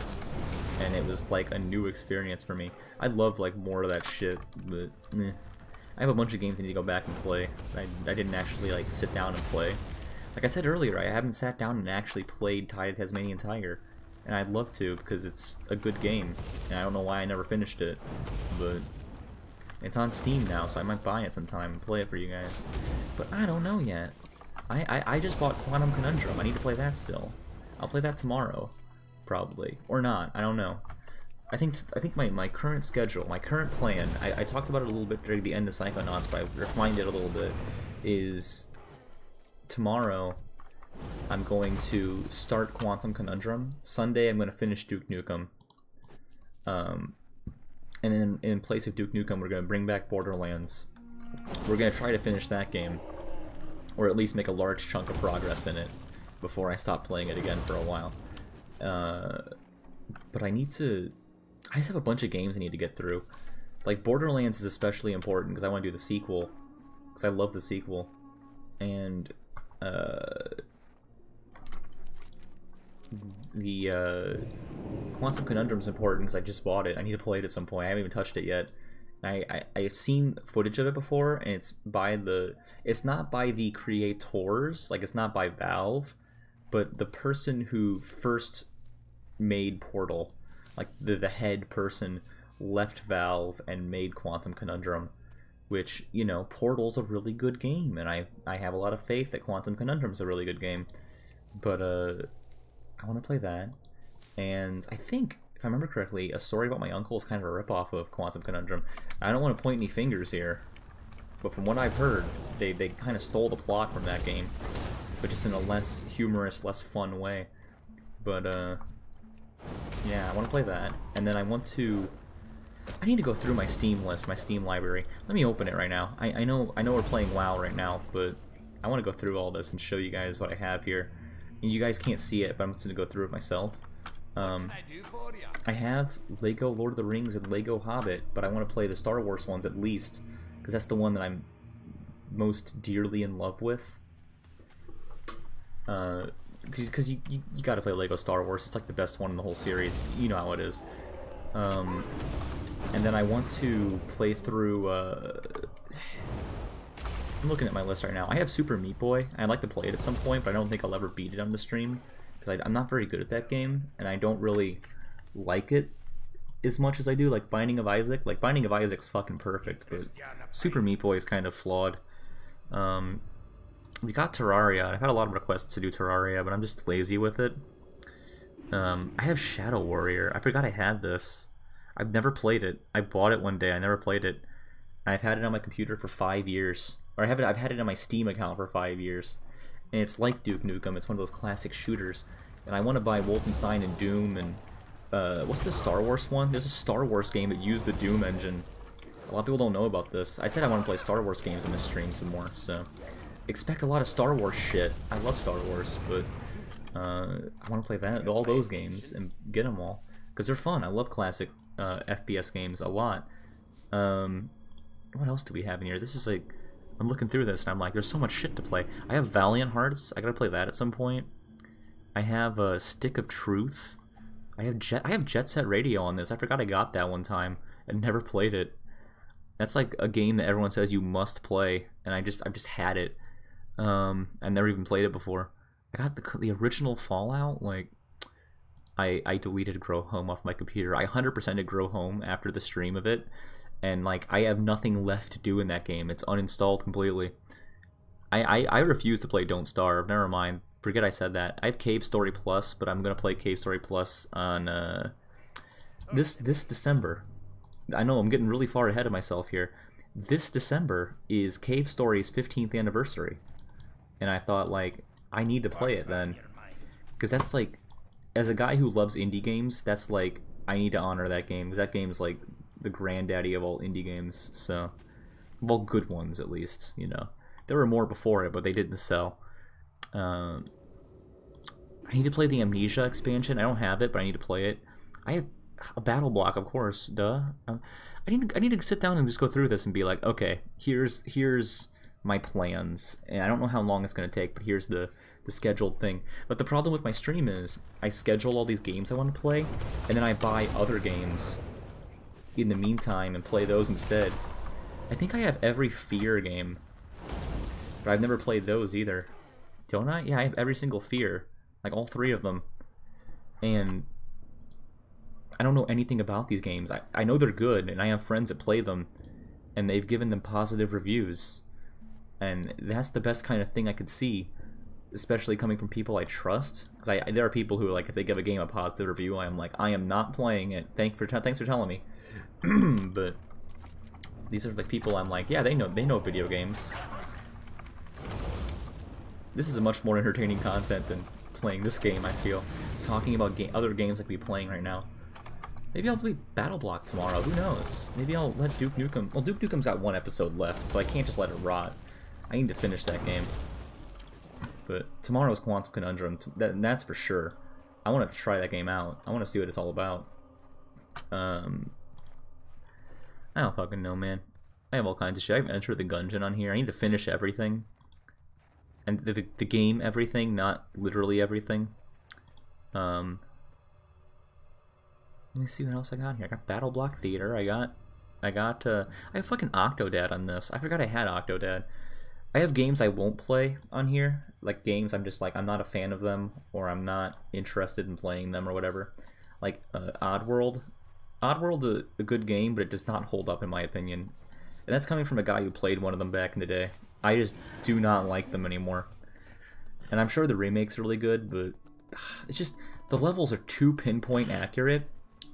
And it was like a new experience for me. I'd love like more of that shit, but I have a bunch of games I need to go back and play. I didn't actually like sit down and play. Like I said earlier, I haven't sat down and actually played Tide of Tasmanian Tiger. And I'd love to because it's a good game. And I don't know why I never finished it. But it's on Steam now, so I might buy it sometime and play it for you guys. But I don't know yet. I just bought Quantum Conundrum. I need to play that still. I'll play that tomorrow. Probably. Or not. I don't know. I think my current schedule, my current plan, I talked about it a little bit during the end of Psychonauts, but I refined it a little bit, is tomorrow I'm going to start Quantum Conundrum. Sunday I'm going to finish Duke Nukem. And then in place of Duke Nukem we're going to bring back Borderlands. We're going to try to finish that game. Or at least make a large chunk of progress in it before I stop playing it again for a while. But I just have a bunch of games I need to get through. Like, Borderlands is especially important because I want to do the sequel. Because I love the sequel. And, the, Quantum Conundrum is important because I just bought it. I need to play it at some point. I haven't even touched it yet. I've seen footage of it before, and it's not by the creators, like, it's not by Valve, but the person who first made Portal, like the head person, left Valve and made Quantum Conundrum, which, you know, Portal's a really good game, and I have a lot of faith that Quantum Conundrum's a really good game. But I want to play that, and I think, if I remember correctly, A Story About My Uncle is kind of a ripoff of Quantum Conundrum. I don't want to point any fingers here, but from what I've heard, they kind of stole the plot from that game, but just in a less humorous, less fun way. But yeah, I want to play that, and then I need to go through my Steam list, my Steam library. Let me open it right now. I know we're playing WoW right now, but I want to go through all this and show you guys what I have here. And you guys can't see it, but I'm just going to go through it myself. I have Lego Lord of the Rings and Lego Hobbit, but I want to play the Star Wars ones at least, because that's the one that I'm most dearly in love with. Because you gotta play Lego Star Wars. It's like the best one in the whole series. You know how it is. And then I want to play through... I'm looking at my list right now. I have Super Meat Boy. I'd like to play it at some point, but I don't think I'll ever beat it on the stream. Because I'm not very good at that game, and I don't really like it as much as I do like Binding of Isaac. Like, Binding of Isaac's fucking perfect, but Super Meat Boy is kind of flawed. We got Terraria. I've had a lot of requests to do Terraria, but I'm just lazy with it. I have Shadow Warrior. I forgot I had this. I've never played it. I bought it one day. I never played it. I've had it on my computer for 5 years. Or I've had it on my Steam account for 5 years. And it's like Duke Nukem. It's one of those classic shooters. And I want to buy Wolfenstein and Doom and... what's the Star Wars one? There's a Star Wars game that used the Doom engine. A lot of people don't know about this. I said I want to play Star Wars games in this stream some more, so... Expect a lot of Star Wars shit. I love Star Wars, but... I want to play that, all those games and get them all. Because they're fun. I love classic FPS games a lot. What else do we have in here? This is like... I'm looking through this and I'm like, there's so much shit to play. I have Valiant Hearts. I gotta play that at some point. I have Stick of Truth. I have Jet Set Radio on this. I forgot I got that one time and never played it. That's like a game that everyone says you must play, and I've just had it. I've never even played it before. I got the original Fallout. Like, I deleted Grow Home off my computer. I 100%ed Grow Home after the stream of it. And, like, I have nothing left to do in that game. It's uninstalled completely. I refuse to play Don't Starve. Never mind. Forget I said that. I have Cave Story Plus, but I'm going to play Cave Story Plus on this December. I know I'm getting really far ahead of myself here. This December is Cave Story's 15th anniversary. And I thought, like, I need to play it then. Because that's, like, as a guy who loves indie games, that's, like, I need to honor that game, because that game's like the granddaddy of all indie games, so, of all good ones at least, you know. There were more before it, but they didn't sell. I need to play the Amnesia expansion. I don't have it, but I need to play it. I have a battle block, of course, duh. I need to sit down and just go through this and be like, okay, here's my plans, and I don't know how long it's gonna take, but here's the scheduled thing. But the problem with my stream is I schedule all these games I want to play, and then I buy other games in the meantime and play those instead. I think I have every Fear game, but I've never played those either. Don't I? Yeah, I have every single Fear, like all 3 of them, and I don't know anything about these games. I know they're good, and I have friends that play them, and they've given them positive reviews, and that's the best kind of thing I could see, especially coming from people I trust. Because there are people who, like, if they give a game a positive review, I'm like, I am not playing it. Thanks for telling me. But these are like people I'm like, yeah, they know video games. This is a much more entertaining content than playing this game, I feel. Talking about other games like we playing right now. Maybe I'll play Battle Block tomorrow, who knows? Maybe I'll let Duke Nukem... Well, Duke Nukem's got 1 episode left, so I can't just let it rot. I need to finish that game. But tomorrow's Quantum Conundrum, that's for sure. I want to try that game out. I want to see what it's all about. I don't fucking know, man. I have all kinds of shit. I haven't entered the Gungeon on here. I need to finish everything. And the game everything, not literally everything. Let me see what else I got here. I got Battle Block Theater. I have fucking Octodad on this. I forgot I had Octodad. I have games I won't play on here. Like games I'm just like, I'm not a fan of them, or I'm not interested in playing them or whatever. Like Oddworld. Oddworld's a good game, but it does not hold up in my opinion. And that's coming from a guy who played one of them back in the day. I just do not like them anymore. And I'm sure the remake's really good, but it's just, the levels are too pinpoint accurate.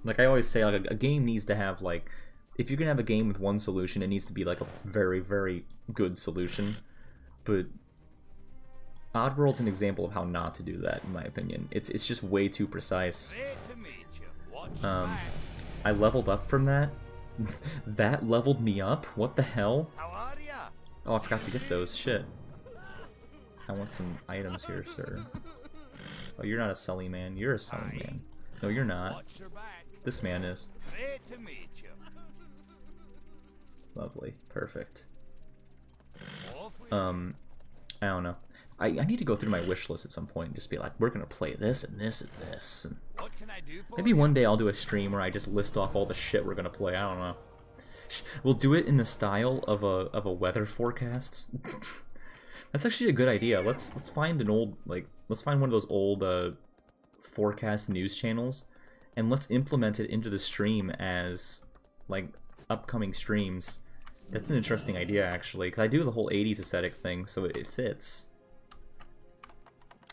Like I always say, like a game needs to have, like, if you're gonna have a game with one solution, it needs to be like a very, very good solution. But Oddworld's an example of how not to do that, in my opinion. It's just way too precise. I leveled up from that. That leveled me up? What the hell? Oh, I forgot to get those. Shit. I want some items here, sir. Oh, you're not a selling man. You're a selling man. No, you're not. This man is. Lovely. Perfect. I don't know. I need to go through my wish list at some point and just be like, we're gonna play this and this and this. And maybe one day I'll do a stream where I just list off all the shit we're gonna play. I don't know. We'll do it in the style of a weather forecast. That's actually a good idea. Let's find an old, like, let's find one of those old forecast news channels, and let's implement it into the stream as like upcoming streams. That's an interesting idea, actually, because I do the whole 80s aesthetic thing, so it fits.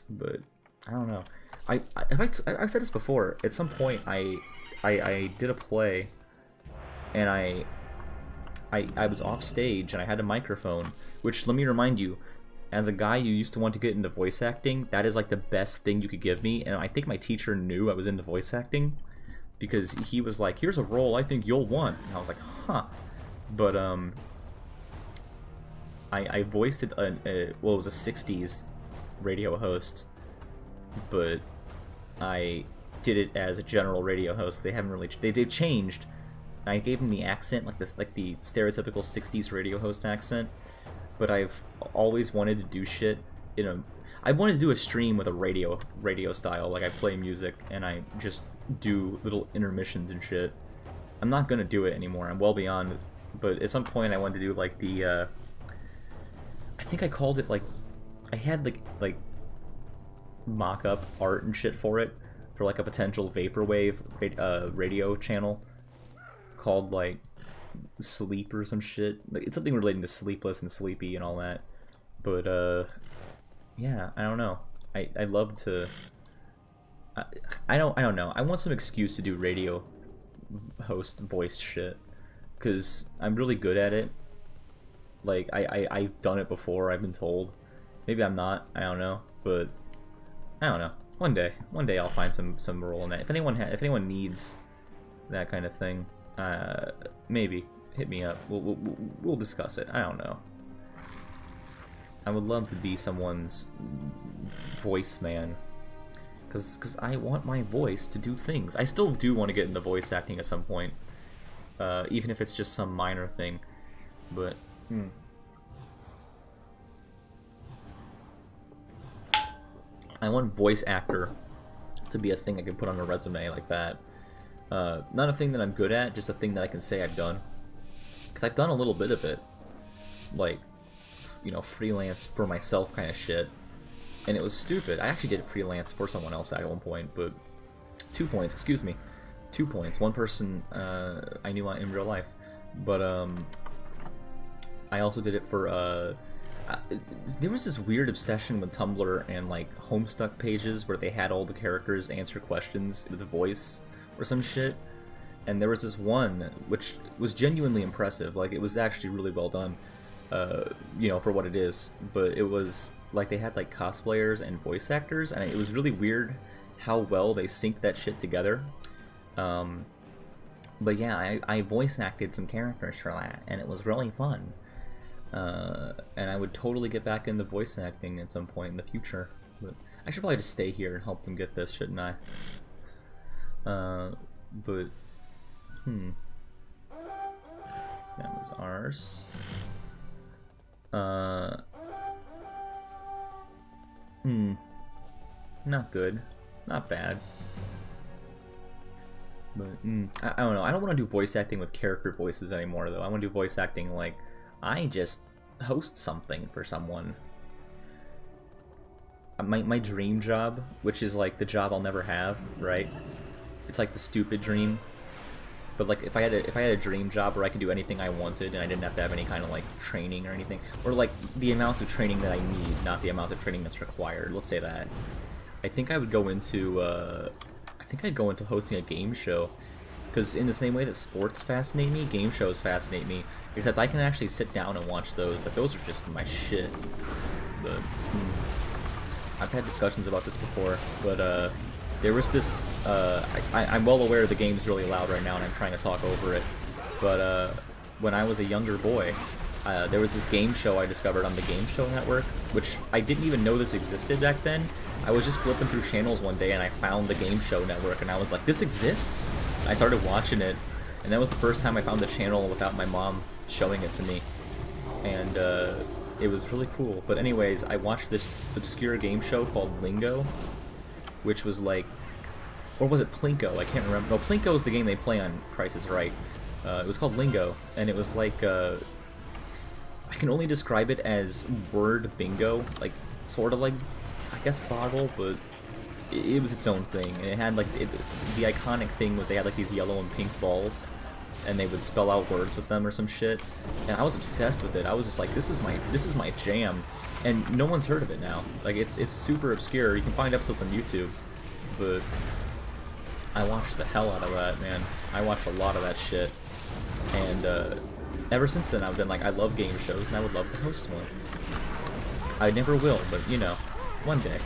But I don't know. I've said this before. At some point, I did a play, and I was off stage and I had a microphone. Which, let me remind you, as a guy who used to want to get into voice acting, that is like the best thing you could give me. And I think my teacher knew I was into voice acting, because he was like, "Here's a role I think you'll want." And I was like, "Huh." But I voiced it. Well, it was a '60s radio host, but I did it as a general radio host. They haven't really they've changed. I gave him the accent, like this, like the stereotypical '60s radio host accent. But I've always wanted to do shit in a. I wanted to do a stream with a radio style, like I play music and I just do little intermissions and shit. I'm not gonna do it anymore. I'm well beyond it. But at some point I wanted to do like the. I think I called it like. I had like mock-up art and shit for it, for like a potential vaporwave radio channel called like Sleep or some shit. Like, it's something relating to Sleepless and Sleepy and all that. But yeah, I don't know. I love to. I don't know. I want some excuse to do radio host voiced shit, because I'm really good at it. Like I've done it before. I've been told. Maybe I'm not. I don't know. But I don't know. One day I'll find some role in that. If anyone needs that kind of thing. Maybe hit me up. We'll discuss it. I don't know. I would love to be someone's voice man, because I want my voice to do things. I still do want to get into voice acting at some point, even if it's just some minor thing. But I want voice actor to be a thing I can put on a resume like that. Not a thing that I'm good at, just a thing that I can say I've done. Because I've done a little bit of it, like, you know, freelance for myself kind of shit. And it was stupid. I actually did freelance for someone else at one point, but 2 points, excuse me. 2 points. One person I knew in real life. But I also did it for there was this weird obsession with Tumblr and like Homestuck pages where they had all the characters answer questions with a voice or some shit. And there was this one which was genuinely impressive. Like, it was actually really well done, you know, for what it is. But it was like they had like cosplayers and voice actors, and it was really weird how well they synced that shit together. But yeah, I voice acted some characters for that, and it was really fun. And I would totally get back into voice acting at some point in the future. But I should probably just stay here and help them get this, shouldn't I? But that was ours. Not good. Not bad. But, I don't know. I don't want to do voice acting with character voices anymore, though. I want to do voice acting like I just host something for someone. My dream job, which is like the job I'll never have, right? It's like the stupid dream. But like if I had a dream job where I could do anything I wanted and I didn't have to have any kind of like training or anything, or like the amount of training that I need, not the amount of training that's required. Let's say that. I think I would go into hosting a game show, because in the same way that sports fascinate me, game shows fascinate me. Except I can actually sit down and watch those. Like, those are just my shit. But I've had discussions about this before, but there was this. I'm well aware the game's really loud right now, and I'm trying to talk over it. But when I was a younger boy, there was this game show I discovered on the Game Show Network, which I didn't even know this existed back then. I was just flipping through channels one day, and I found the Game Show Network, and I was like, "This exists!" I started watching it, and that was the first time I found the channel without my mom showing it to me, and it was really cool. But anyways, I watched this obscure game show called Lingo, which was like, or was it Plinko? I can't remember. No, Plinko is the game they play on Price is Right. It was called Lingo, and it was like, I can only describe it as word bingo, like, sort of like, I guess, Boggle, but it was its own thing. And it had like, the iconic thing was they had like these yellow and pink balls, and they would spell out words with them or some shit. And I was obsessed with it. I was just like, this is my jam. And no one's heard of it now. Like, it's super obscure. You can find episodes on YouTube, but I watched the hell out of that, man. I watched a lot of that shit. And ever since then, I've been like, I love game shows, and I would love to host one. I never will, but you know, one day.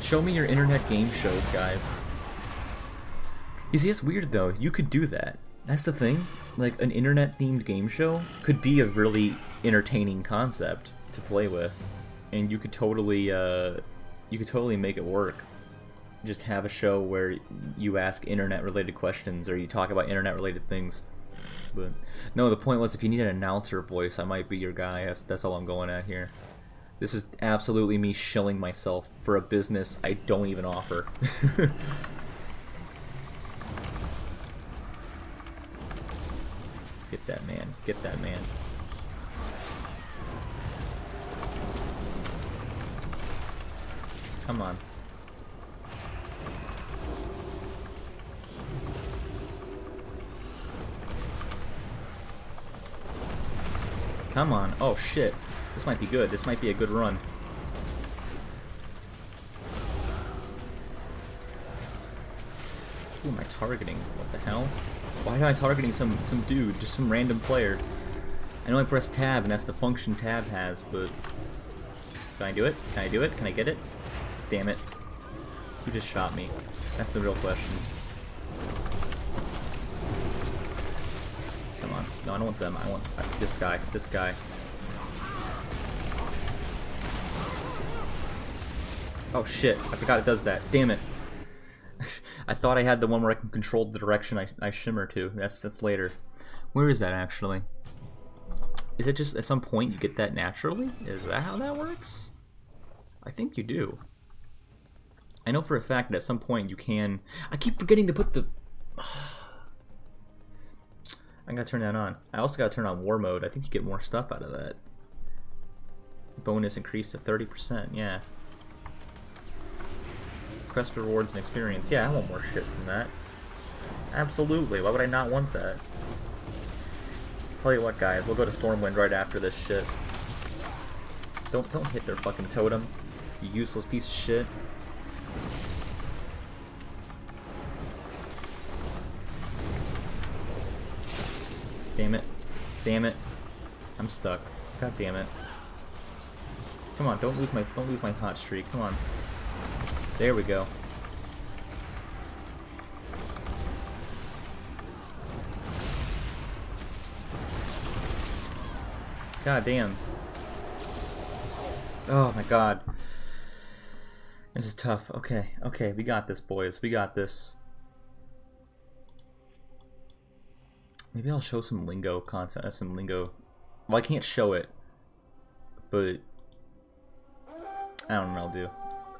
Show me your internet game shows, guys. You see, it's weird though. You could do that. That's the thing. Like, an internet-themed game show could be a really entertaining concept to play with, and you could totally make it work. Just have a show where you ask internet-related questions, or you talk about internet-related things. But no, the point was, if you need an announcer voice, I might be your guy. That's all I'm going at here. This is absolutely me shilling myself for a business I don't even offer. Get that man. Get that man. Come on. Come on. Oh shit. This might be good. This might be a good run. Who am I targeting? What the hell? Why am I targeting some dude? Just some random player. I know I pressed tab and that's the function tab has, but... Can I do it? Can I do it? Can I get it? Damn it. Who just shot me? That's the real question. No, I don't want them. I want this guy. This guy. Oh shit, I forgot it does that. Damn it. I thought I had the one where I can control the direction I shimmer to. That's later. Where is that actually? Is it just at some point you get that naturally? Is that how that works? I think you do. I know for a fact that at some point you can... I keep forgetting to put the... I gotta turn that on. I also gotta turn on war mode. I think you get more stuff out of that. Bonus increased to 30%, yeah. Quest rewards and experience. Yeah, I want more shit from that. Absolutely. Why would I not want that? Tell you what, guys, we'll go to Stormwind right after this shit. Don't hit their fucking totem, you useless piece of shit. Damn it. Damn it. I'm stuck. God damn it. Come on, don't lose my hot streak. Come on. There we go. God damn. Oh my god. This is tough. Okay, okay, we got this, boys. We got this. Maybe I'll show some lingo content, some lingo. Well, I can't show it, but I don't know what I'll do.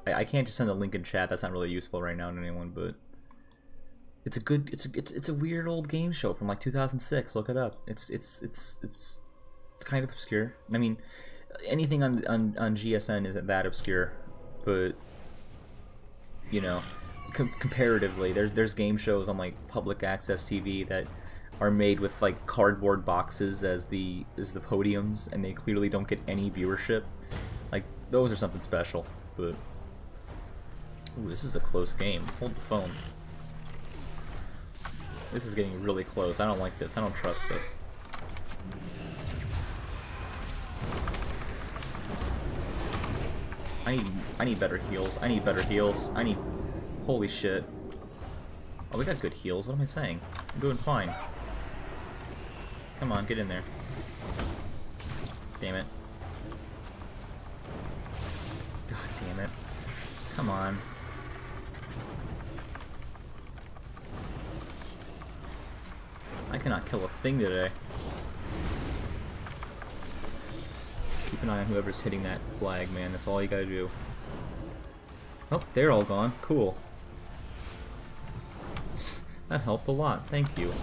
I can't just send a link in chat. That's not really useful right now to anyone, but it's a good, it's a weird old game show from like 2006. Look it up. It's kind of obscure. I mean, anything on GSN isn't that obscure, but you know, comparatively, there's game shows on like public access TV that are made with like cardboard boxes as the podiums, and they clearly don't get any viewership. Like those are something special. But ooh, this is a close game. Hold the phone. This is getting really close. I don't like this. I don't trust this. I need better heals. I need better heals. I need... Holy shit. Oh, we got good heals. What am I saying? I'm doing fine. Come on, get in there. Damn it. God damn it. Come on. I cannot kill a thing today. Keep an eye on whoever's hitting that flag, man. That's all you gotta do. Oh, they're all gone. Cool. That helped a lot. Thank you.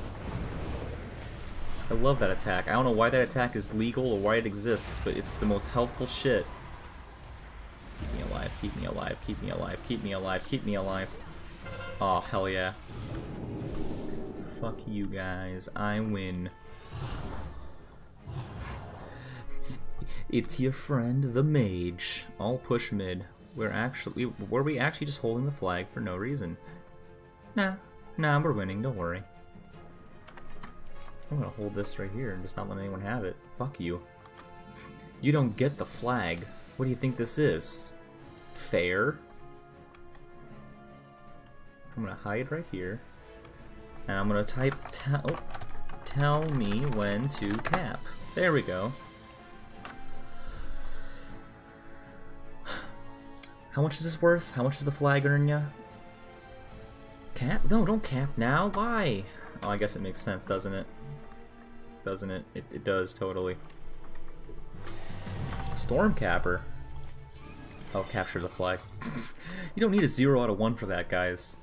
I love that attack. I don't know why that attack is legal or why it exists, but it's the most helpful shit. Keep me alive. Keep me alive. Keep me alive. Keep me alive. Keep me alive. Oh, hell yeah. Fuck you guys. I win. It's your friend, the Mage. I'll push mid. Were we actually just holding the flag for no reason? Nah, we're winning, don't worry. I'm gonna hold this right here and just not let anyone have it. Fuck you. You don't get the flag. What do you think this is? Fair? I'm gonna hide right here. And I'm gonna type tell me when to cap. There we go. How much is this worth? How much does the flag earn ya? Cap? No, don't cap now. Why? Oh, I guess it makes sense, doesn't it? Doesn't it? It does, totally. Storm capper. Oh, capture the flag. You don't need a 0 out of 1 for that, guys.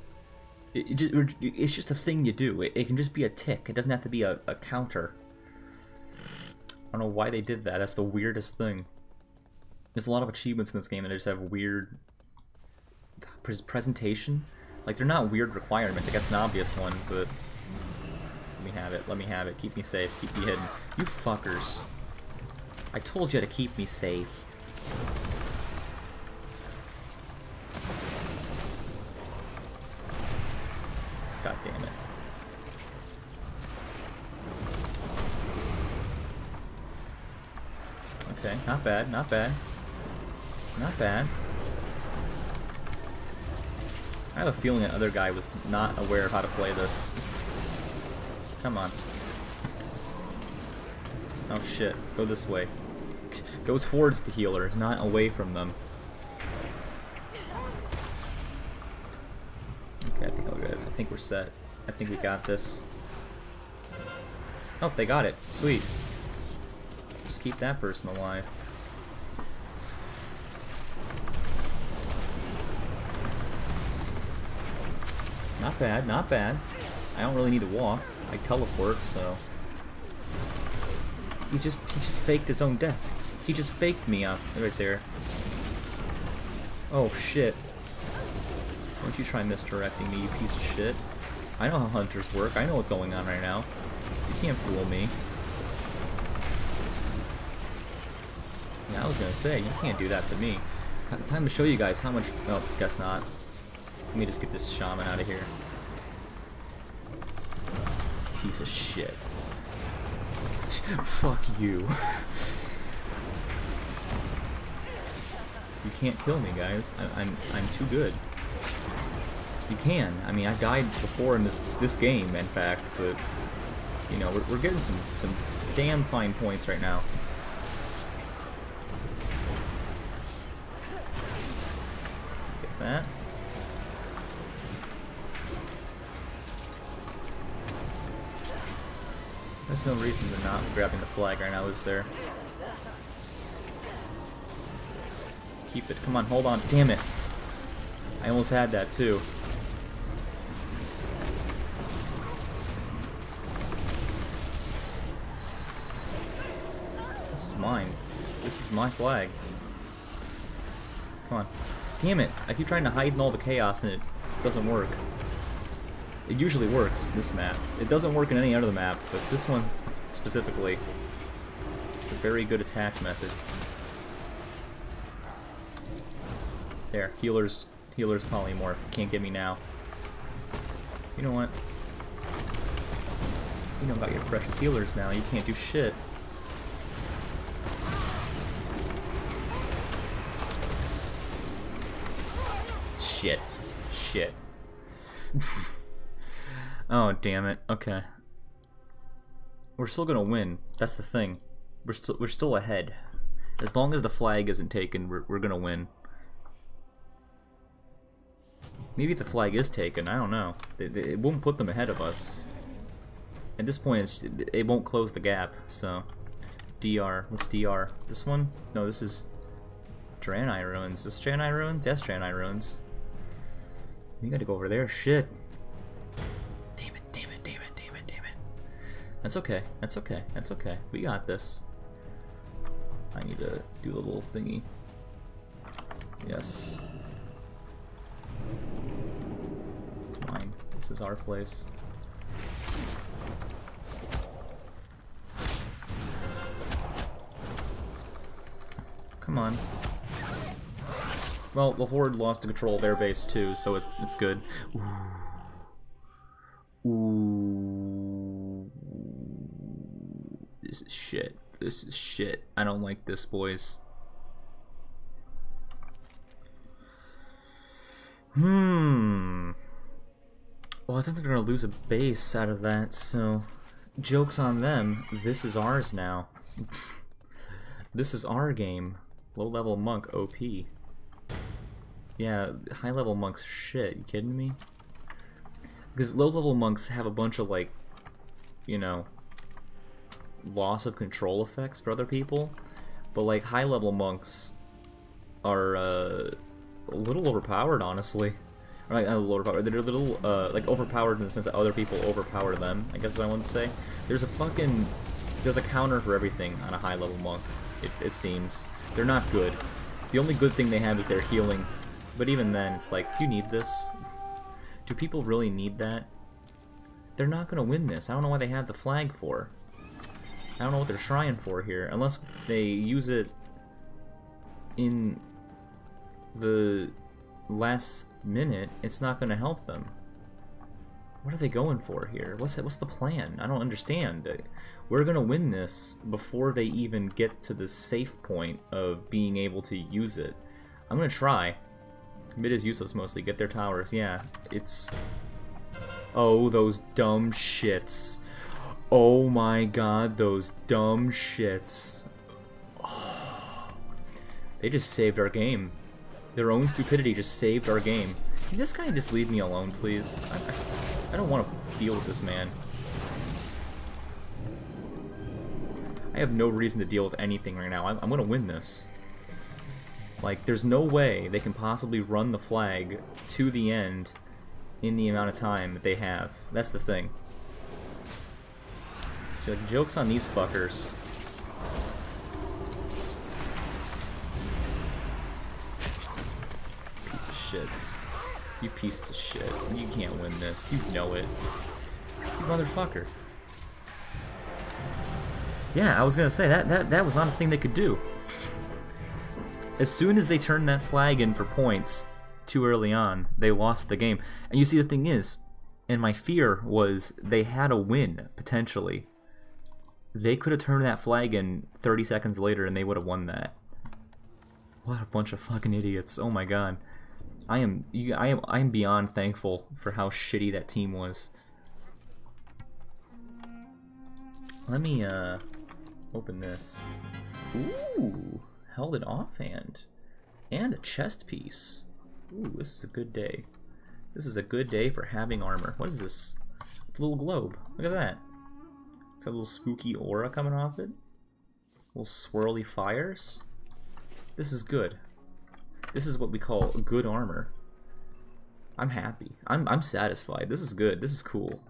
It's just a thing you do. It can just be a tick. It doesn't have to be a counter. I don't know why they did that. That's the weirdest thing. There's a lot of achievements in this game that just have weird presentation. Like, they're not weird requirements. I guess an obvious one, but let me have it. Let me have it. Keep me safe. Keep me hidden. You fuckers. I told you to keep me safe. God damn it. Okay, not bad, not bad. Not bad. I have a feeling that other guy was not aware of how to play this. Come on. Oh shit, go this way. Go towards the healers, not away from them. Okay, I think we're good. I think we're set. I think we got this. Oh, they got it. Sweet. Just keep that person alive. Not bad, not bad. I don't really need to walk. I teleport, so... He just faked his own death. He just faked me up right there. Oh shit. Don't you try misdirecting me, you piece of shit. I know how hunters work. I know what's going on right now. You can't fool me. Yeah, I was gonna say, you can't do that to me. Time to show you guys how much... Oh, guess not. Let me just get this shaman out of here. Piece of shit. Fuck you. You can't kill me, guys. I'm too good. You can. I mean, I died before in this game, in fact, but you know, we're getting some damn fine points right now. Get that. There's no reason to not be grabbing the flag right now, is there? Keep it. Come on, hold on. Damn it. I almost had that, too. This is mine. This is my flag. Come on. Damn it. I keep trying to hide in all the chaos and it doesn't work. It usually works, this map. It doesn't work in any other map, but this one specifically, it's a very good attack method. There, healers polymorph. Can't get me now. You know what? You know about your precious healers now. You can't do shit. Shit. Shit. Oh, damn it. Okay. We're still gonna win. That's the thing. We're still ahead. As long as the flag isn't taken, we're gonna win. Maybe the flag is taken. I don't know. It won't put them ahead of us. At this point, it won't close the gap. So, DR. What's DR? This one? No, this is Draenei Ruins. Is this Draenei Ruins? Yes, Draenei Ruins. You gotta go over there. Shit. Damn it, damn it, damn it, damn it, damn it. That's okay. That's okay. That's okay. We got this. I need to do the little thingy. Yes. It's mine. This is our place. Come on. Well, the Horde lost control of their base too, so it's good. Ooh. Ooh. This is shit. This is shit. I don't like this, boys. Well, I think they're gonna lose a base out of that, so joke's on them. This is ours now. This is our game. Low-level monk OP. Yeah, high-level monks shit. You kidding me? Because low-level monks have a bunch of, like, you know, loss of control effects for other people, but like high-level monks are a little overpowered, honestly. Or, like, not a little overpowered. They're a little like overpowered in the sense that other people overpower them, I guess is what I want to say. There's a counter for everything on a high-level monk. It seems they're not good. The only good thing they have is their healing. But even then, it's like, do you need this? Do people really need that? They're not gonna win this. I don't know why they have the flag for. I don't know what they're trying for here. Unless they use it in the last minute, it's not gonna help them. What are they going for here? What's the plan? I don't understand. We're gonna win this before they even get to the safe point of being able to use it. I'm gonna try. Mid is useless mostly. Get their towers. Yeah, it's... Oh, those dumb shits. Oh my god, those dumb shits. Oh, they just saved our game. Their own stupidity just saved our game. Can this guy just leave me alone, please? I don't want to deal with this man. I have no reason to deal with anything right now. I'm gonna win this. Like, there's no way they can possibly run the flag to the end in the amount of time that they have. That's the thing. So, like, joke's on these fuckers. Piece of shits. You pieces of shit. You can't win this. You know it. You motherfucker. Yeah, I was gonna say, that was not a thing they could do. As soon as they turned that flag in for points too early on, they lost the game. And you see, the thing is, and my fear was they had a win, potentially. They could have turned that flag in 30 seconds later and they would have won that. What a bunch of fucking idiots. Oh my god. I am beyond thankful for how shitty that team was. Let me open this. Ooh, held it offhand. And a chest piece. Ooh, this is a good day. This is a good day for having armor. What is this? It's a little globe. Look at that. It's a little spooky aura coming off it. Little swirly fires. This is good. This is what we call good armor. I'm happy. I'm satisfied. This is good. This is cool.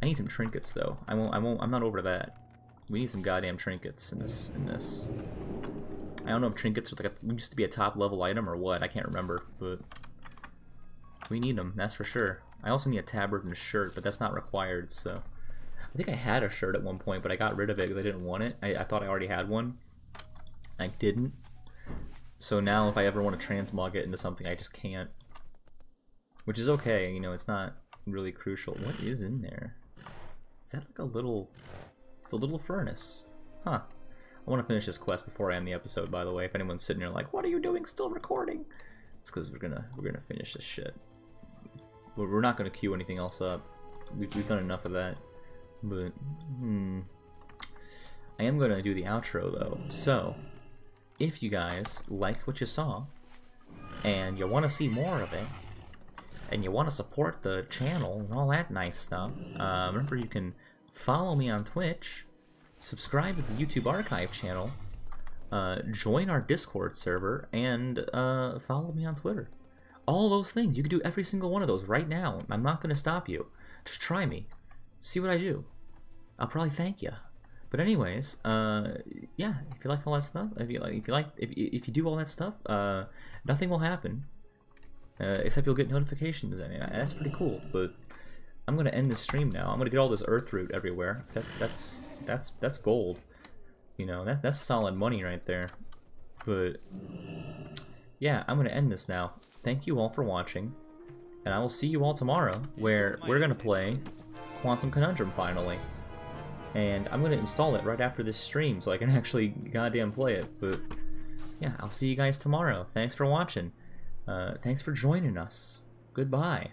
I need some trinkets though. I'm not over that. We need some goddamn trinkets in this. I don't know if trinkets are like used to be a top level item or what. I can't remember, but we need them. That's for sure. I also need a tabard and a shirt, but that's not required. So I think I had a shirt at one point, but I got rid of it because I didn't want it. I thought I already had one. I didn't. So now if I ever want to transmog it into something, I just can't. Which is okay, you know, it's not really crucial. What is in there? Is that like a little... It's a little furnace. Huh. I want to finish this quest before I end the episode, by the way. If anyone's sitting there like, what are you doing still recording? It's because we're gonna finish this shit. We're not gonna queue anything else up. We've done enough of that. But, I am gonna do the outro though. So, if you guys liked what you saw, and you want to see more of it, and you want to support the channel and all that nice stuff, remember you can follow me on Twitch, subscribe to the YouTube archive channel, join our Discord server, and follow me on Twitter. All those things. You can do every single one of those right now. I'm not going to stop you. Just try me. See what I do. I'll probably thank you. But anyways, yeah, if you like all that stuff, if you do all that stuff, nothing will happen. Except you'll get notifications, and that's pretty cool. But I'm gonna end this stream now. I'm gonna get all this earth root everywhere. That's gold. You know, that's solid money right there. But yeah, I'm gonna end this now. Thank you all for watching, and I will see you all tomorrow, where we're gonna play Quantum Conundrum finally. And I'm gonna install it right after this stream so I can actually goddamn play it. But yeah, I'll see you guys tomorrow. Thanks for watching. Thanks for joining us. Goodbye.